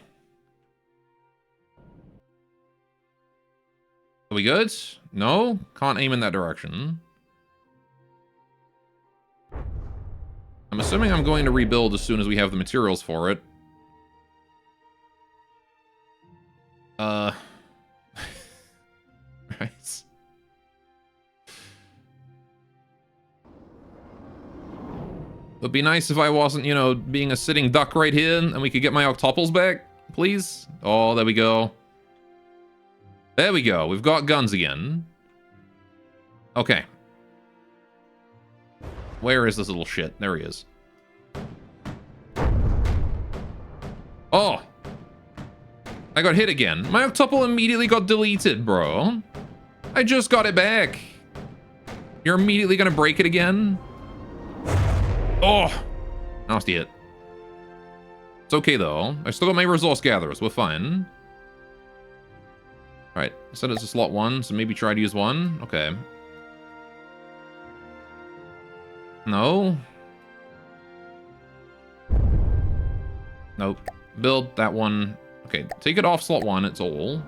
Are we good? No? Can't aim in that direction. I'm assuming I'm going to rebuild as soon as we have the materials for it. Right. It'd be nice if I wasn't, you know, being a sitting duck right here and we could get my octuples back, please. Oh, there we go. There we go. We've got guns again. Okay. Where is this little shit? There he is. Oh! I got hit again. My octuple immediately got deleted, bro. I just got it back. You're immediately gonna break it again? Oh! Nasty hit. It's okay, though. I still got my resource gatherers. We're fine. Alright, set it to slot 1, so maybe try to use 1. Okay. No. Nope. Build that one. Okay, take it off slot 1, it's all.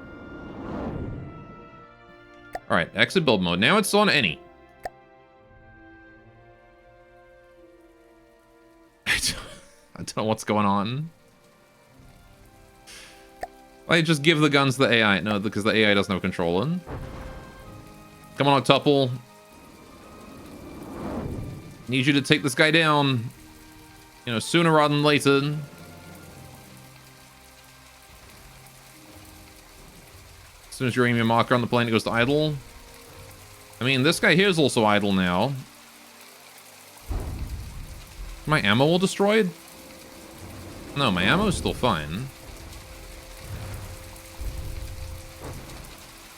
Alright, exit build mode. Now it's on any. I don't know what's going on. I just give the guns to the AI. No, because the AI doesn't have control in. Come on, Octuple. Need you to take this guy down. You know, sooner rather than later. As soon as you're aiming a marker on the plane, it goes to idle. I mean, this guy here is also idle now. My ammo all destroyed? No, my ammo is still fine.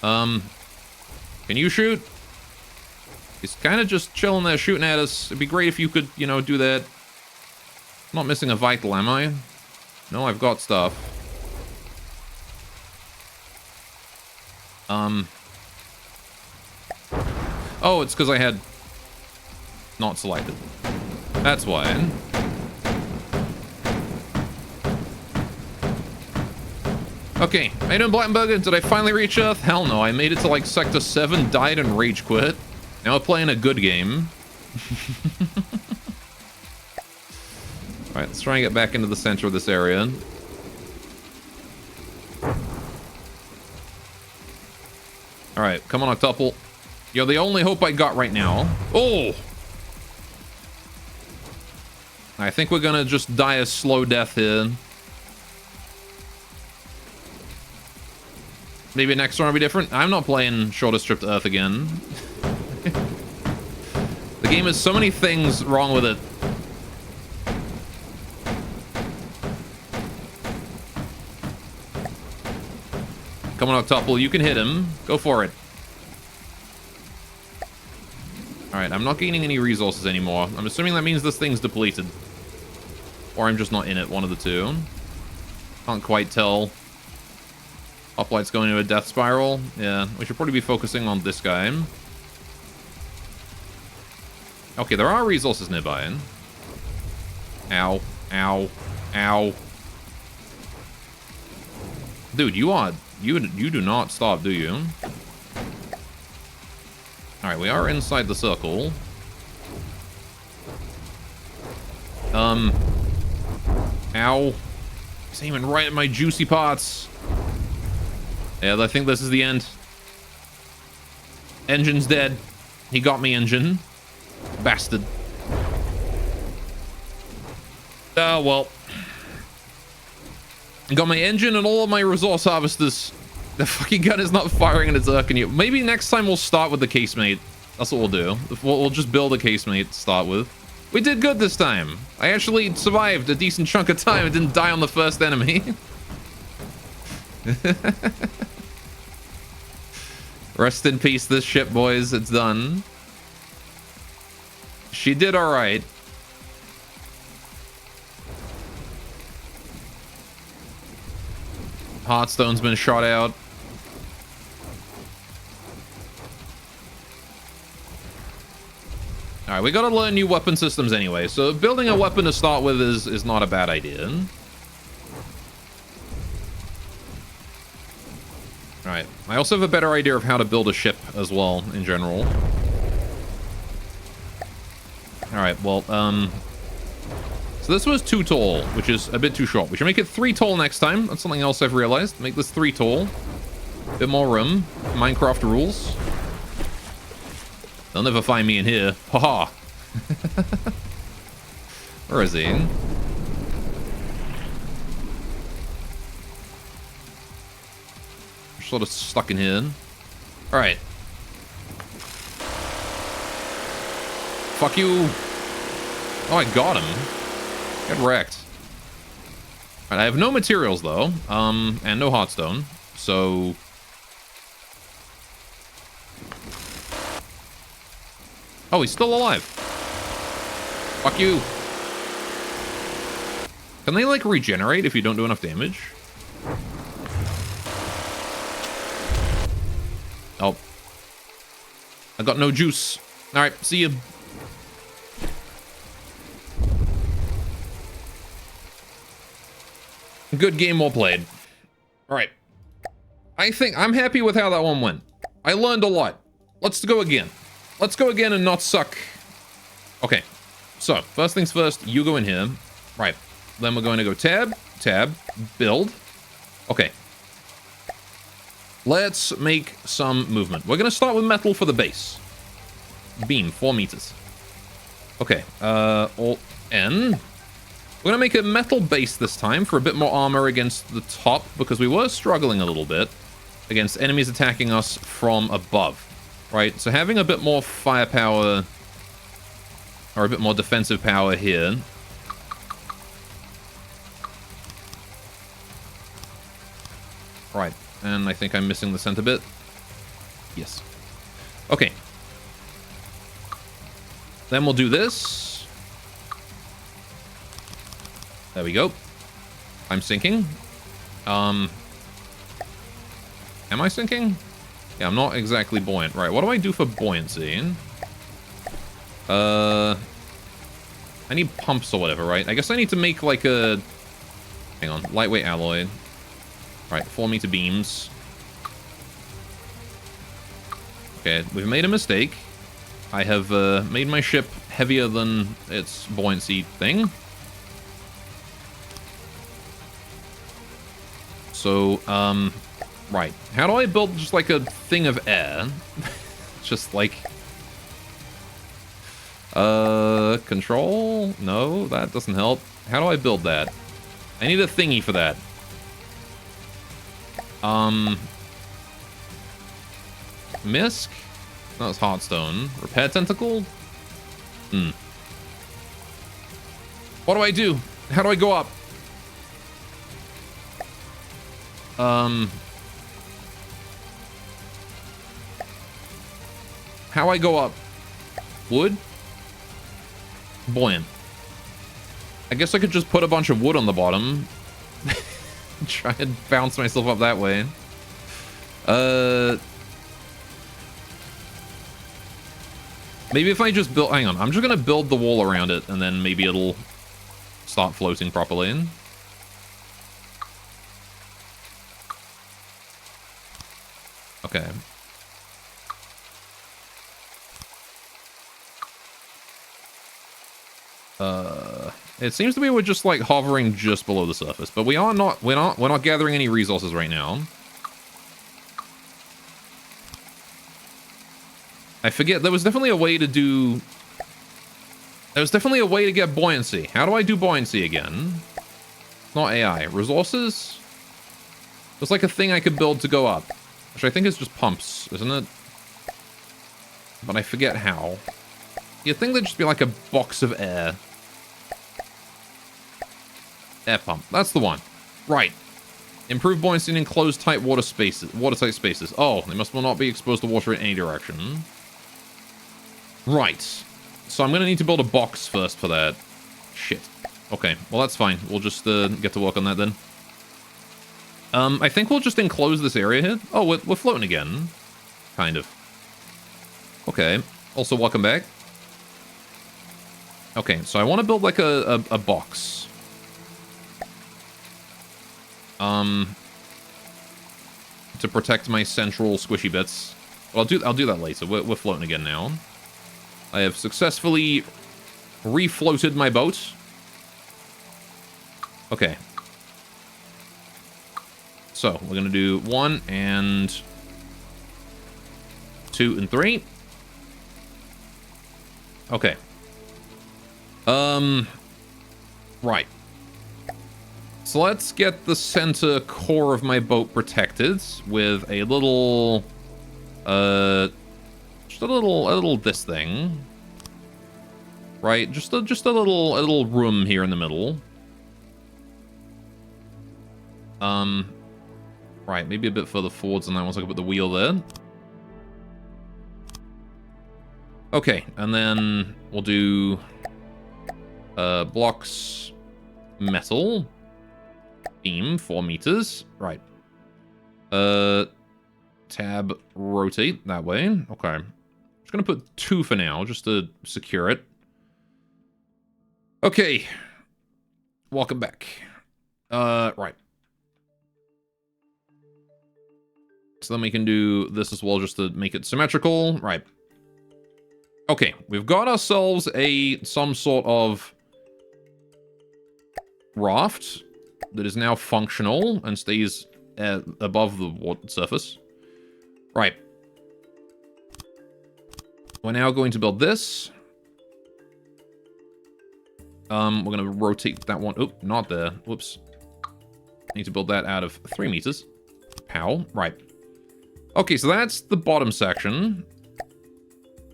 Can you shoot? He's kind of just chilling there shooting at us. It'd be great if you could, you know, do that. I'm not missing a vital, am I? No, I've got stuff. Oh, it's because I had not selected. That's why. Okay, how you doing, Blattenberger? Did I finally reach Earth? Hell no, I made it to like Sector 7, died and rage quit. Now we're playing a good game. Alright, let's try and get back into the center of this area. Alright, come on, Octuple. You're the only hope I got right now. Oh! I think we're gonna just die a slow death here. Maybe next one will be different. I'm not playing Shortest Trip to Earth again. The game has so many things wrong with it. Come on, Octuple, you can hit him. Go for it. Alright, I'm not gaining any resources anymore. I'm assuming that means this thing's depleted. Or I'm just not in it, one of the two. Can't quite tell. Uplight's going into a death spiral. Yeah, we should probably be focusing on this guy. Okay, there are resources nearby. Ow. Ow. Ow. Dude, you do not stop, do you? Alright, we are inside the circle. Ow. He's aiming right at my juicy parts. Yeah, I think this is the end. Engine's dead. He got me, engine. Bastard. Oh, well. Got my engine and all of my resource harvesters. The fucking gun is not firing and it's irking you. Maybe next time we'll start with the casemate. That's what we'll do. We'll just build a casemate to start with. We did good this time. I actually survived a decent chunk of time and didn't die on the first enemy. Rest in peace, this ship, boys. It's done. She did all right. Heartstone's been shot out. All right, we gotta learn new weapon systems anyway, so building a weapon to start with is not a bad idea. All right, I also have a better idea of how to build a ship as well in general. All right, well, so this was 2 tall, which is a bit too short. We should make it 3 tall next time. That's something else I've realized. Make this 3 tall. Bit more room. Minecraft rules. They'll never find me in here. Haha. Where is he? Sort of stuck in here. All right. Fuck you. Oh, I got him. Get wrecked. All right, I have no materials though, and no hotstone, so. Oh, he's still alive. Fuck you. Can they like regenerate if you don't do enough damage? Oh. I got no juice. All right, see you. Good game, well played. All right. I think I'm happy with how that one went. I learned a lot. Let's go again. Let's go again and not suck. Okay. So, first things first, you go in here. Right. Then we're going to go tab, build. Okay. Let's make some movement. We're going to start with metal for the base. Beam, 4 meters. Okay. Alt N. We're going to make a metal base this time for a bit more armor against the top, because we were struggling a little bit against enemies attacking us from above. Right, so having a bit more firepower, or a bit more defensive power here. Right, and I think I'm missing the center bit. Yes. Okay. Then we'll do this. There we go. I'm sinking. Am I sinking? Yeah, I'm not exactly buoyant. Right, what do I do for buoyancy? I need pumps or whatever, right? I guess I need to make like a... Hang on, lightweight alloy. Right, 4 meter beams. Okay, we've made a mistake. I have made my ship heavier than its buoyancy thing. So, right. How do I build just like a thing of air? Just like... control? No, that doesn't help. How do I build that? I need a thingy for that. Misc? No, it's Heartstone. Repair Tentacle? What do I do? How do I go up? How I go up? Wood? Buoyant. I guess I could just put a bunch of wood on the bottom. Try and bounce myself up that way. Maybe if I just build... Hang on. I'm just going to build the wall around it, and then maybe it'll start floating properly. Okay. It seems to be we're just like hovering just below the surface, but we're not gathering any resources right now. I forget, there was definitely a way to do... There was definitely a way to get buoyancy. How do I do buoyancy again? Not AI. Resources? There's like a thing I could build to go up. Which I think is just pumps, isn't it? But I forget how. You'd think there'd just be like a box of air. Air pump. That's the one. Right. Improve buoyancy in enclosed tight watertight spaces. Oh, they must not be exposed to water in any direction. Right. So I'm going to need to build a box first for that. Shit. Okay, well that's fine. We'll just get to work on that then. I think we'll just enclose this area here. Oh, we're floating again. Kind of. Okay. Also, welcome back. Okay, so I want to build like a box. To protect my central squishy bits. But I'll do that later. We're floating again now. I have successfully refloated my boat. Okay. So, we're gonna do 1 and 2 and 3. Okay. Right. So let's get the center core of my boat protected with a little, just a little this thing. Right, just a little room here in the middle. Right, maybe a bit further forwards than that once I can put the wheel there. Okay, and then we'll do blocks, metal, beam, 4 meters. Right. Tab, rotate that way. Okay. I'm just gonna put 2 for now, just to secure it. Okay. Welcome back. Right. So then we can do this as well, just to make it symmetrical. Right. Okay, we've got ourselves some sort of raft that is now functional and stays above the water surface. Right. We're now going to build this. We're going to rotate that one. Oh, not there. Whoops. Need to build that out of 3 meters. Pow. Right. Okay, so that's the bottom section.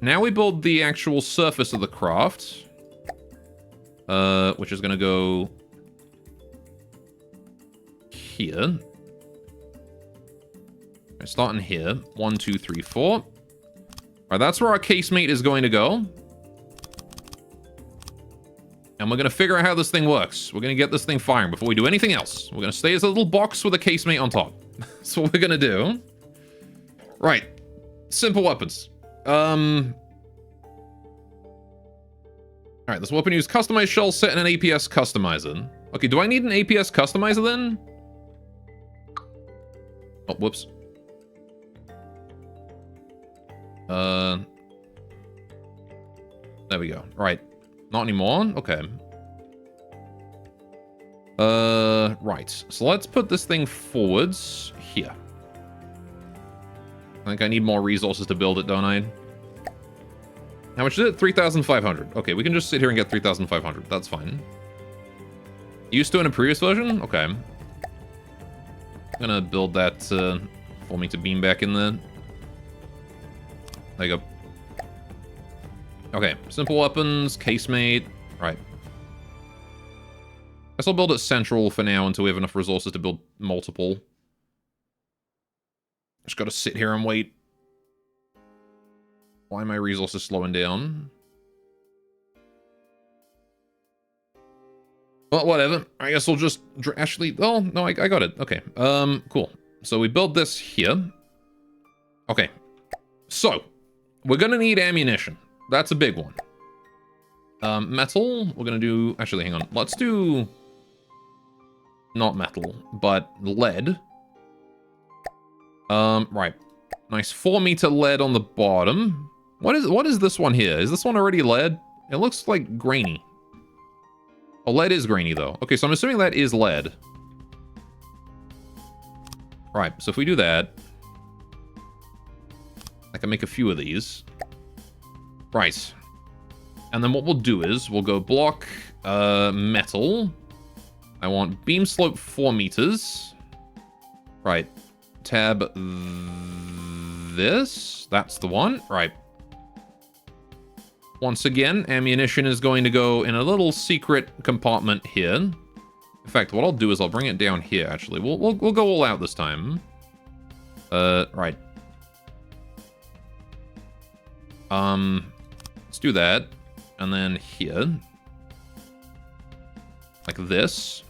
Now we build the actual surface of the craft. Which is going to go here. Starting here. 1, 2, 3, 4. All right, that's where our casemate is going to go. And we're going to figure out how this thing works. We're going to get this thing firing before we do anything else. We're going to stay as a little box with a casemate on top. That's what we're going to do. Right. Simple weapons. Alright, this weapon uses customized shell set in an APS customizer. Okay, do I need an APS customizer then? Oh, whoops. There we go. Right. Not anymore? Okay. Right. So let's put this thing forwards here. I think I need more resources to build it, don't I? How much is it? 3,500. Okay, we can just sit here and get 3,500. That's fine. Used to in a previous version? Okay. I'm gonna build that for me to beam back in there. There you go. Okay, simple weapons, casemate. Right. Guess I'll build it central for now until we have enough resources to build multiple. Just gotta sit here and wait. Why are my resources slowing down? Well, whatever. I guess we'll just actually... Oh, no, I got it. Okay. Cool. So we build this here. Okay. So, we're gonna need ammunition. That's a big one. Metal, we're gonna do... Actually, hang on. Let's do... Not metal, but lead. Right. Nice 4-meter lead on the bottom. What is this one here? Is this one already lead? It looks like grainy. Oh, lead is grainy, though. Okay, so I'm assuming that is lead. Right, so if we do that... I can make a few of these. Right. And then what we'll do is we'll go block metal. I want beam slope 4 meters. Right. Tab this. That's the one. Right. Once again, ammunition is going to go in a little secret compartment here. In fact, what I'll do is I'll bring it down here, actually. We'll go all out this time. Right. Let's do that. And then here. Like this.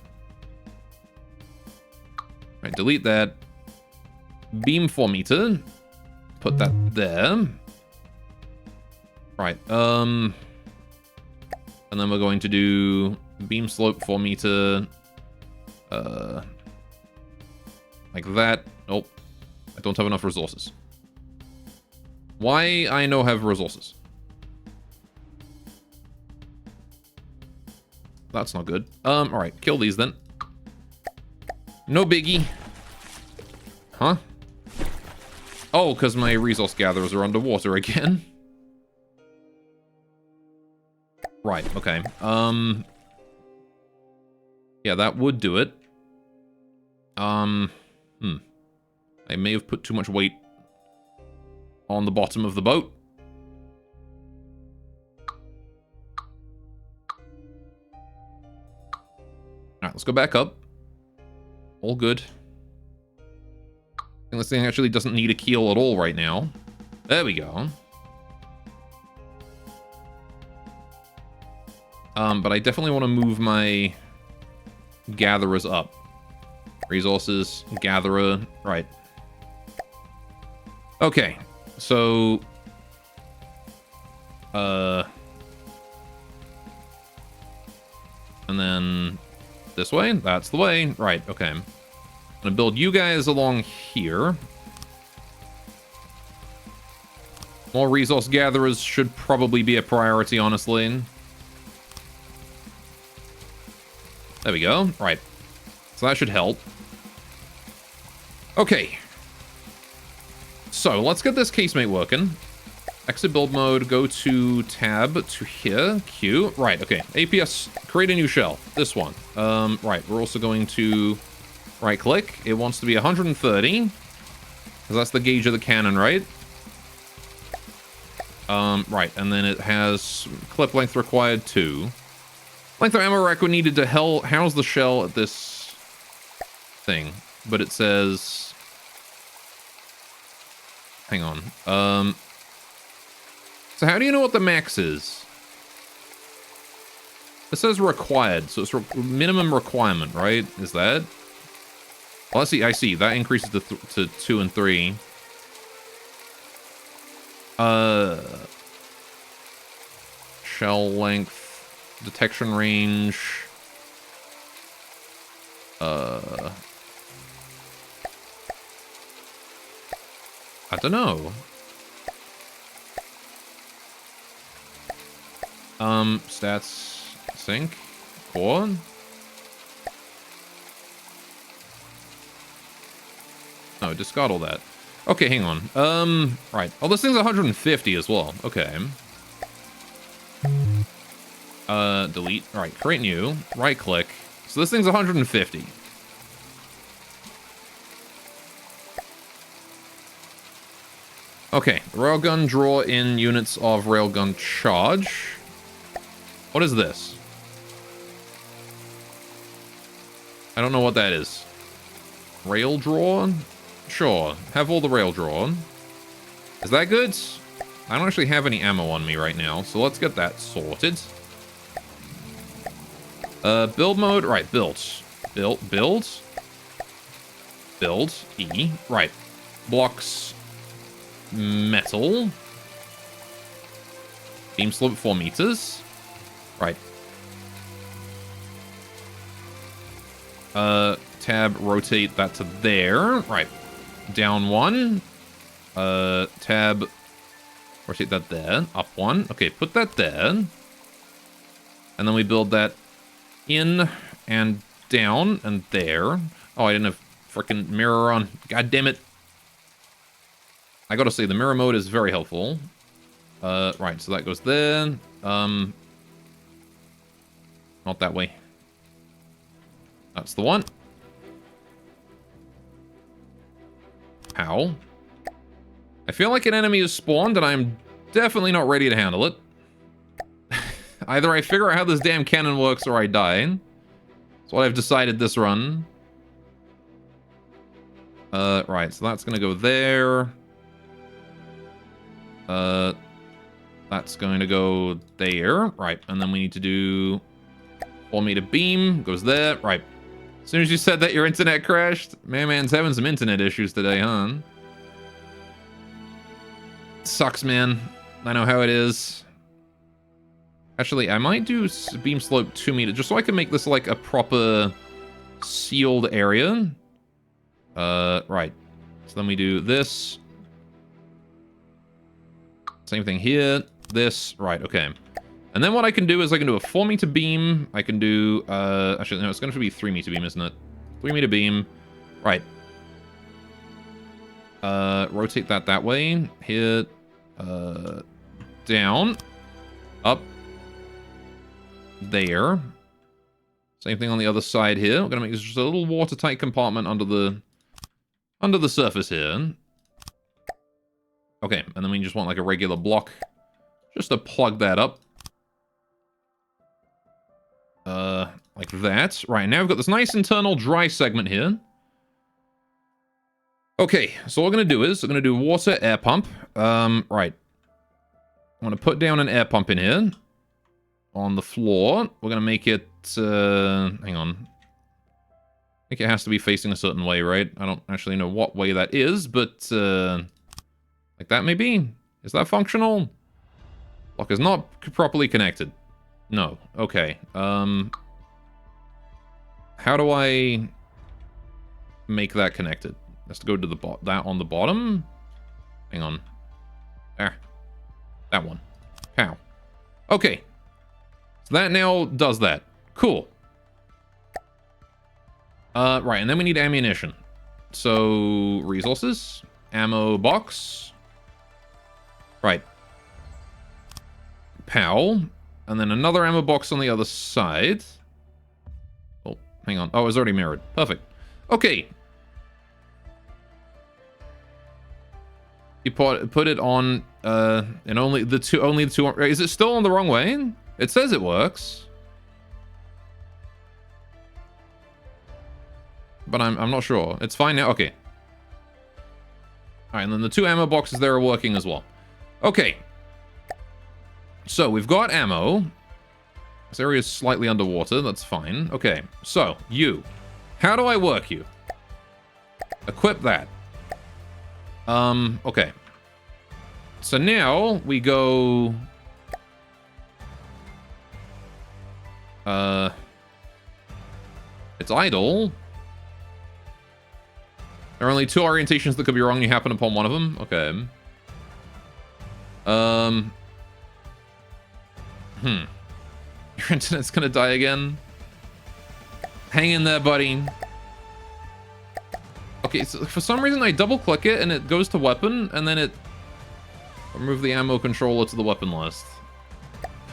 Right, delete that. Beam 4 meter. Put that there. Right, and then we're going to do beam slope 4 meter. Like that. Nope. I don't have enough resources. Why I no have resources? That's not good. Alright, kill these then. No biggie. Huh? Oh, because my resource gatherers are underwater again. Right, okay. Yeah, that would do it. I may have put too much weight on the bottom of the boat. Alright, let's go back up. All good. And this thing actually doesn't need a keel at all right now. There we go. But I definitely want to move my gatherers up. Resources, gatherer, right. Okay, so... And then this way? That's the way. Right, okay. I'm gonna build you guys along here. More resource gatherers should probably be a priority, honestly. There we go. Right. So that should help. Okay. So, let's get this casemate working. Exit build mode, go to tab, to here, Q. Right, okay. APS, create a new shell. This one. Right, we're also going to right-click. It wants to be 130. Because that's the gauge of the cannon, right? Right, and then it has clip length required 2. Length of ammo rack we needed to house the shell at this thing. But it says... Hang on. So how do you know what the max is? It says required, so it's minimum requirement, right? Is that? Well, I see. That increases to 2 and 3. Shell length. Detection range. I don't know. Stats sync. Core. No, discard all that. Okay, hang on. Right. Oh, this thing's 150 as well. Okay. Delete. Alright, create new. Right click. So this thing's 150. Okay, railgun draw in units of railgun charge. What is this? I don't know what that is. Rail draw? Sure, have all the rail draw. Is that good? I don't actually have any ammo on me right now, so let's get that sorted. Build mode, right, build. Build. E, right. Blocks metal. Beam slope 4 meters. Right. Tab, rotate that to there. Right. Down 1. Tab, rotate that there. Up 1. Okay, put that there. And then we build that in and down and there. Oh, I didn't have freaking mirror on. God damn it. I gotta say, the mirror mode is very helpful. Right, so that goes there. Not that way. That's the one. Ow. I feel like an enemy is spawned, and I'm definitely not ready to handle it. Either I figure out how this damn cannon works, or I die. That's what I've decided this run. Right, so that's gonna go there. That's going to go there. Right, and then we need to do 4 meter beam. Goes there. Right. As soon as you said that your internet crashed, man's having some internet issues today, huh? Sucks, man. I know how it is. Actually, I might do beam slope 2 meter, just so I can make this like a proper sealed area. Right. So then we do this. Same thing here. This. Right, okay. And then what I can do is I can do a 4 meter beam. I can do, actually, no, it's going to be 3 meter beam, isn't it? 3 meter beam. Right. Rotate that way. Here. Down. Up. There. Same thing on the other side here. We're going to make this just a little watertight compartment under the surface here. Okay, and then we just want like a regular block just to plug that up. Like that. Right, now we've got this nice internal dry segment here. Okay, so what we're going to do is we're going to do water air pump. Right. I'm going to put down an air pump in here on the floor. We're going to make it, hang on. I think it has to be facing a certain way, right? I don't actually know what way that is, but, like that maybe? Is that functional? Block is not properly connected. No. Okay. How do I make that connected? Has to go to the that on the bottom? Hang on. There. That one. Pow. Okay. So that now does that. Cool. Right, and then we need ammunition. So, resources. Ammo box. Right. Pow. And then another ammo box on the other side. Oh, hang on. Oh, it's already mirrored. Perfect. Okay. You put it on, and only the two, is it still on the wrong way? It says it works. But I'm not sure. It's fine now. Okay. Alright, and then the 2 ammo boxes there are working as well. Okay. So, we've got ammo. This area is slightly underwater. That's fine. Okay. So, you. How do I work you? Equip that. Okay. So now, we go... It's idle. There are only 2 orientations that could be wrong. You happen upon one of them. Okay. Your internet's gonna die again. Hang in there, buddy. Okay, so for some reason I double click it and it goes to weapon, and then it... Remove the ammo controller to the weapon list.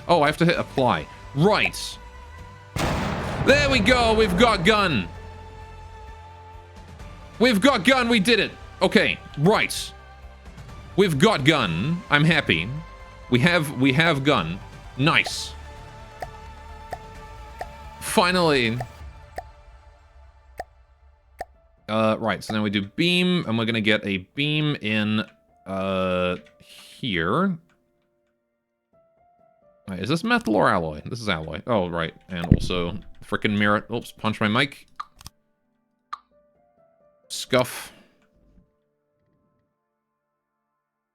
Oh, I have to hit apply. Right. There we go. We've got gun. We've got gun. We did it. Okay. Right. We've got gun. I'm happy. We have gun. Nice. Finally. Right. So now we do beam, and we're gonna get a beam in here. Right, is this metal or alloy? This is alloy. Oh, right. And also frickin' mirror. Oops, punch my mic. Scuff.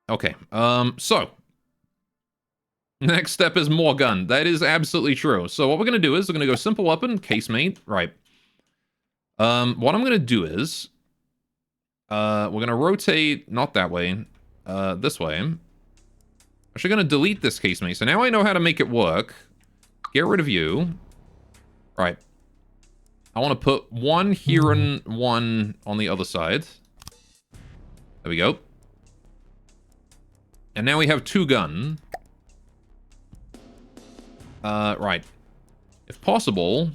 Okay, so. Next step is more gun. That is absolutely true. So what we're gonna do is we're gonna go simple weapon, casemate. Right. What I'm gonna do is we're gonna rotate not that way, this way. I'm actually gonna delete this casemate. So now I know how to make it work. Get rid of you. Right. I want to put one here and one on the other side. There we go. And now we have 2 gun. Right. If possible,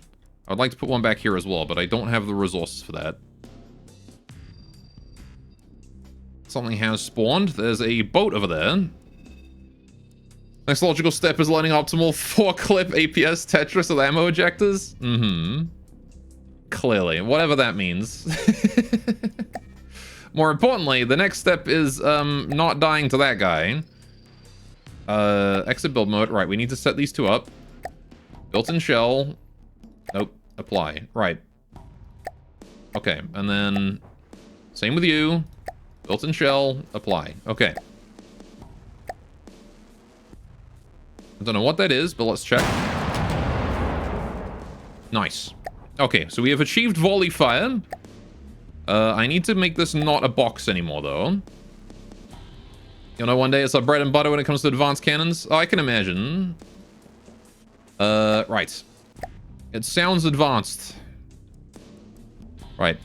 I would like to put one back here as well, but I don't have the resources for that. Something has spawned. There's a boat over there. Next logical step is learning optimal 4-clip APS Tetris with ammo ejectors. Clearly, whatever that means. More importantly, the next step is not dying to that guy. Exit build mode. Right, we need to set these two up. Built-in shell. Nope. Apply. Right. Okay, and then same with you. Built-in shell. Apply. Okay. I don't know what that is, but let's check. Nice. Okay, so we have achieved volley fire. I need to make this not a box anymore, though. You know, one day it's our bread and butter when it comes to advanced cannons. Oh, I can imagine. Right. It sounds advanced. Right.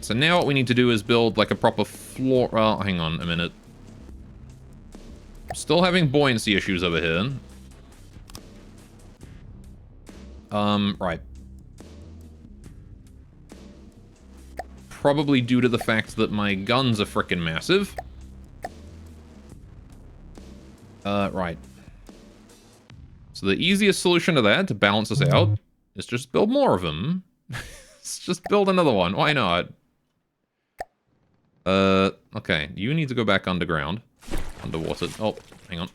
So now what we need to do is build, like, a proper floor... Well, hang on a minute. Still having buoyancy issues over here. Right. Probably due to the fact that my guns are frickin' massive. Right. So the easiest solution to that, to balance us out, is just build more of them. Let's just build another one. Why not? Okay. You need to go back underground. Underwater. Oh, hang on.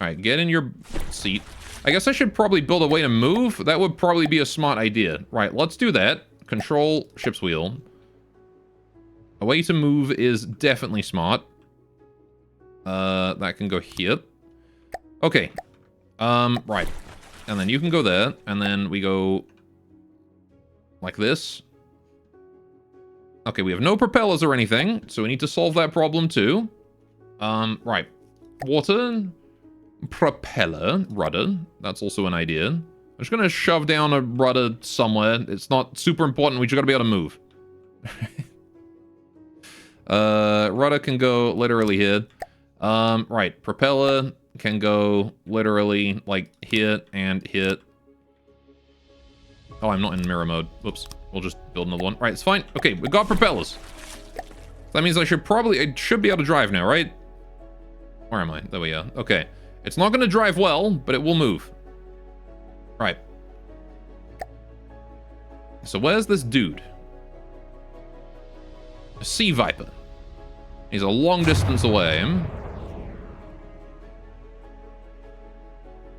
Alright, get in your seat. I guess I should probably build a way to move. That would probably be a smart idea. Right, let's do that. Control ship's wheel. A way to move is definitely smart. That can go here. Okay. Right. And then you can go there, and then we go like this. Okay, we have no propellers or anything, so we need to solve that problem too. Right. Water, propeller, rudder. That's also an idea. I'm just gonna shove down a rudder somewhere. It's not super important, we just gotta be able to move. Rudder can go literally here. Right, propeller can go literally, like, here and here. Oh, I'm not in mirror mode. Whoops. We'll just build another one. Right, it's fine. Okay, we got propellers. That means I should be able to drive now, right? Where am I? There we are. Okay. It's not going to drive well, but it will move. Right. So where's this dude? A Sea Viper. He's a long distance away.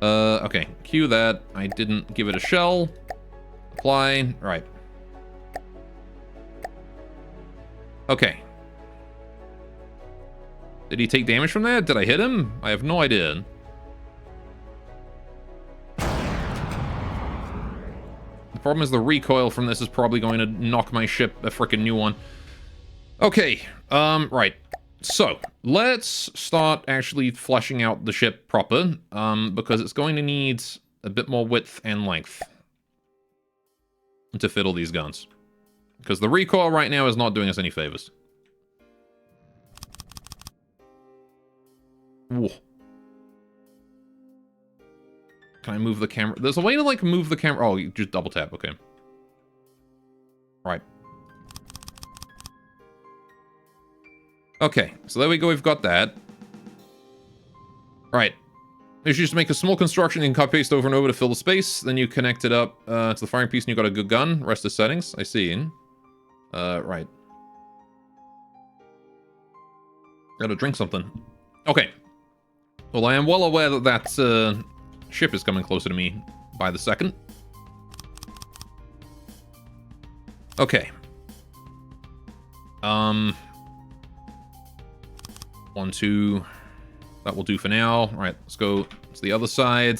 Okay. Cue that. I didn't give it a shell. Apply. Right. Okay. Did he take damage from that? Did I hit him? I have no idea. The problem is the recoil from this is probably going to knock my ship a freaking new one. Okay. Right. So, let's start actually fleshing out the ship proper, because it's going to need a bit more width and length to fit all these guns. Because the recoil right now is not doing us any favors. Whoa. Can I move the camera? There's a way to, like, move the camera. Oh, you just double tap. Okay. Right. Okay, so there we go. We've got that. Right. You should just make a small construction you can copy paste over and over to fill the space. Then you connect it up to the firing piece and you got a good gun. Rest is settings. I see. Right. Gotta drink something. Okay. Well, I am well aware that that ship is coming closer to me by the second. Okay. 1, 2. That will do for now. All right, let's go to the other side.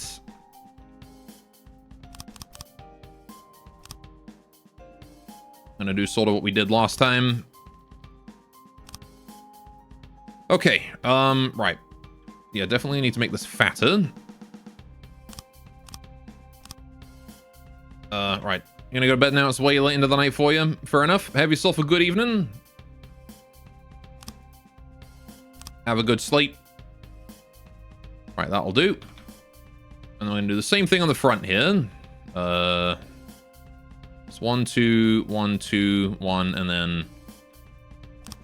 I'm gonna do sort of what we did last time. Okay, right. Yeah, definitely need to make this fatter. Right. You're gonna go to bed now? It's way late into the night for you. Fair enough. Have yourself a good evening. Have a good sleep. Right, that'll do. And then we're gonna do the same thing on the front here. It's 1, 2, 1, 2, 1, and then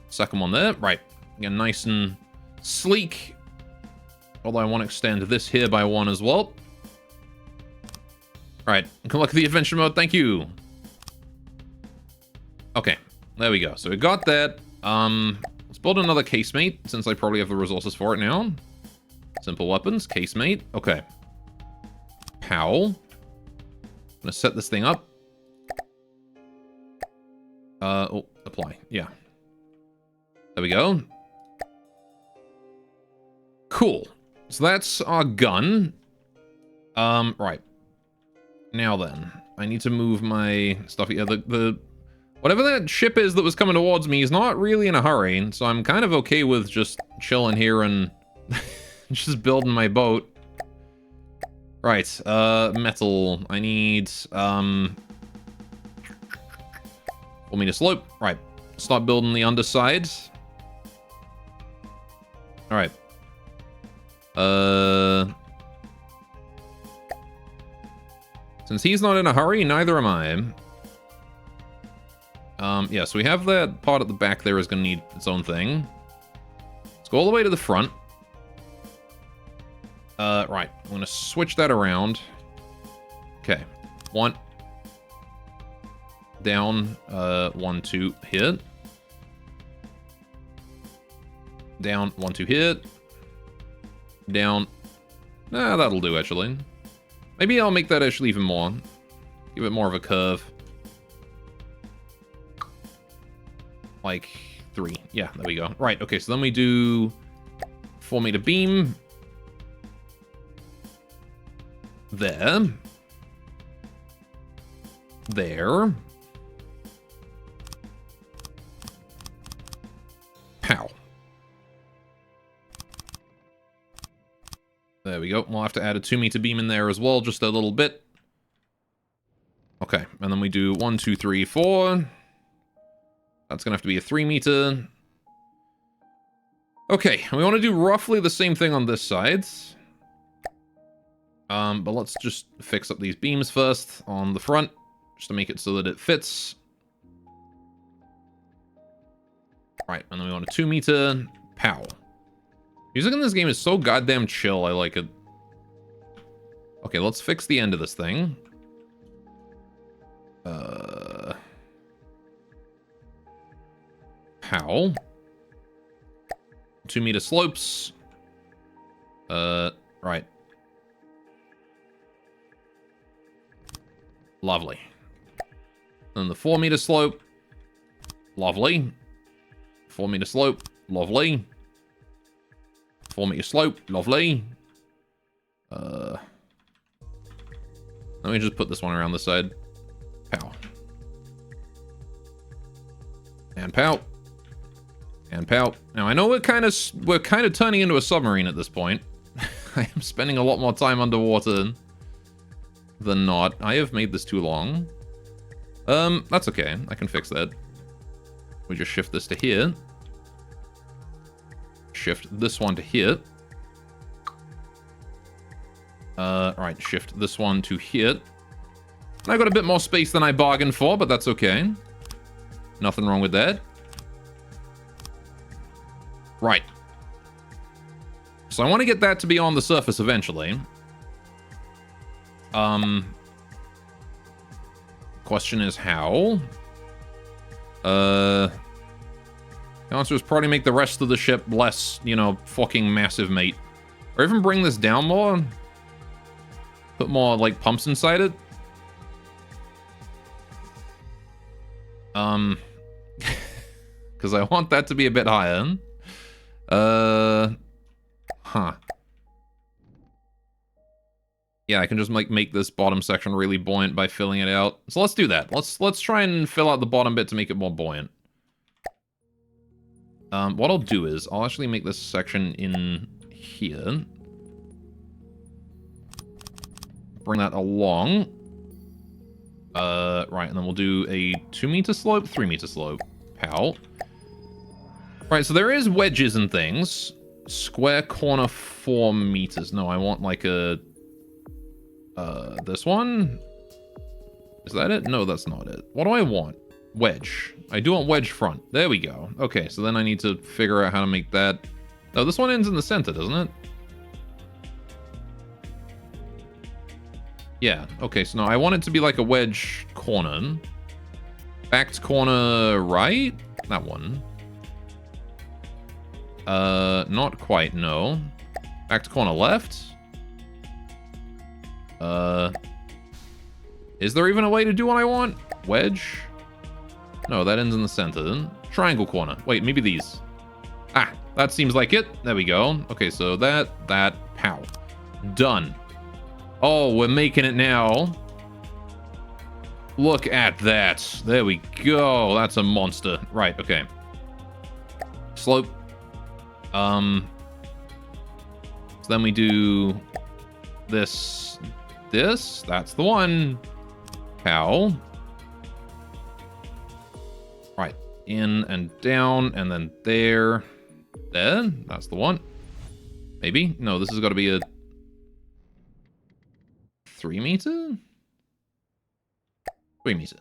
second one there. Right. Again, nice and sleek. Although I want to extend this here by 1 as well. Alright, good luck with the adventure mode, thank you. Okay, there we go. So we got that. Let's build another casemate, since I probably have the resources for it now. Simple weapons, casemate. Okay. Pow. I'm gonna set this thing up. Oh, apply. Yeah. There we go. Cool. So that's our gun. Right. Now then, I need to move my stuff. Yeah, the whatever that ship is that was coming towards me is not really in a hurry, so I'm kind of okay with just chilling here and just building my boat. Right, metal. I need 4 meter slope. Right, start building the underside. All right. Since he's not in a hurry, neither am I. Yeah, so we have that part at the back there is going to need its own thing. Let's go all the way to the front. Right. I'm going to switch that around. Okay. 1. Down. 1, 2, hit. Down. 1, 2, hit. Down. Nah, that'll do, actually. Maybe I'll make that actually even more. Give it more of a curve. Like 3. Yeah, there we go. Right, okay, so then we do 4 meter beam. There. There. Pow. There we go. We'll have to add a 2 meter beam in there as well, just a little bit. Okay, and then we do 1, 2, 3, 4. That's gonna have to be a 3 meter. Okay, and we want to do roughly the same thing on this side. But let's just fix up these beams first on the front, just to make it so that it fits. Right, and then we want a 2 meter. Pow. Music in this game is so goddamn chill, I like it. Okay, let's fix the end of this thing. How? 2 meter slopes. Right. Lovely. Then the 4 meter slope. Lovely. 4 meter slope. Lovely. 4 meter slope. Lovely. Let me just put this one around the side. Pow. And pow. And pow. Now I know we're kind of turning into a submarine at this point. I am spending a lot more time underwater than not. I have made this too long. That's okay. I can fix that. We just shift this to here. Shift this one to here. Right, shift this one to here. And I got a bit more space than I bargained for, but that's okay. Nothing wrong with that. Right. So I want to get that to be on the surface eventually. Question is how? The answer is probably make the rest of the ship less, you know, fucking massive, mate. Or even bring this down more. Put more, like, pumps inside it. Because I want that to be a bit higher. Huh. Yeah, I can just make this bottom section really buoyant by filling it out. So let's do that. Let's try and fill out the bottom bit to make it more buoyant. What I'll do is I'll actually make this section in here. Bring that along. Right, and then we'll do a 2 meter slope, 3 meter slope. Pow. Right, so there is wedges and things. Square corner 4 meters. No, I want like a This one? Is that it? No, that's not it. What do I want? Wedge. I do want wedge front. There we go. Okay, so then I need to figure out how to make that... Oh, this one ends in the center, doesn't it? Yeah, okay, so now I want it to be like a wedge corner. Backed corner right? That one. Not quite, no. Backed corner left? Is there even a way to do what I want? Wedge? No, that ends in the center. Triangle corner. Wait, maybe these. Ah, that seems like it. There we go. Okay, so that, pow. Done. Oh, we're making it now. Look at that. There we go. That's a monster. Right, okay. Slope. So then we do this. That's the one. Pow. Right. In and down, and then there. There. That's the one. Maybe? No, this has got to be a 3 meter? 3 meter.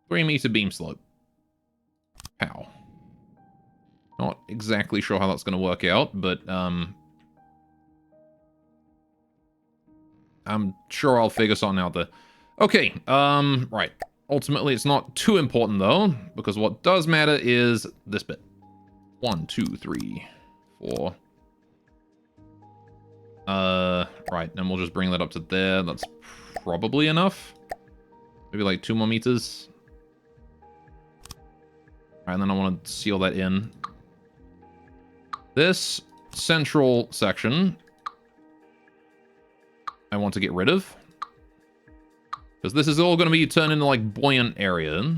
3 meter beam slope. Pow. Not exactly sure how that's going to work out, but I'm sure I'll figure something out there. Okay, right. Ultimately, it's not too important, though, because what does matter is this bit. 1, 2, 3, 4. Right, and we'll just bring that up to there. That's probably enough. Maybe like 2 more meters. Alright, and then I want to seal that in. This central section, I want to get rid of. Because this is all going to be turned into, like, buoyant area.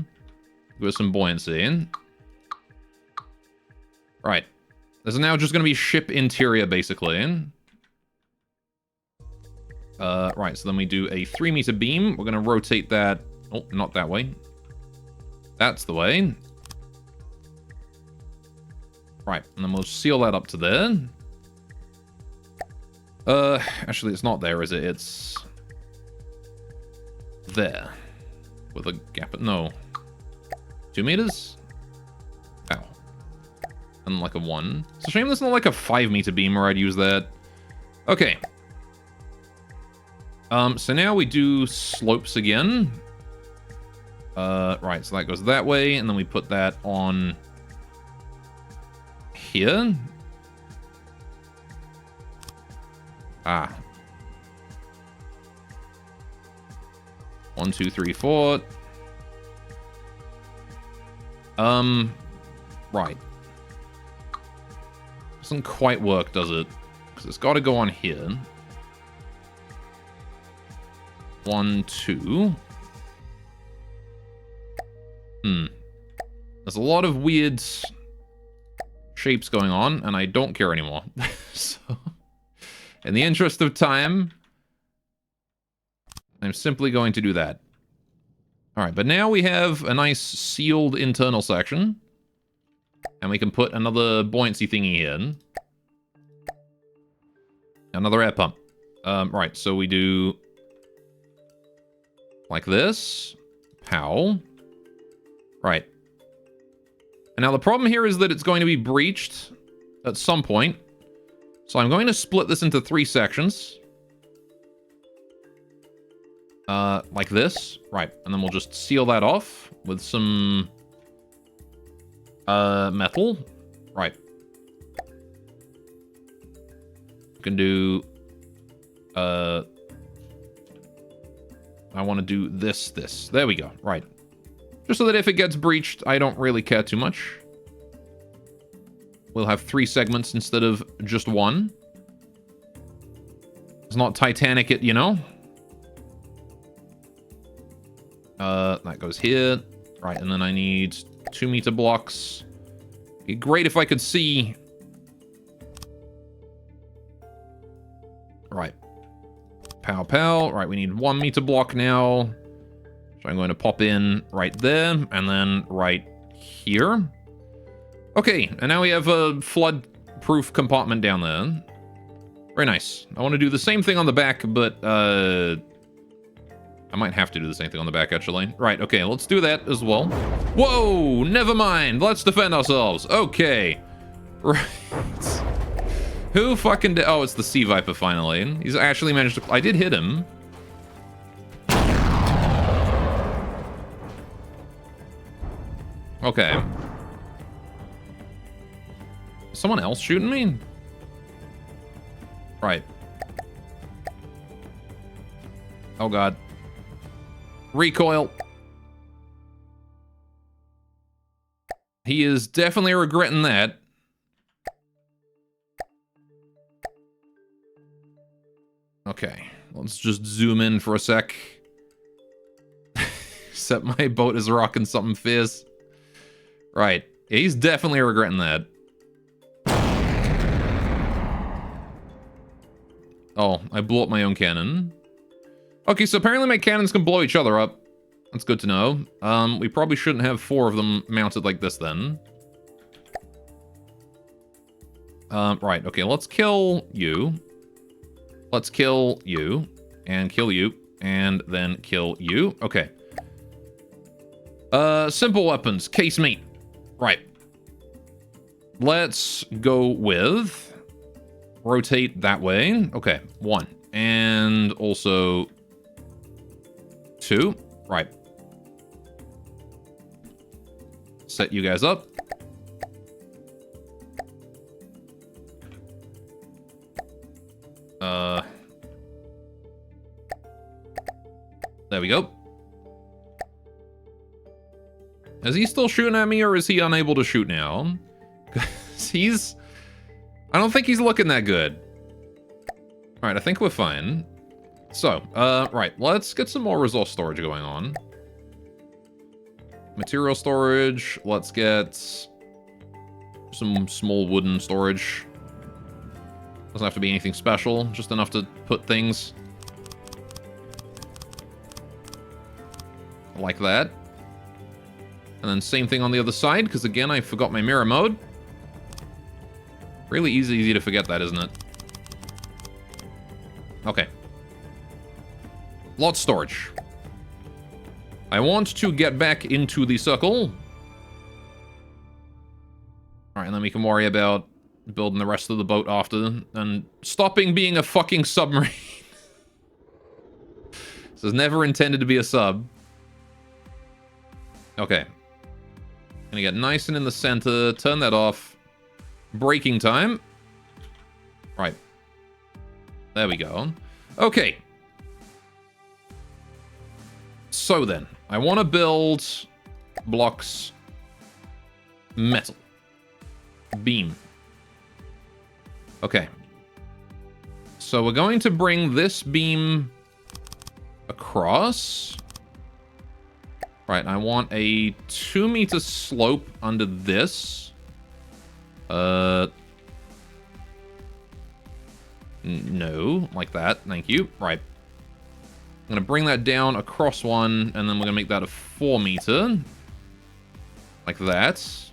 With some buoyancy. Right. This is now just going to be ship interior, basically. Right, so then we do a 3 meter beam. We're going to rotate that... Oh, not that way. That's the way. Right, and then we'll seal that up to there. Actually, it's not there, is it? It's... there. With a gap... No. 2 meters? Ow. And like a 1. It's a shame there's not like a 5 meter beam where I'd use that. Okay. So now we do slopes again. Right, so that goes that way, and then we put that on here. Ah. 1, 2, 3, 4. Right. Doesn't quite work, does it? Because it's got to go on here. 1, 2. There's a lot of weird shapes going on, and I don't care anymore. So, in the interest of time, I'm simply going to do that. Alright, but now we have a nice sealed internal section. And we can put another buoyancy thingy in. Another air pump. Right, so we do... like this. Pow. Right. And now the problem here is that it's going to be breached at some point. So I'm going to split this into 3 sections. Like this. Right. And then we'll just seal that off with some metal. Right. We can do I want to do this. There we go. Right. Just so that if it gets breached, I don't really care too much. We'll have 3 segments instead of just 1. It's not Titanic, you know? That goes here. Right, and then I need 2 meter blocks. It'd be great if I could see. Right. Pow, pow. Right, we need 1 meter block now. So I'm going to pop in right there, and then right here. Okay, and now we have a flood-proof compartment down there. Very nice. I want to do the same thing on the back, but I might have to do the same thing on the back, actually. Right, okay, let's do that as well. Whoa, never mind. Let's defend ourselves. Okay. Right. Who fucking did... Oh, it's the Sea Viper, finally. He's actually managed to... I did hit him. Okay. Is someone else shooting me? Right. Oh, God. Recoil. He is definitely regretting that. Okay, let's just zoom in for a sec. Except my boat is rocking something fierce. Right, he's definitely regretting that. Oh, I blew up my own cannon. Okay, so apparently my cannons can blow each other up. That's good to know. We probably shouldn't have 4 of them mounted like this then. Right, okay, let's kill you. Let's kill you, and kill you, and then kill you. Okay. Simple weapons, case meat. Right. Let's go with... rotate that way. Okay, 1. And also... 2. Right. Set you guys up. There we go. Is he still shooting at me, or is he unable to shoot now? Because I don't think he's looking that good. Alright, I think we're fine. So, right, let's get some more resource storage going on. Material storage, let's get some small wooden storage. Doesn't have to be anything special, just enough to put things. Like that. And then same thing on the other side, because again, I forgot my mirror mode. Really easy to forget that, isn't it? Okay. Lot storage. I want to get back into the circle. Alright, and then we can worry about building the rest of the boat after, and stopping being a fucking submarine. This is never intended to be a sub. Okay. Gonna get nice and in the center, turn that off. Braking time. Right. There we go. Okay. So then, I want to build blocks, metal, beam. Okay. So we're going to bring this beam across. Right, I want a 2-meter slope under this. No, like that, thank you. Right. I'm gonna bring that down across one, and then we're gonna make that a 4-meter. Like that.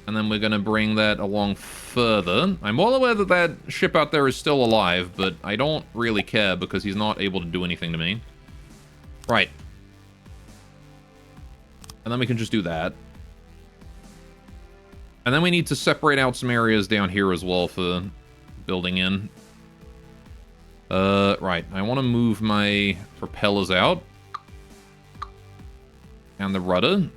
And then we're gonna bring that along further. I'm well aware that that ship out there is still alive, but I don't really care because he's not able to do anything to me. Right. And then we can just do that. And then we need to separate out some areas down here as well for building in. Right. I want to move my propellers out. And the rudder.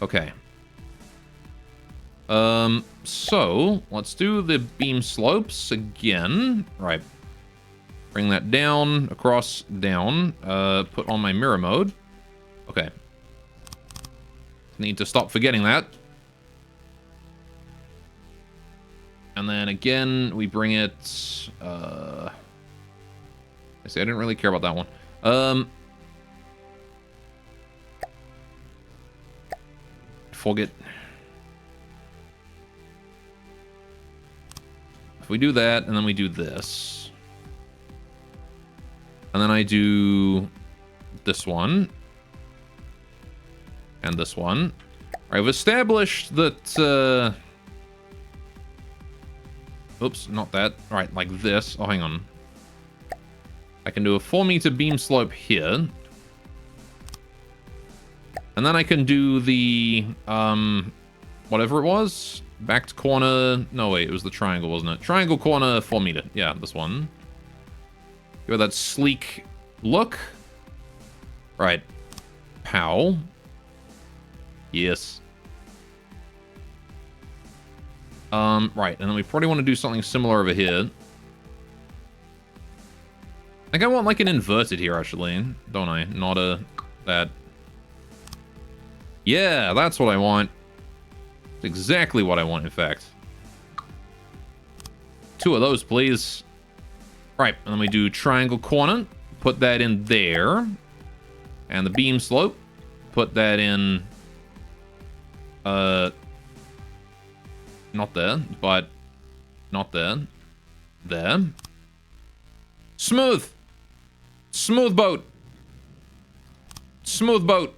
Okay. So, let's do the beam slopes again. Right. Bring that down, across, down. Put on my mirror mode. Okay. Need to stop forgetting that. And then again, we bring it... I see, I didn't really care about that one. Forget. If we do that, and then we do this. And then I do this one. And this one. I've established that, oops, not that. All right, like this. Oh, hang on. I can do a 4-meter beam slope here. And then I can do the, whatever it was. Backed corner. No, wait, it was the triangle, wasn't it? Triangle corner, 4-meter. Yeah, this one. Give it that sleek look. Right. Pow. Yes. Right, and then we probably want to do something similar over here. I think I want like an inverted here, actually, don't I? Not a... that. Yeah, that's what I want. That's exactly what I want, in fact. 2 of those, please. Right, and then we do triangle corner. Put that in there. And the beam slope. Put that in... not there, but not there. There. Smooth! Smooth boat! Smooth boat!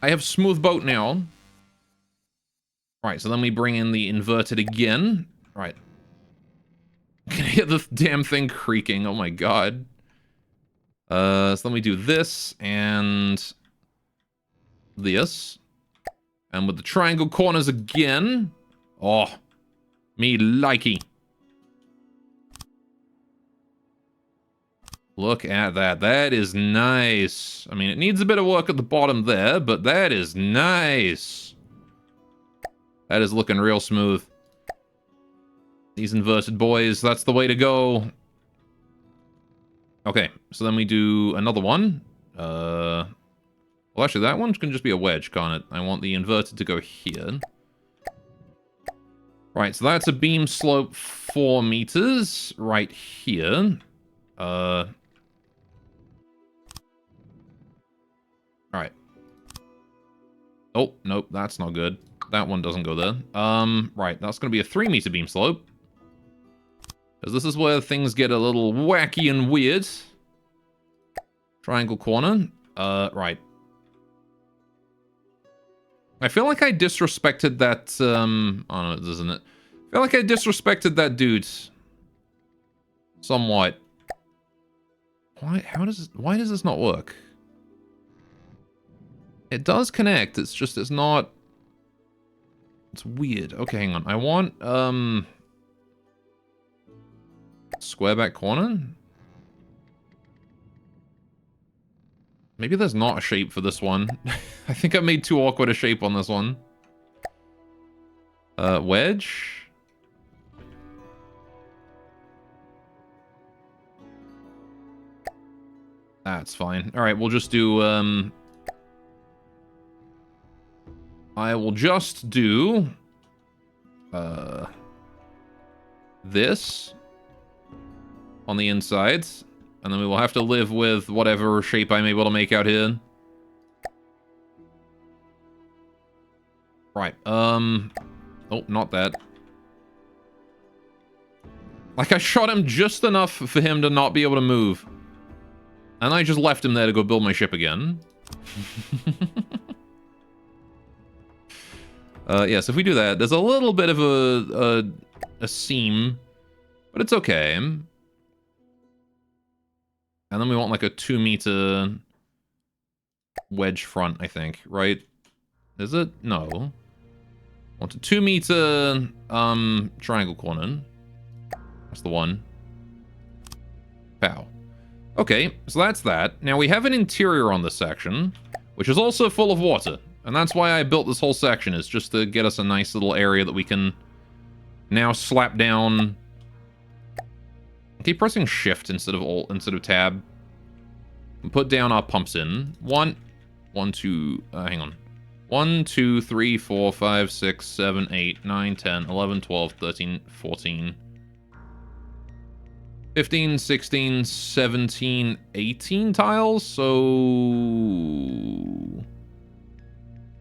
I have smooth boat now. Right, so then we bring in the inverted again. Right. I can hear the damn thing creaking, oh my god. So then we do this, and... this. And with the triangle corners again. Oh, me likey. Look at that. That is nice. I mean, it needs a bit of work at the bottom there, but that is nice. That is looking real smooth. These inverted boys, that's the way to go. Okay, so then we do another one. Well, actually, that one can just be a wedge, can't it? I want the inverted to go here. Right, so that's a beam slope 4 meters right here. Alright. Oh, nope, that's not good. That one doesn't go there. Right, that's going to be a 3-meter beam slope. Because this is where things get a little wacky and weird. Triangle corner. Right. I feel like I disrespected that, oh no, it isn't it? I feel like I disrespected that dude. Somewhat. Why does this not work? It does connect, it's just, it's not... It's weird. Okay, hang on. I want, square back corner? Maybe there's not a shape for this one. I think I made too awkward a shape on this one. Wedge? That's fine. Alright, we'll just do, I will just do... this on the inside. And then we will have to live with whatever shape I'm able to make out here. Right, oh, not that. Like, I shot him just enough for him to not be able to move. And I just left him there to go build my ship again. Yes, if we do that, there's a little bit of a seam. But it's okay. And then we want like a 2-meter wedge front, I think, right? Is it? No. Want a 2-meter triangle corner. That's the one. Pow. Okay, so that's that. Now we have an interior on this section, which is also full of water. And that's why I built this whole section, is just to get us a nice little area that we can now slap down. Keep pressing shift instead of alt, instead of tab. And put down our pumps in. 1, 2, hang on. 1, 2, 3, 4, 5, 6, 7, 8, 9, 10, 11, 12, 13, 14, 15, 16, 17, 18 tiles. So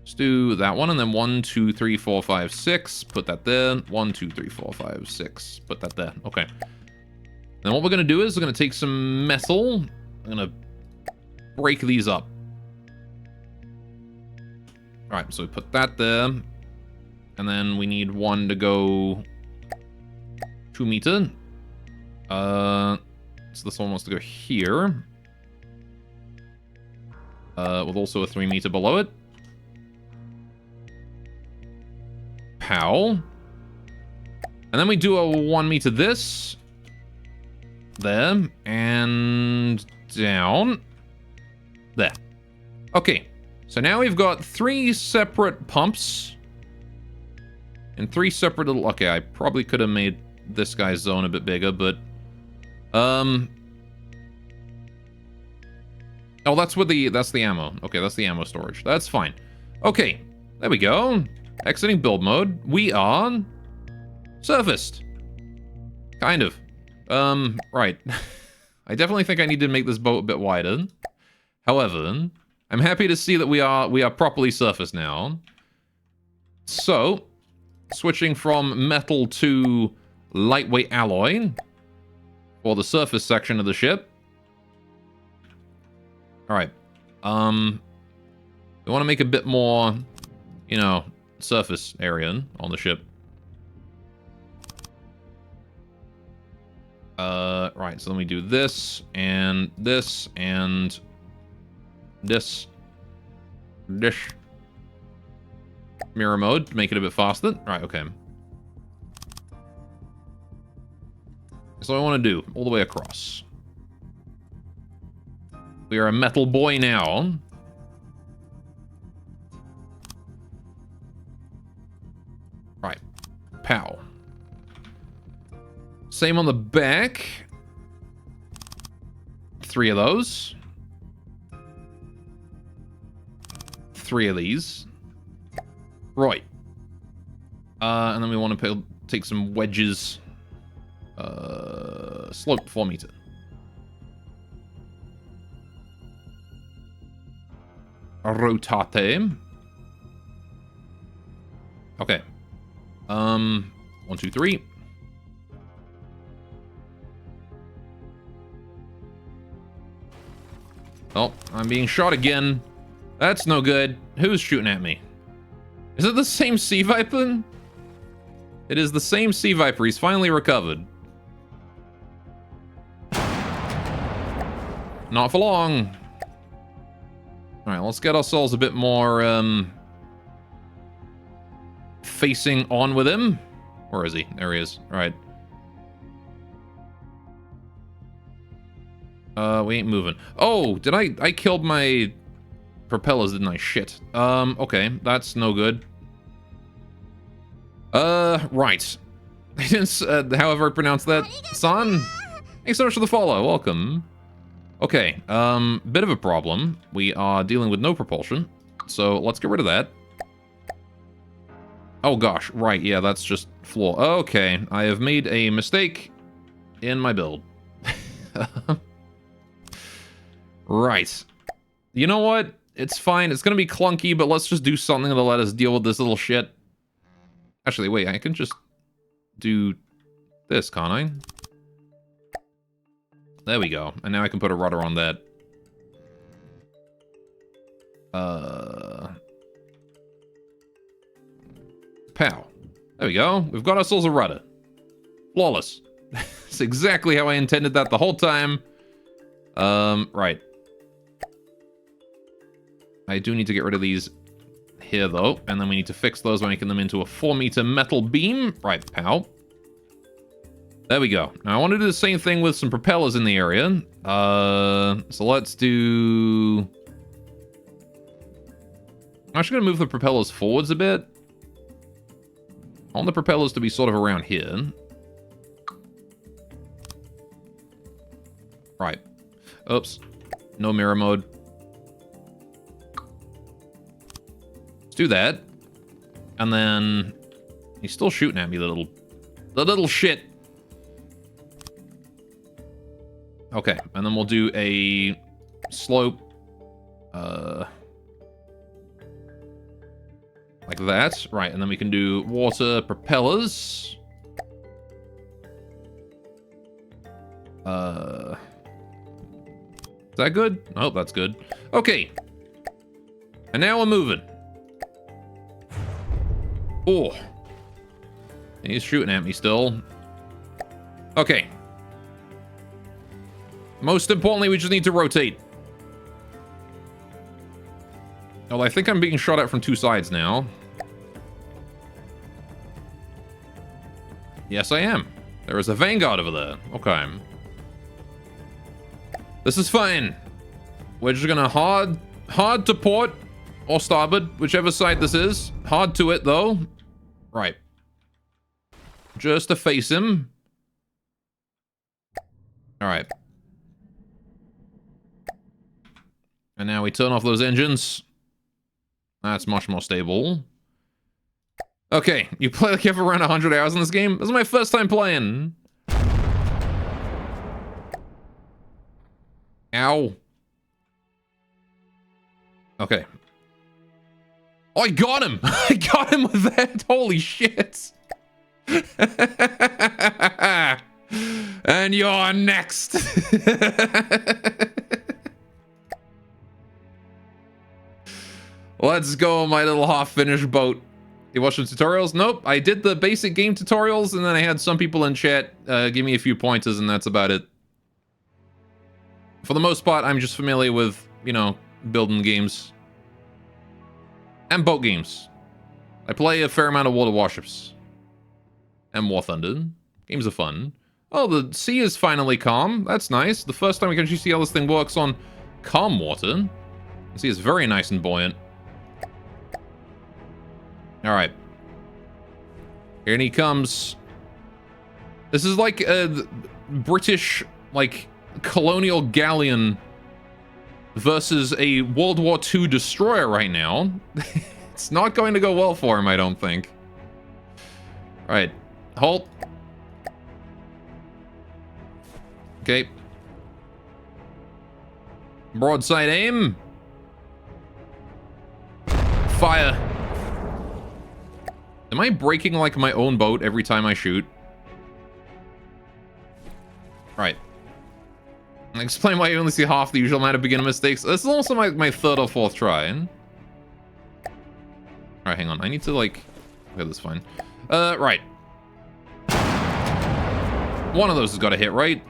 let's do that one, and then 1, 2, 3, 4, 5, 6. Put that there. 1, 2, 3, 4, 5, 6. Put that there. Okay. Then what we're going to do is we're going to take some metal. I'm going to break these up. Alright, so we put that there. And then we need one to go 2 meter. So this one wants to go here. With also a 3 meter below it. Pow. And then we do a 1 meter this. There. And down. There. Okay. So now we've got 3 separate pumps. And 3 separate little... Okay, I probably could have made this guy's zone a bit bigger, but... Oh, that's the ammo. Okay, that's the ammo storage. That's fine. Okay, there we go. Exiting build mode. We are... surfaced. Kind of. Right. I definitely think I need to make this boat a bit wider. However, I'm happy to see that we are properly surfaced now. So, switching from metal to lightweight alloy for the surface section of the ship. Alright. We want to make a bit more, you know, surface area on the ship. Right, so let me do this, and this, and this. Dish. Mirror mode to make it a bit faster. Right, okay. So I want to do all the way across. We are a metal boy now. Right. Pow. Same on the back. 3 of those. 3 of these. Right. And then we want to take some wedges. Slope 4 meter. Rotate. Okay. 1, 2, 3. Oh, I'm being shot again. That's no good. Who's shooting at me? Is it the same Sea Viper? It is the same Sea Viper. He's finally recovered. Not for long. Alright, let's get ourselves a bit more, facing on with him. Where is he? There he is. Alright. We ain't moving. Oh, did I killed my propellers, didn't I? Shit. Okay, that's no good. Right. I didn't, however I pronounce that. San, thanks so much for the follow. Welcome. Okay, bit of a problem. We are dealing with no propulsion, so let's get rid of that. Oh gosh, right, yeah, that's just floor. Okay, I have made a mistake in my build. Right. You know what? It's fine. It's gonna be clunky, but let's just do something to let us deal with this little shit. Actually, wait, I can just do this, can't I? There we go. And now I can put a rudder on that. Pow. There we go. We've got ourselves a rudder. Flawless. That's exactly how I intended that the whole time. Right. I do need to get rid of these here, though. And then we need to fix those by making them into a 4 meter metal beam. Right, pow. There we go. Now, I want to do the same thing with some propellers in the area. So let's do... I'm actually going to move the propellers forwards a bit. I want the propellers to be sort of around here. Right. Oops. No mirror mode. Let's do that. And then... He's still shooting at me, the little shit. Okay, and then we'll do a slope, like that. Right, and then we can do water propellers. Is that good? Oh, that's good. Okay. And now we're moving. Oh. He's shooting at me still. Okay. Most importantly, we just need to rotate. Well, I think I'm being shot at from two sides now. Yes, I am. There is a Vanguard over there. Okay. This is fine. We're just gonna hard to port or starboard, whichever side this is. Hard to it, though. Right. Just to face him. Alright. And now we turn off those engines. That's much more stable. Okay, you play like you have around 100 hours in this game? This is my first time playing. Ow. Okay. Oh, I got him! I got him with that! Holy shit! And you're next! Let's go, my little half-finished boat. You watched the tutorials? Nope. I did the basic game tutorials, and then I had some people in chat give me a few pointers, and that's about it. For the most part, I'm just familiar with, you know, building games. And boat games. I play a fair amount of World of Warships. And War Thunder. Games are fun. Oh, the sea is finally calm. That's nice. The first time we can actually see how this thing works on calm water. The sea is very nice and buoyant. Alright. Here he comes. This is like a British, like, colonial galleon versus a World War II destroyer right now. It's not going to go well for him, I don't think. Alright. Halt. Okay. Broadside aim. Fire. Am I breaking, like, my own boat every time I shoot? Right. I'll explain why you only see half the usual amount of beginner mistakes. This is also my third or fourth try. Alright, hang on. I need to, like... Okay, that's fine. Right. One of those has got to hit, right?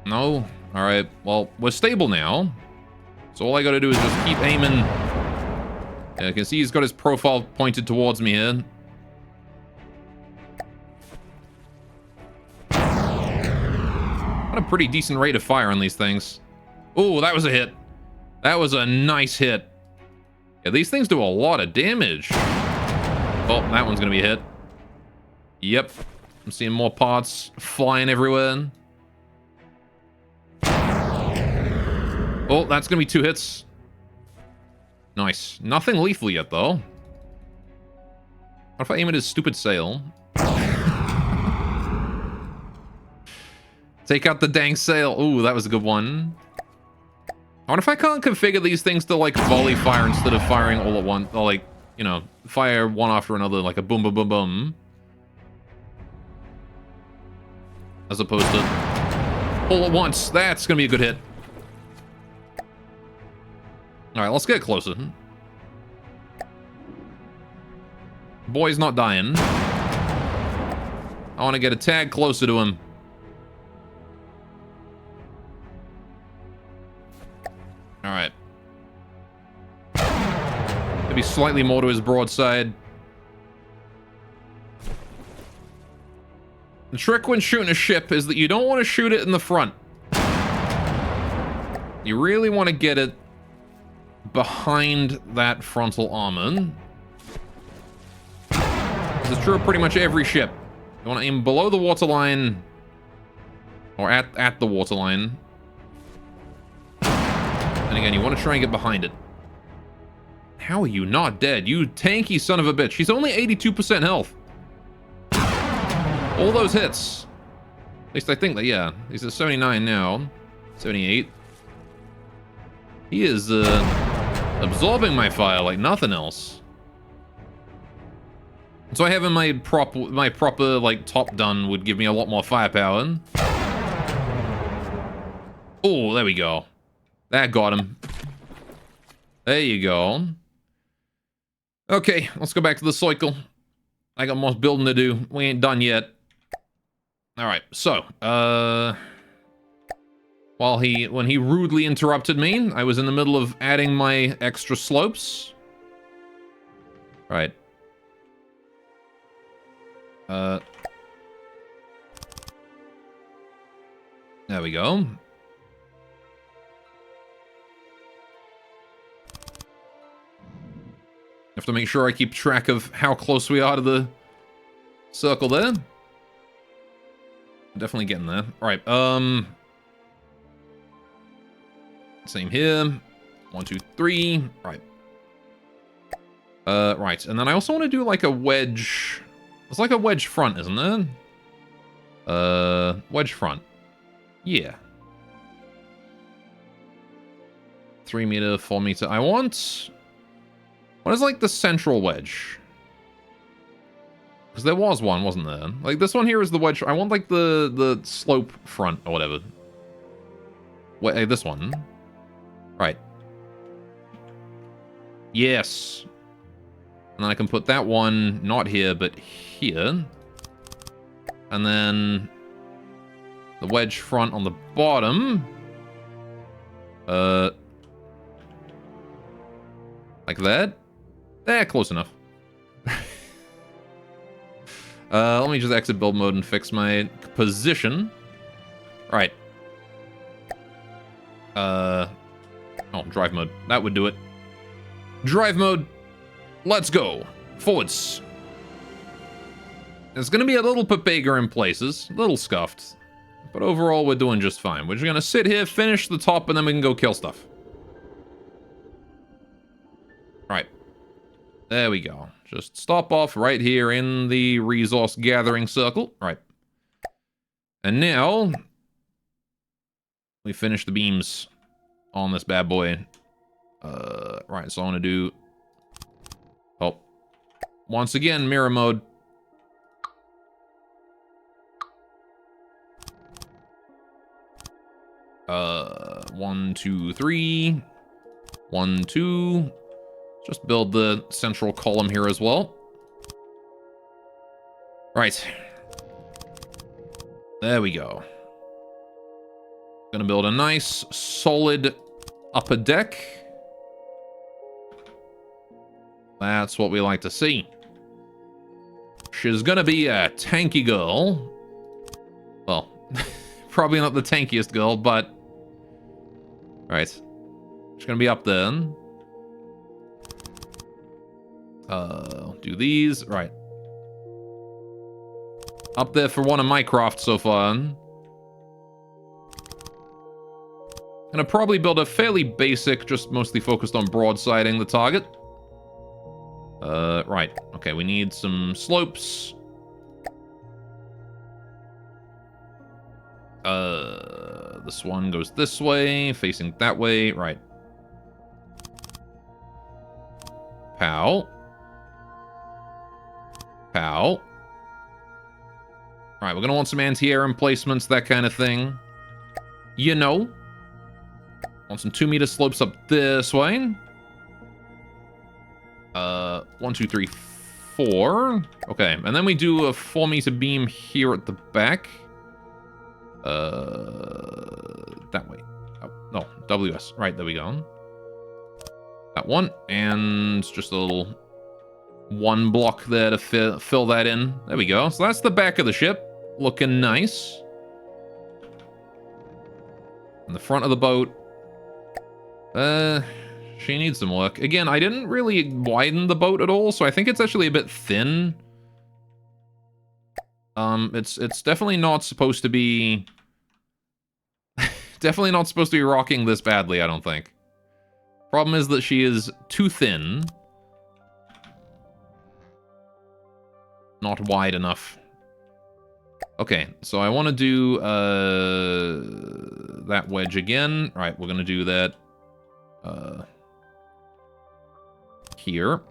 No? Alright. Well, we're stable now. So all I gotta do is just keep aiming... Yeah, you can see he's got his profile pointed towards me here. Got a pretty decent rate of fire on these things. Oh, that was a hit. That was a nice hit. Yeah, these things do a lot of damage. Oh, that one's gonna be a hit. Yep. I'm seeing more parts flying everywhere. Oh, that's gonna be 2 hits. Nice. Nothing lethal yet, though. What if I aim at his stupid sail? Take out the dang sail. Ooh, that was a good one. I wonder if I can't configure these things to, like, volley fire instead of firing all at once. Or, like, you know, fire one after another, like a boom, boom, boom, boom. As opposed to all at once. That's gonna be a good hit. Alright, let's get closer. Boy's not dying. I want to get a tad closer to him. Alright. Maybe slightly more to his broadside. The trick when shooting a ship is that you don't want to shoot it in the front. You really want to get it behind that frontal armor. This is true of pretty much every ship. You want to aim below the waterline, or at the waterline. And again, you want to try and get behind it. How are you not dead? You tanky son of a bitch. He's only 82% health. All those hits. At least I think that, yeah. He's at 79 now. 78. He is, absorbing my fire like nothing else. So I have my proper like top done would give me a lot more firepower. Oh, there we go. That got him. There you go. Okay, let's go back to the cycle. I got more building to do. We ain't done yet. Alright, so, when he rudely interrupted me, I was in the middle of adding my extra slopes. Right. There we go. Have to make sure I keep track of how close we are to the circle there. Definitely getting there. Alright, same here. 1, 2, 3. Right. Right. And then I also want to do like a wedge. It's like a wedge front, isn't it? Wedge front. Yeah. 3 meter, 4 meter. I want... What is like the central wedge? Because there was one, wasn't there? Like this one here is the wedge. I want like the slope front or whatever. Wait, this one. Right. Yes. And then I can put that one, not here, but here. And then the wedge front on the bottom. Like that. Eh, close enough. Let me just exit build mode and fix my position. Right. Oh, drive mode. That would do it. Drive mode. Let's go. Forwards. It's going to be a little bit bigger in places. A little scuffed. But overall, we're doing just fine. We're just going to sit here, finish the top, and then we can go kill stuff. Alright. There we go. Just stop off right here in the resource gathering circle. Alright. And now... we finish the beams on this bad boy. Right, so I want to do... oh. Once again, mirror mode. One, two, three. 1, 2. Just build the central column here as well. Right. There we go. Gonna build a nice, solid upper deck. That's what we like to see. She's gonna be a tanky girl. Well, probably not the tankiest girl, but... Right. She's gonna be up then. Do these. Right. Up there for one of my crafts so far. Gonna probably build a fairly basic, just mostly focused on broadsiding the target. Right. Okay, we need some slopes. This one goes this way, facing that way. Right. Pow. Pow. Alright, we're gonna want some anti-air emplacements, that kind of thing. You know. Want some 2 meter slopes up this way. 1, 2, 3, 4. Okay, and then we do a 4 meter beam here at the back. That way. Oh, no, WS. Right, there we go. That one, and just a little 1 block there to fill that in. There we go. So that's the back of the ship. Looking nice. And the front of the boat. She needs some work. Again, I didn't really widen the boat at all, so I think it's actually a bit thin. It's definitely not supposed to be... definitely not supposed to be rocking this badly, I don't think. Problem is that she is too thin. Not wide enough. Okay, so I want to do that wedge again. All right, we're going to do that here.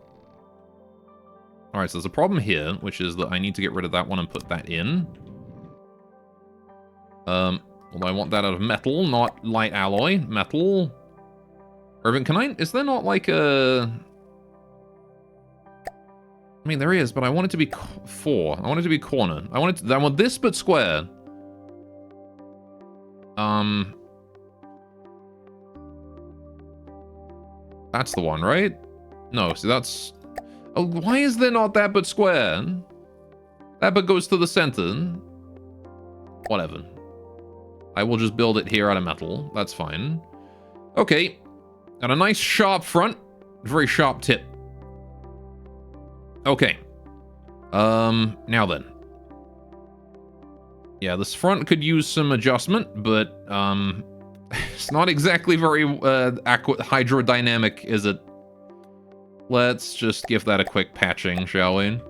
All right, so there's a problem here, which is that I need to get rid of that one and put that in. Although I want that out of metal, not light alloy. Metal. Irvin, can I... is there not like a... I mean, there is, but I want it to be 4. I want it to be corner. I want this, but square. That's the one, right? No, see, that's... Oh, why is there not that, but square? That, but goes to the center. Whatever. I will just build it here out of metal. That's fine. Okay. Got a nice sharp front. Very sharp tip. Okay. Now then. Yeah, this front could use some adjustment, but, it's not exactly very, hydrodynamic, is it? Let's just give that a quick patching, shall we?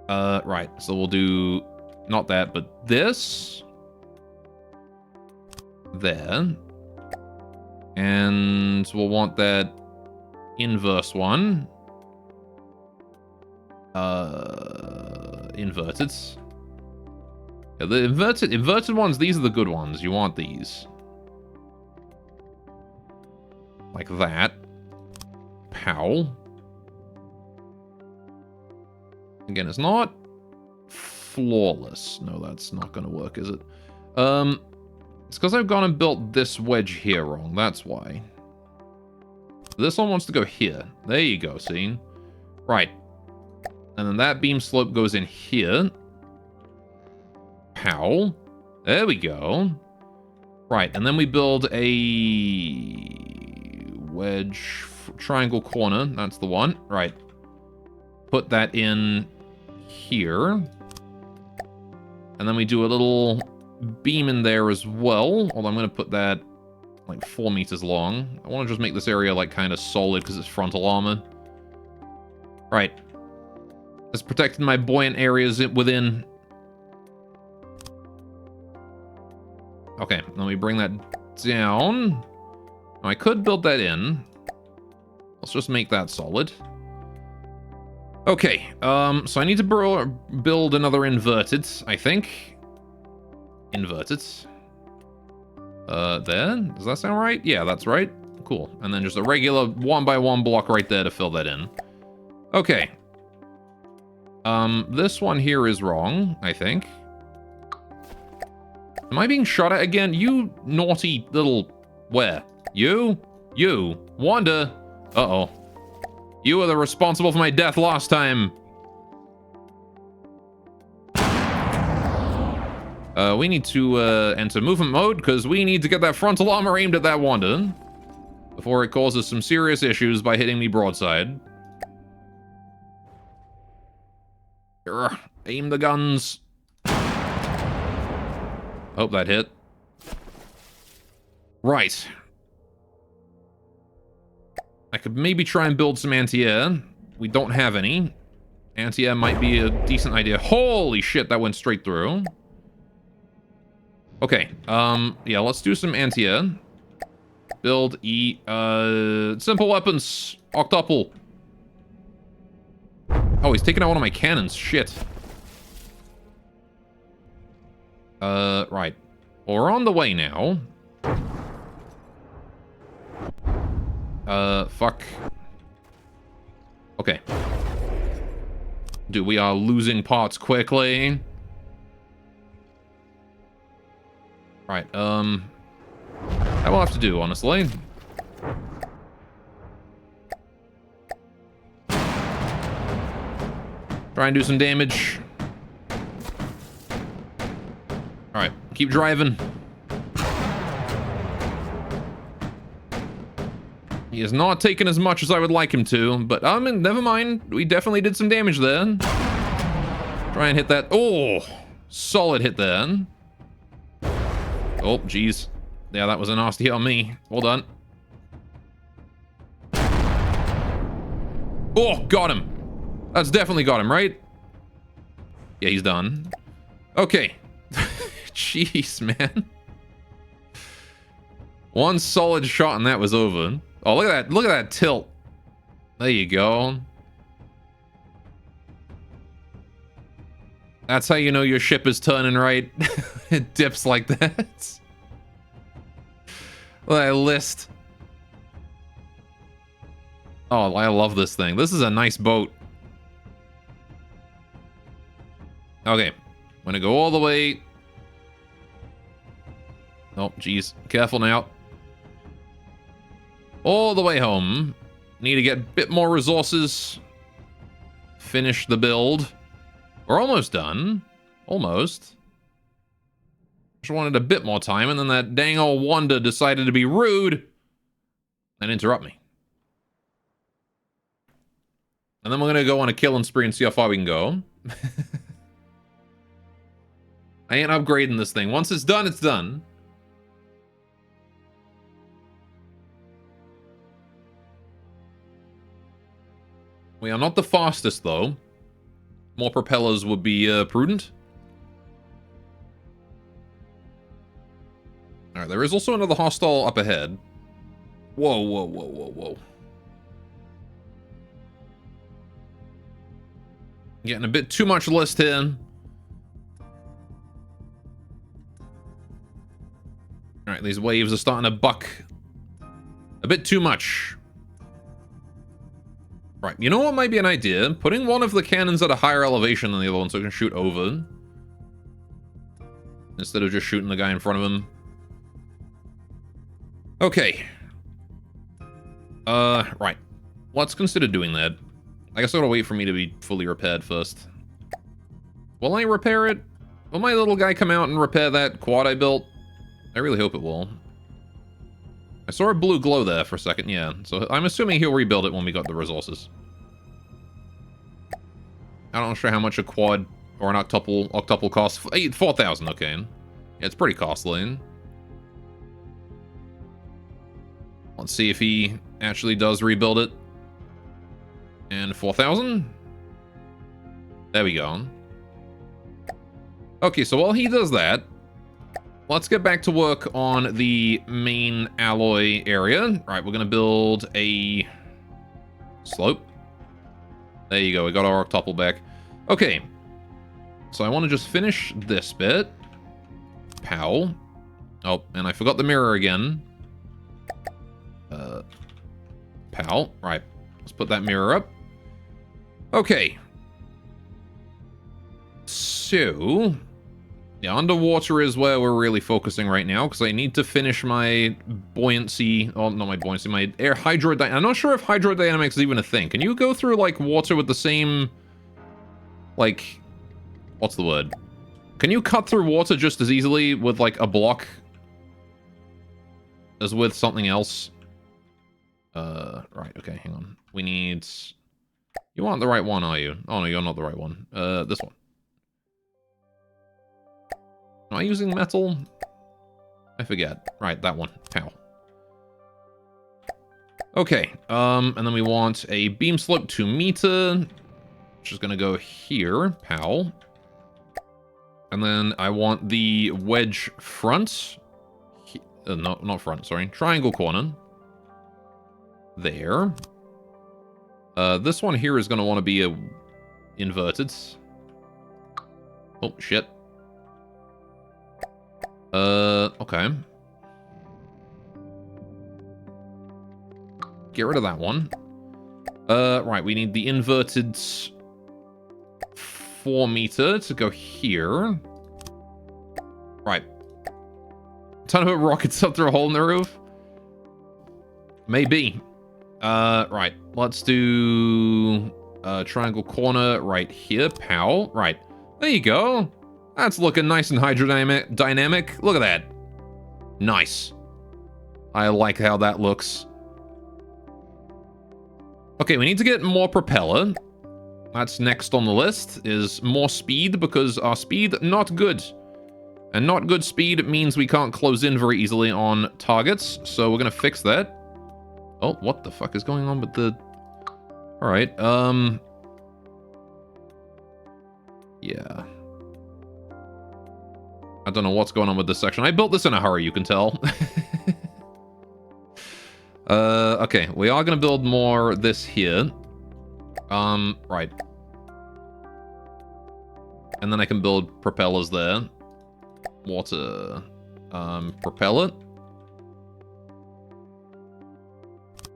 Right. So we'll do not that, but this. There. And we'll want that inverse one. Inverted. Yeah, the inverted ones, these are the good ones. You want these. Like that. Pow. Again, it's not flawless. No, that's not going to work, is it? It's because I've gone and built this wedge here wrong. That's why. This one wants to go here. There you go, see? Right. And then that beam slope goes in here. Pow. There we go. Right, and then we build a wedge triangle corner. That's the one. Right. Put that in here. And then we do a little beam in there as well. Although I'm going to put that like 4 meters long. I want to just make this area like kind of solid because it's frontal armor. Right. It's protecting my buoyant areas within. Okay, let me bring that down. Now, I could build that in. Let's just make that solid. Okay, so I need to build another inverted, I think. Inverted. There? Does that sound right? Yeah, that's right. Cool. And then just a regular 1x1 block right there to fill that in. Okay. This one here is wrong, I think. Am I being shot at again? You naughty little... Where? You? You. Wanda. Uh-oh. You were the responsible for my death last time. We need to enter movement mode because we need to get that frontal armor aimed at that Wanda before it causes some serious issues by hitting me broadside. Aim the guns. Hope that hit. Right. I could maybe try and build some anti-air. We don't have any. Anti-air might be a decent idea. Holy shit, that went straight through. Okay, yeah, let's do some anti-air. Build simple weapons. Octuple. Oh, he's taking out one of my cannons. Shit. Right. Well, we're on the way now. Fuck. Okay. Dude, we are losing parts quickly. Right, that will have to do, honestly. Try and do some damage. Alright, keep driving. He has not taken as much as I would like him to, but never mind. We definitely did some damage there. Try and hit that. Oh, solid hit there. Oh, jeez. Yeah, that was a nasty hit on me. Well done. Oh, got him. That's definitely got him, right? Yeah, he's done. Okay. Jeez, man. One solid shot and that was over. Oh, look at that. Look at that tilt. There you go. That's how you know your ship is turning right. It dips like that. Look at that list. Oh, I love this thing. This is a nice boat. Okay. I'm gonna go all the way. Oh, geez. Careful now. All the way home. Need to get a bit more resources. Finish the build. We're almost done. Almost. Just wanted a bit more time, and then that dang old Wanda decided to be rude and interrupt me. And then we're gonna go on a killing spree and see how far we can go. I ain't upgrading this thing. Once it's done, it's done. We are not the fastest, though. More propellers would be prudent. Alright, there is also another hostile up ahead. Whoa, whoa, whoa, whoa, whoa. Getting a bit too much list here. Alright, these waves are starting to buck a bit too much. Right, you know what might be an idea? Putting one of the cannons at a higher elevation than the other one so it can shoot over. Instead of just shooting the guy in front of him. Okay. Right. Let's consider doing that. I guess I gotta wait for me to be fully repaired first. Will I repair it? Will my little guy come out and repair that quad I built? I really hope it will. I saw a blue glow there for a second, yeah. So I'm assuming he'll rebuild it when we got the resources. I'm not sure how much a quad or an octuple costs. 4,000, okay. Yeah, it's pretty costly. Let's see if he actually does rebuild it. And 4,000? There we go. Okay, so while he does that, let's get back to work on the main alloy area. Right, we're gonna build a slope. There you go, we got our octuple back. Okay, so I want to just finish this bit. Pow. Oh, and I forgot the mirror again. Pow. Right, let's put that mirror up. Okay. So, yeah, underwater is where we're really focusing right now, because I need to finish my buoyancy, oh, not my buoyancy, my air hydrodynamics. I'm not sure if hydrodynamics is even a thing. Can you go through, like, water with the same, like, what's the word? Can you cut through water just as easily with, like, a block as with something else? Right, okay, hang on. We need... You aren't the right one, are you? Oh, no, you're not the right one. This one. Am I using metal? I forget. Right, that one. Pow. Okay, and then we want a beam slope 2 meter, which is gonna go here. Pow. And then I want the wedge front. No, not front, sorry. Triangle corner. There. This one here is gonna want to be inverted. Oh, shit. Okay. Get rid of that one. Right, we need the inverted 4 meter to go here. Right. Time to put rockets up through a hole in the roof? Maybe. Right. Let's do triangle corner right here. Pow. Right. There you go. That's looking nice and hydrodynamic. Look at that. Nice. I like how that looks. Okay, we need to get more propeller. That's next on the list, is more speed, because our speed, not good. And not good speed means we can't close in very easily on targets, so we're gonna fix that. Oh, what the fuck is going on with the... Alright, yeah. I don't know what's going on with this section. I built this in a hurry, you can tell. Okay, we are gonna build more this here. Right. And then I can build propellers there. Water, propeller.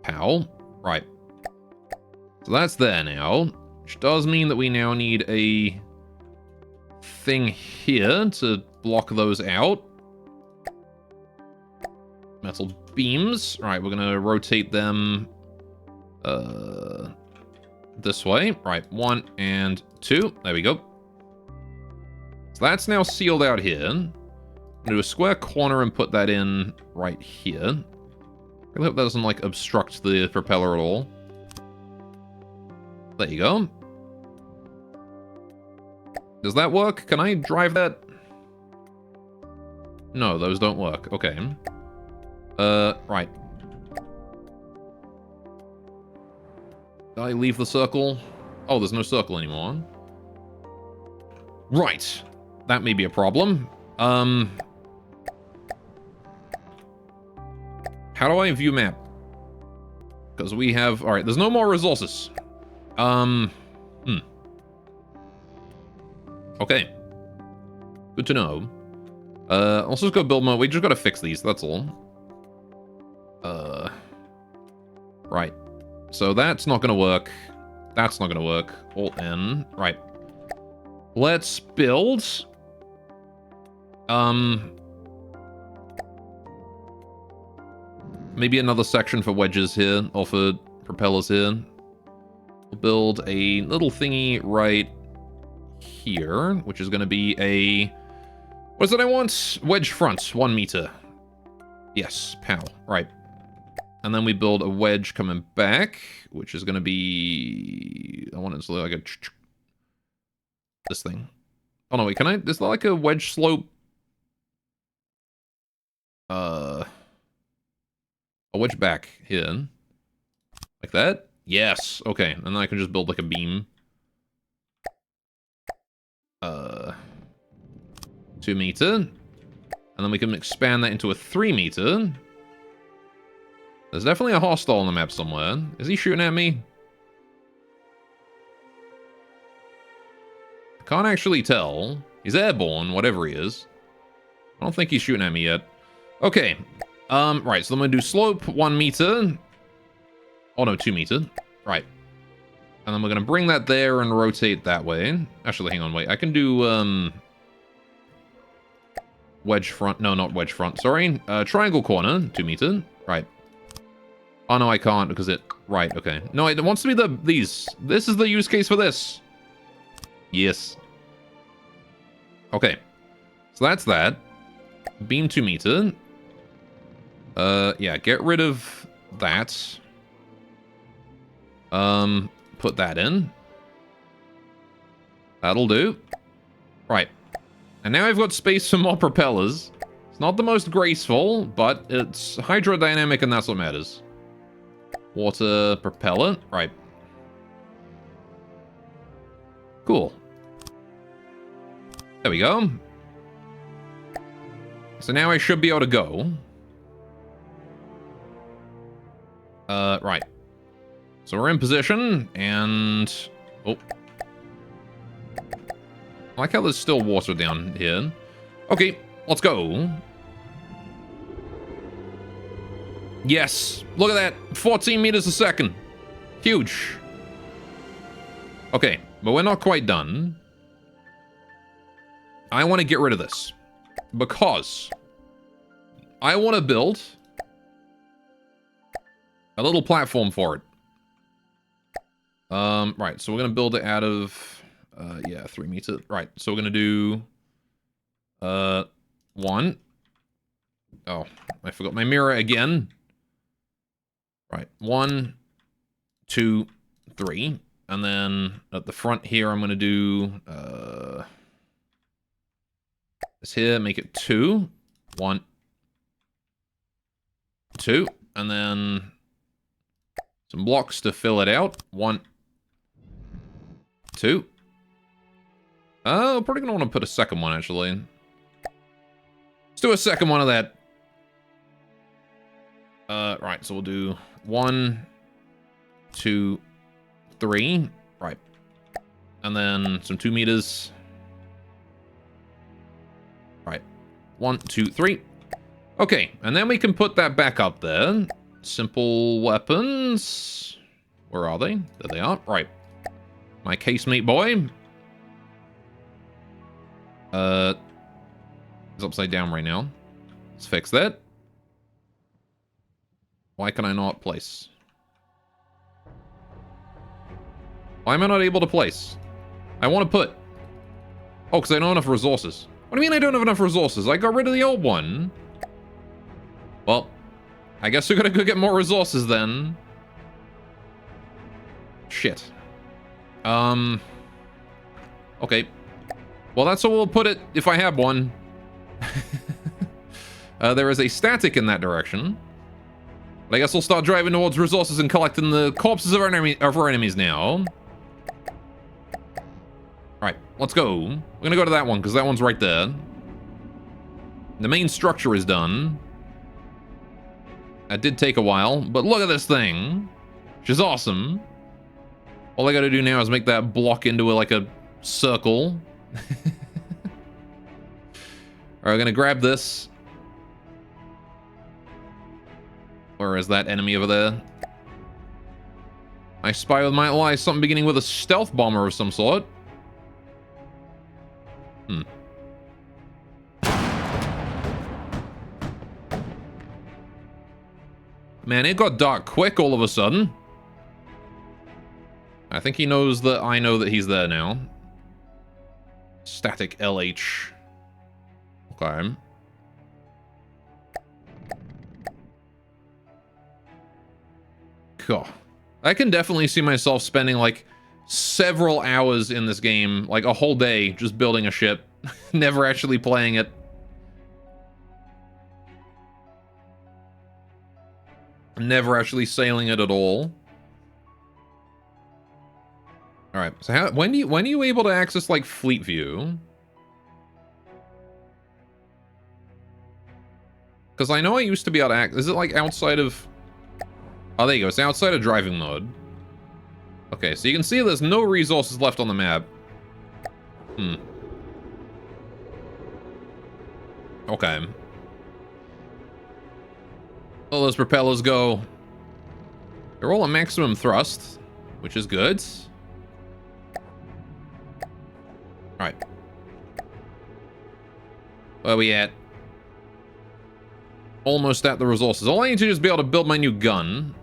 Pow. Right. So that's there now, which does mean that we now need a thing here to block those out. Metal beams. Right, we're gonna rotate them this way. Right, 1 and 2. There we go. So that's now sealed out here. I'm gonna do a square corner and put that in right here. I really hope that doesn't, like, obstruct the propeller at all. There you go. Does that work? Can I drive that? No, those don't work. Okay. Right. Did I leave the circle? Oh, there's no circle anymore. Right. That may be a problem. How do I view map? Because we have... Alright, there's no more resources. Okay. Good to know. Let's just go build mode. We just gotta fix these, that's all. Right. So that's not gonna work. That's not gonna work. Alt N. Right. Let's build. Maybe another section for wedges here, or for propellers here. We'll build a little thingy right here, which is going to be a... What is it I want? Wedge front, 1 meter. Yes, pow. Right. And then we build a wedge coming back, which is going to be... I want it to look like a... This thing. Oh, no, wait, can I... Is that like a wedge slope? A wedge back here. Like that? Yes. Okay, and then I can just build like a beam. 2 meter. And then we can expand that into a 3 meter. There's definitely a hostile on the map somewhere. Is he shooting at me? I can't actually tell. He's airborne, whatever he is. I don't think he's shooting at me yet. Okay. Right, so I'm going to do slope 1 meter. Oh, no, 2 meter. Right. And then we're going to bring that there and rotate that way. Actually, hang on, wait. I can do, wedge front. No, not wedge front. Sorry. Triangle corner, 2 meter. Right. Oh, no, I can't because it... Right, okay. No, it wants to be these. This is the use case for this. Yes. Okay. So that's that. Beam 2 meter. Yeah, get rid of that. Put that in. That'll do. Right. And now I've got space for more propellers. It's not the most graceful, but it's hydrodynamic and that's what matters. Water propeller. Right. Cool. There we go. So now I should be able to go. Right. So we're in position, and... Oh. I like how there's still water down here. Okay, let's go. Yes! Look at that! 14 meters a second! Huge! Okay, but we're not quite done. I want to get rid of this. Because... I want to build... a little platform for it. Right, so we're gonna build it out of, yeah, 3 meters. Right, so we're gonna do, 1. Oh, I forgot my mirror again. Right, 1, 2, 3. And then at the front here, I'm gonna do, this here, make it 2. 1, 2. And then... some blocks to fill it out. 1, 2. I'm probably gonna want to put a second one, actually. Let's do a second one of that. Right, so we'll do 1, 2, 3. Right. And then some 2 meters. Right. 1, 2, 3. Okay, and then we can put that back up there. Simple weapons. Where are they? There they are. Right. My casemate boy. Is upside down right now. Let's fix that. Why can I not place? Why am I not able to place? I want to put. Oh, because I don't have enough resources. What do you mean I don't have enough resources? I got rid of the old one. Well, I guess we gotta go get more resources then. Shit. Okay. Well, that's where we'll put it if I have one. There is a static in that direction. But I guess we'll start driving towards resources and collecting the corpses of our enemies now. Alright, let's go. We're gonna go to that one, because that one's right there. The main structure is done. That did take a while, but look at this thing. Which is awesome. All I gotta do now is make that block into like a circle. Alright, we're gonna grab this. Where is that enemy over there? I spy with my eye something beginning with a stealth bomber of some sort. Man, it got dark quick all of a sudden. I think he knows that I know that he's there now. Static LH. Okay. Cool. I can definitely see myself spending like several hours in this game, like a whole day just building a ship, never actually playing it. Never actually sailing it at all. All right. So when are you able to access like Fleet View? Because I know I used to be able to access. Is it like outside of? Oh, there you go. It's outside of driving mode. Okay, so you can see there's no resources left on the map. Okay. Well, those propellers go. They're all at maximum thrust, which is good. Alright. Where are we at? Almost at the resources. All I need to do is be able to build my new gun.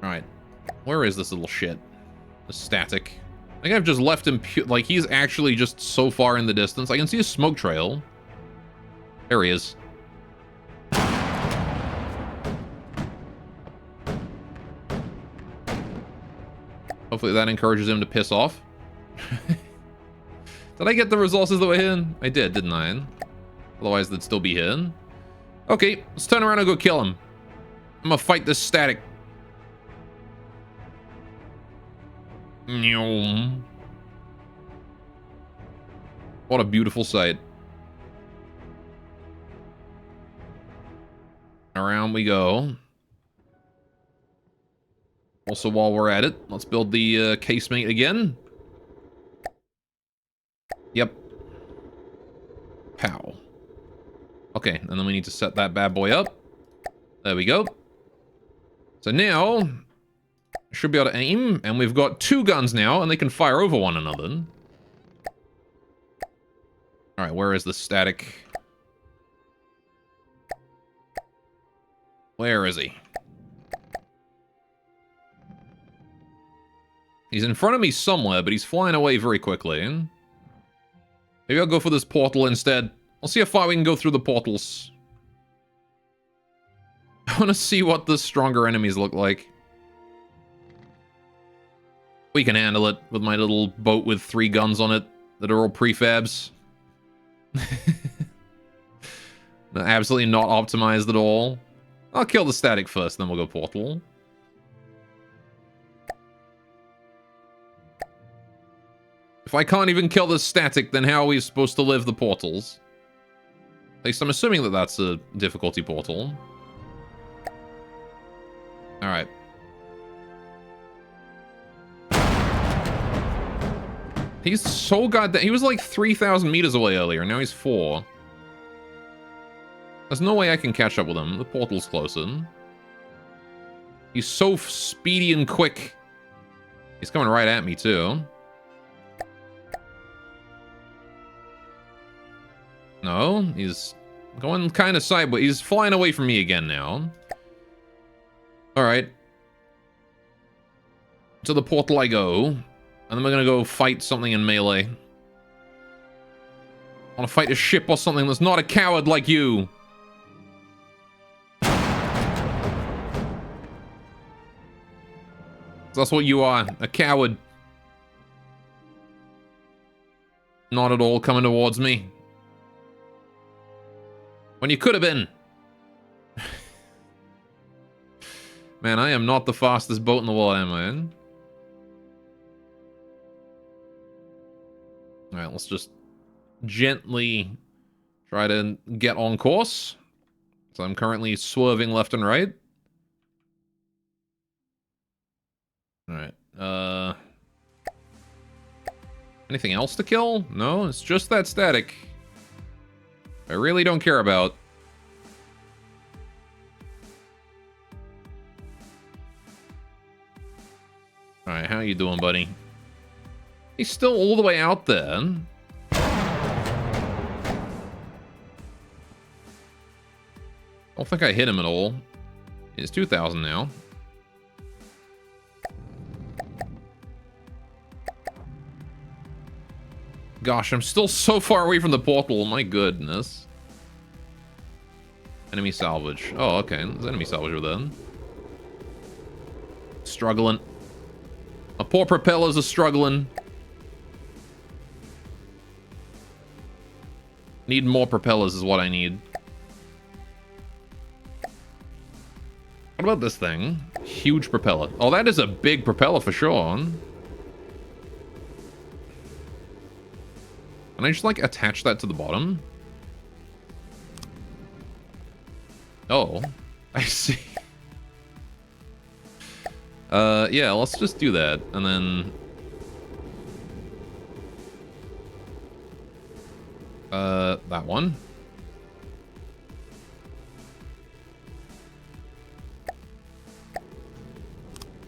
Alright. Where is this little shit? The static. I think I've just left him, like, he's actually just so far in the distance. I can see a smoke trail. There he is. Hopefully that encourages him to piss off. Did I get the resources that were hidden? I did, didn't I? Otherwise, they'd still be hidden. Okay, let's turn around and go kill him. I'm gonna fight this static. What a beautiful sight. Around we go. Also, while we're at it, let's build the casemate again. Yep. Pow. Okay, and then we need to set that bad boy up. There we go. So now, should be able to aim, and we've got two guns now, and they can fire over one another. Alright, where is the static? Where is he? He's in front of me somewhere, but he's flying away very quickly. Maybe I'll go for this portal instead. I'll see how far we can go through the portals. I want to see what the stronger enemies look like. We can handle it with my little boat with 3 guns on it that are all prefabs. Absolutely not optimized at all. I'll kill the static first, then we'll go portal. If I can't even kill the static, then how are we supposed to live the portals? At least I'm assuming that that's a difficulty portal. Alright. He's so goddamn... He was like 3,000 meters away earlier, now he's 4. There's no way I can catch up with him. The portal's closer. He's so speedy and quick. He's coming right at me, too. No, he's going kind of sideways. He's flying away from me again now. Alright. To the portal I go. And then we're gonna go fight something in melee. I wanna fight a ship or something that's not a coward like you. That's what you are, a coward. Not at all coming towards me. When you could have been. Man, I am not the fastest boat in the world, am I? Alright, let's just gently try to get on course. So I'm currently swerving left and right. Alright, anything else to kill? No, it's just that static. I really don't care about. Alright, how you doing, buddy? He's still all the way out there. I don't think I hit him at all. It's 2,000 now. Gosh, I'm still so far away from the portal. My goodness. Enemy salvage. Oh, okay. There's enemy salvage over there. Struggling. My poor propellers are struggling. Need more propellers is what I need. What about this thing? Huge propeller. Oh, that is a big propeller for sure. Can I just, like, attach that to the bottom? Oh, I see. Yeah, let's just do that, and then... that one.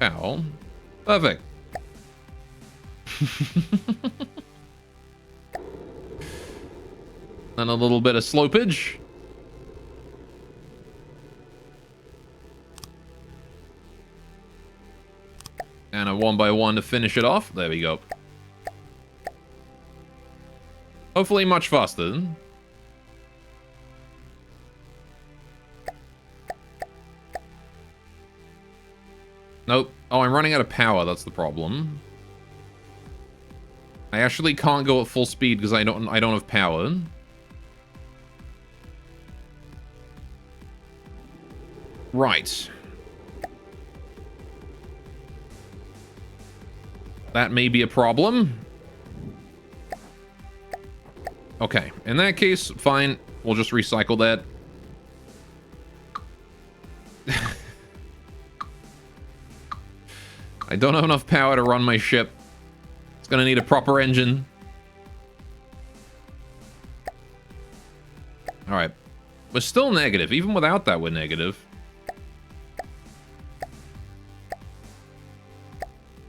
Ow. Perfect. And a little bit of slopage. And a 1x1 to finish it off. There we go. Hopefully much faster. Nope. Oh, I'm running out of power. That's the problem. I actually can't go at full speed because I don't have power. Right. That may be a problem. Okay, in that case, fine. We'll just recycle that. I don't have enough power to run my ship. It's gonna need a proper engine. Alright. We're still negative. Even without that, we're negative.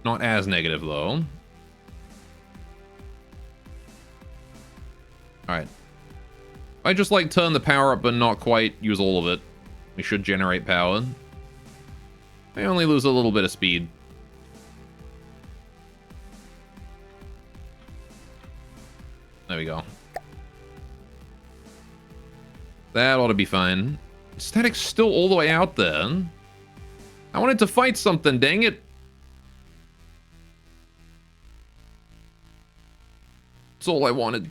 Not as negative, though. Alright. I just, like, turn the power up but not quite use all of it. We should generate power. I only lose a little bit of speed. There we go. That ought to be fine. Static's still all the way out there. I wanted to fight something, dang it. That's all I wanted.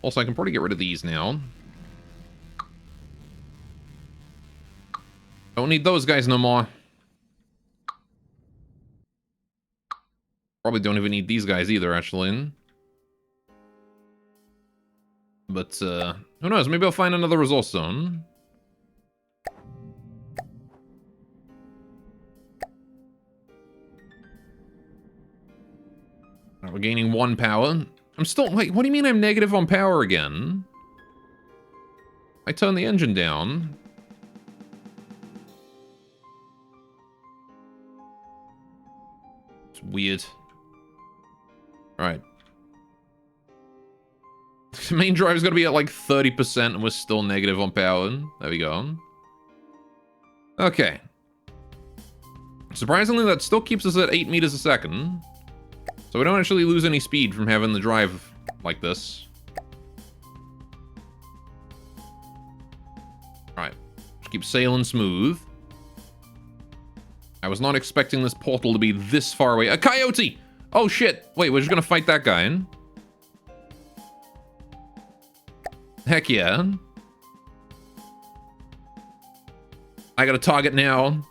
Also, I can probably get rid of these now. Don't need those guys no more. Probably don't even need these guys either, actually. But, who knows? Maybe I'll find another resource zone. Alright, we're gaining 1 power. I'm still... Wait, what do you mean I'm negative on power again? I turned the engine down. It's weird. Alright. The main drive's got to be at like 30% and we're still negative on power. There we go. Okay. Surprisingly, that still keeps us at 8 meters a second. So we don't actually lose any speed from having the drive like this. Alright. Just keep sailing smooth. I was not expecting this portal to be this far away. A coyote! Oh shit! Wait, we're just gonna fight that guy, huh? Heck yeah. I got a target now.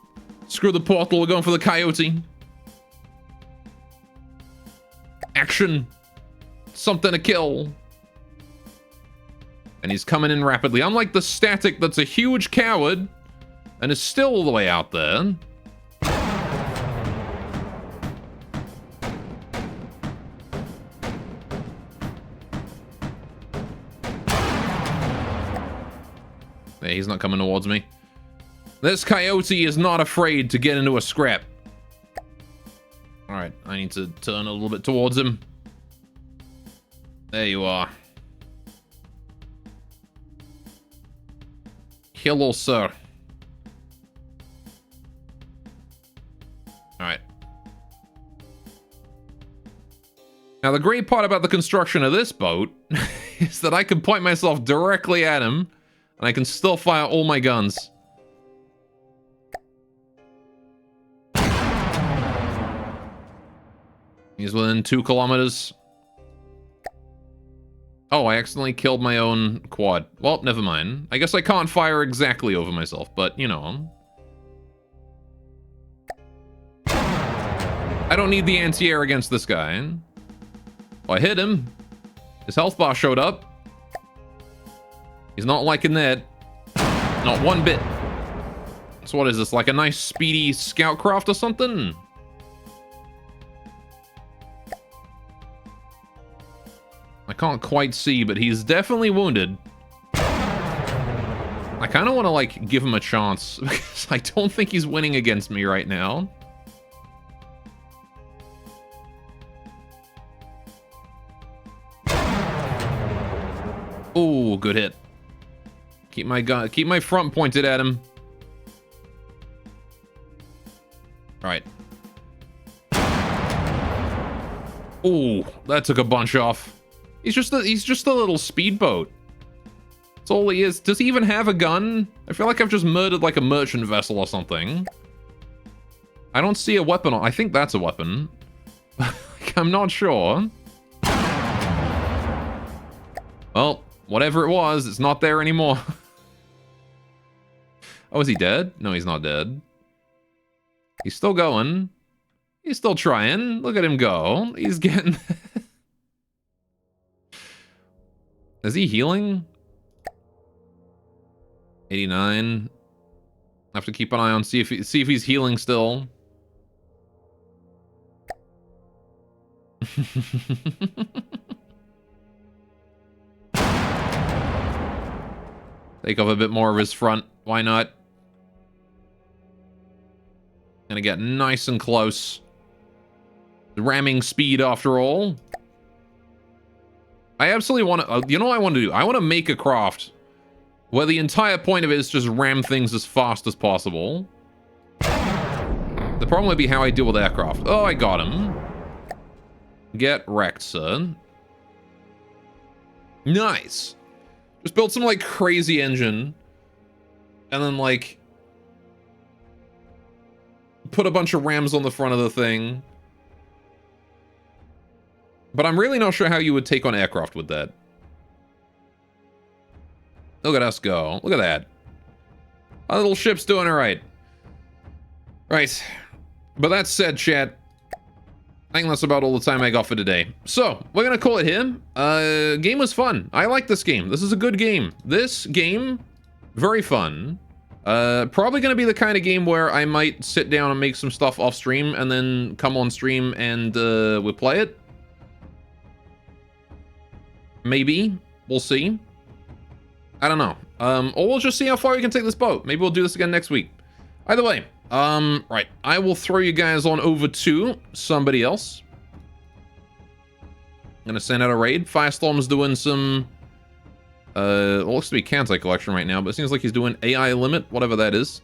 Screw the portal, we're going for the coyote. Action. Something to kill. And he's coming in rapidly. Unlike the static that's a huge coward and is still all the way out there. Yeah, he's not coming towards me. This coyote is not afraid to get into a scrap. Alright, I need to turn a little bit towards him. There you are. Hello, sir. Alright. Now, the great part about the construction of this boat is that I can point myself directly at him, and I can still fire all my guns. He's within 2 kilometers. Oh, I accidentally killed my own quad. Well, never mind. I guess I can't fire exactly over myself, but, you know. I don't need the anti-air against this guy. Well, I hit him. His health bar showed up. He's not liking that. Not one bit. So what is this, like a nice speedy scout craft or something? I can't quite see, but he's definitely wounded. I kind of want to, like, give him a chance, because I don't think he's winning against me right now. Oh, good hit. Keep my gun, keep my front pointed at him. All right. Oh, that took a bunch off. He's just a little speedboat. That's all he is. Does he even have a gun? I feel like I've just murdered like a merchant vessel or something. I don't see a weapon. I think that's a weapon. I'm not sure. Well, whatever it was, it's not there anymore. Oh, is he dead? No, he's not dead. He's still going. He's still trying. Look at him go. He's getting... Is he healing? 89. I have to keep an eye on see if he's healing still. Take off a bit more of his front. Why not? Gonna get nice and close. Ramming speed after all. I absolutely want to, you know what I want to do? I want to make a craft where the entire point of it is just ram things as fast as possible. The problem would be how I deal with aircraft. Oh, I got him. Get wrecked, sir. Nice. Just build some, like, crazy engine. And then, like, put a bunch of rams on the front of the thing. But I'm really not sure how you would take on aircraft with that. Look at us go. Look at that. Our little ship's doing all right. Right. But that said, chat, I think that's about all the time I got for today. So, we're going to call it here. Game was fun. I like this game. This is a good game. This game, very fun. Probably going to be the kind of game where I might sit down and make some stuff off stream and then come on stream and we'll play it. Maybe. We'll see. I don't know. Or we'll just see how far we can take this boat. Maybe we'll do this again next week. Either way, Right. I will throw you guys on over to somebody else. I'm gonna send out a raid. Firestorm's doing some... it looks to be Kantai collection right now, but it seems like he's doing AI limit, whatever that is.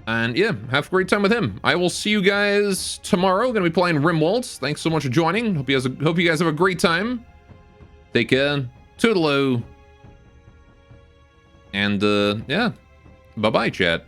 And yeah, have a great time with him. I will see you guys tomorrow. Gonna be playing Rimworld. Thanks so much for joining. Hope you guys have a great time. Take care. Toodaloo. And yeah. Bye-bye, chat.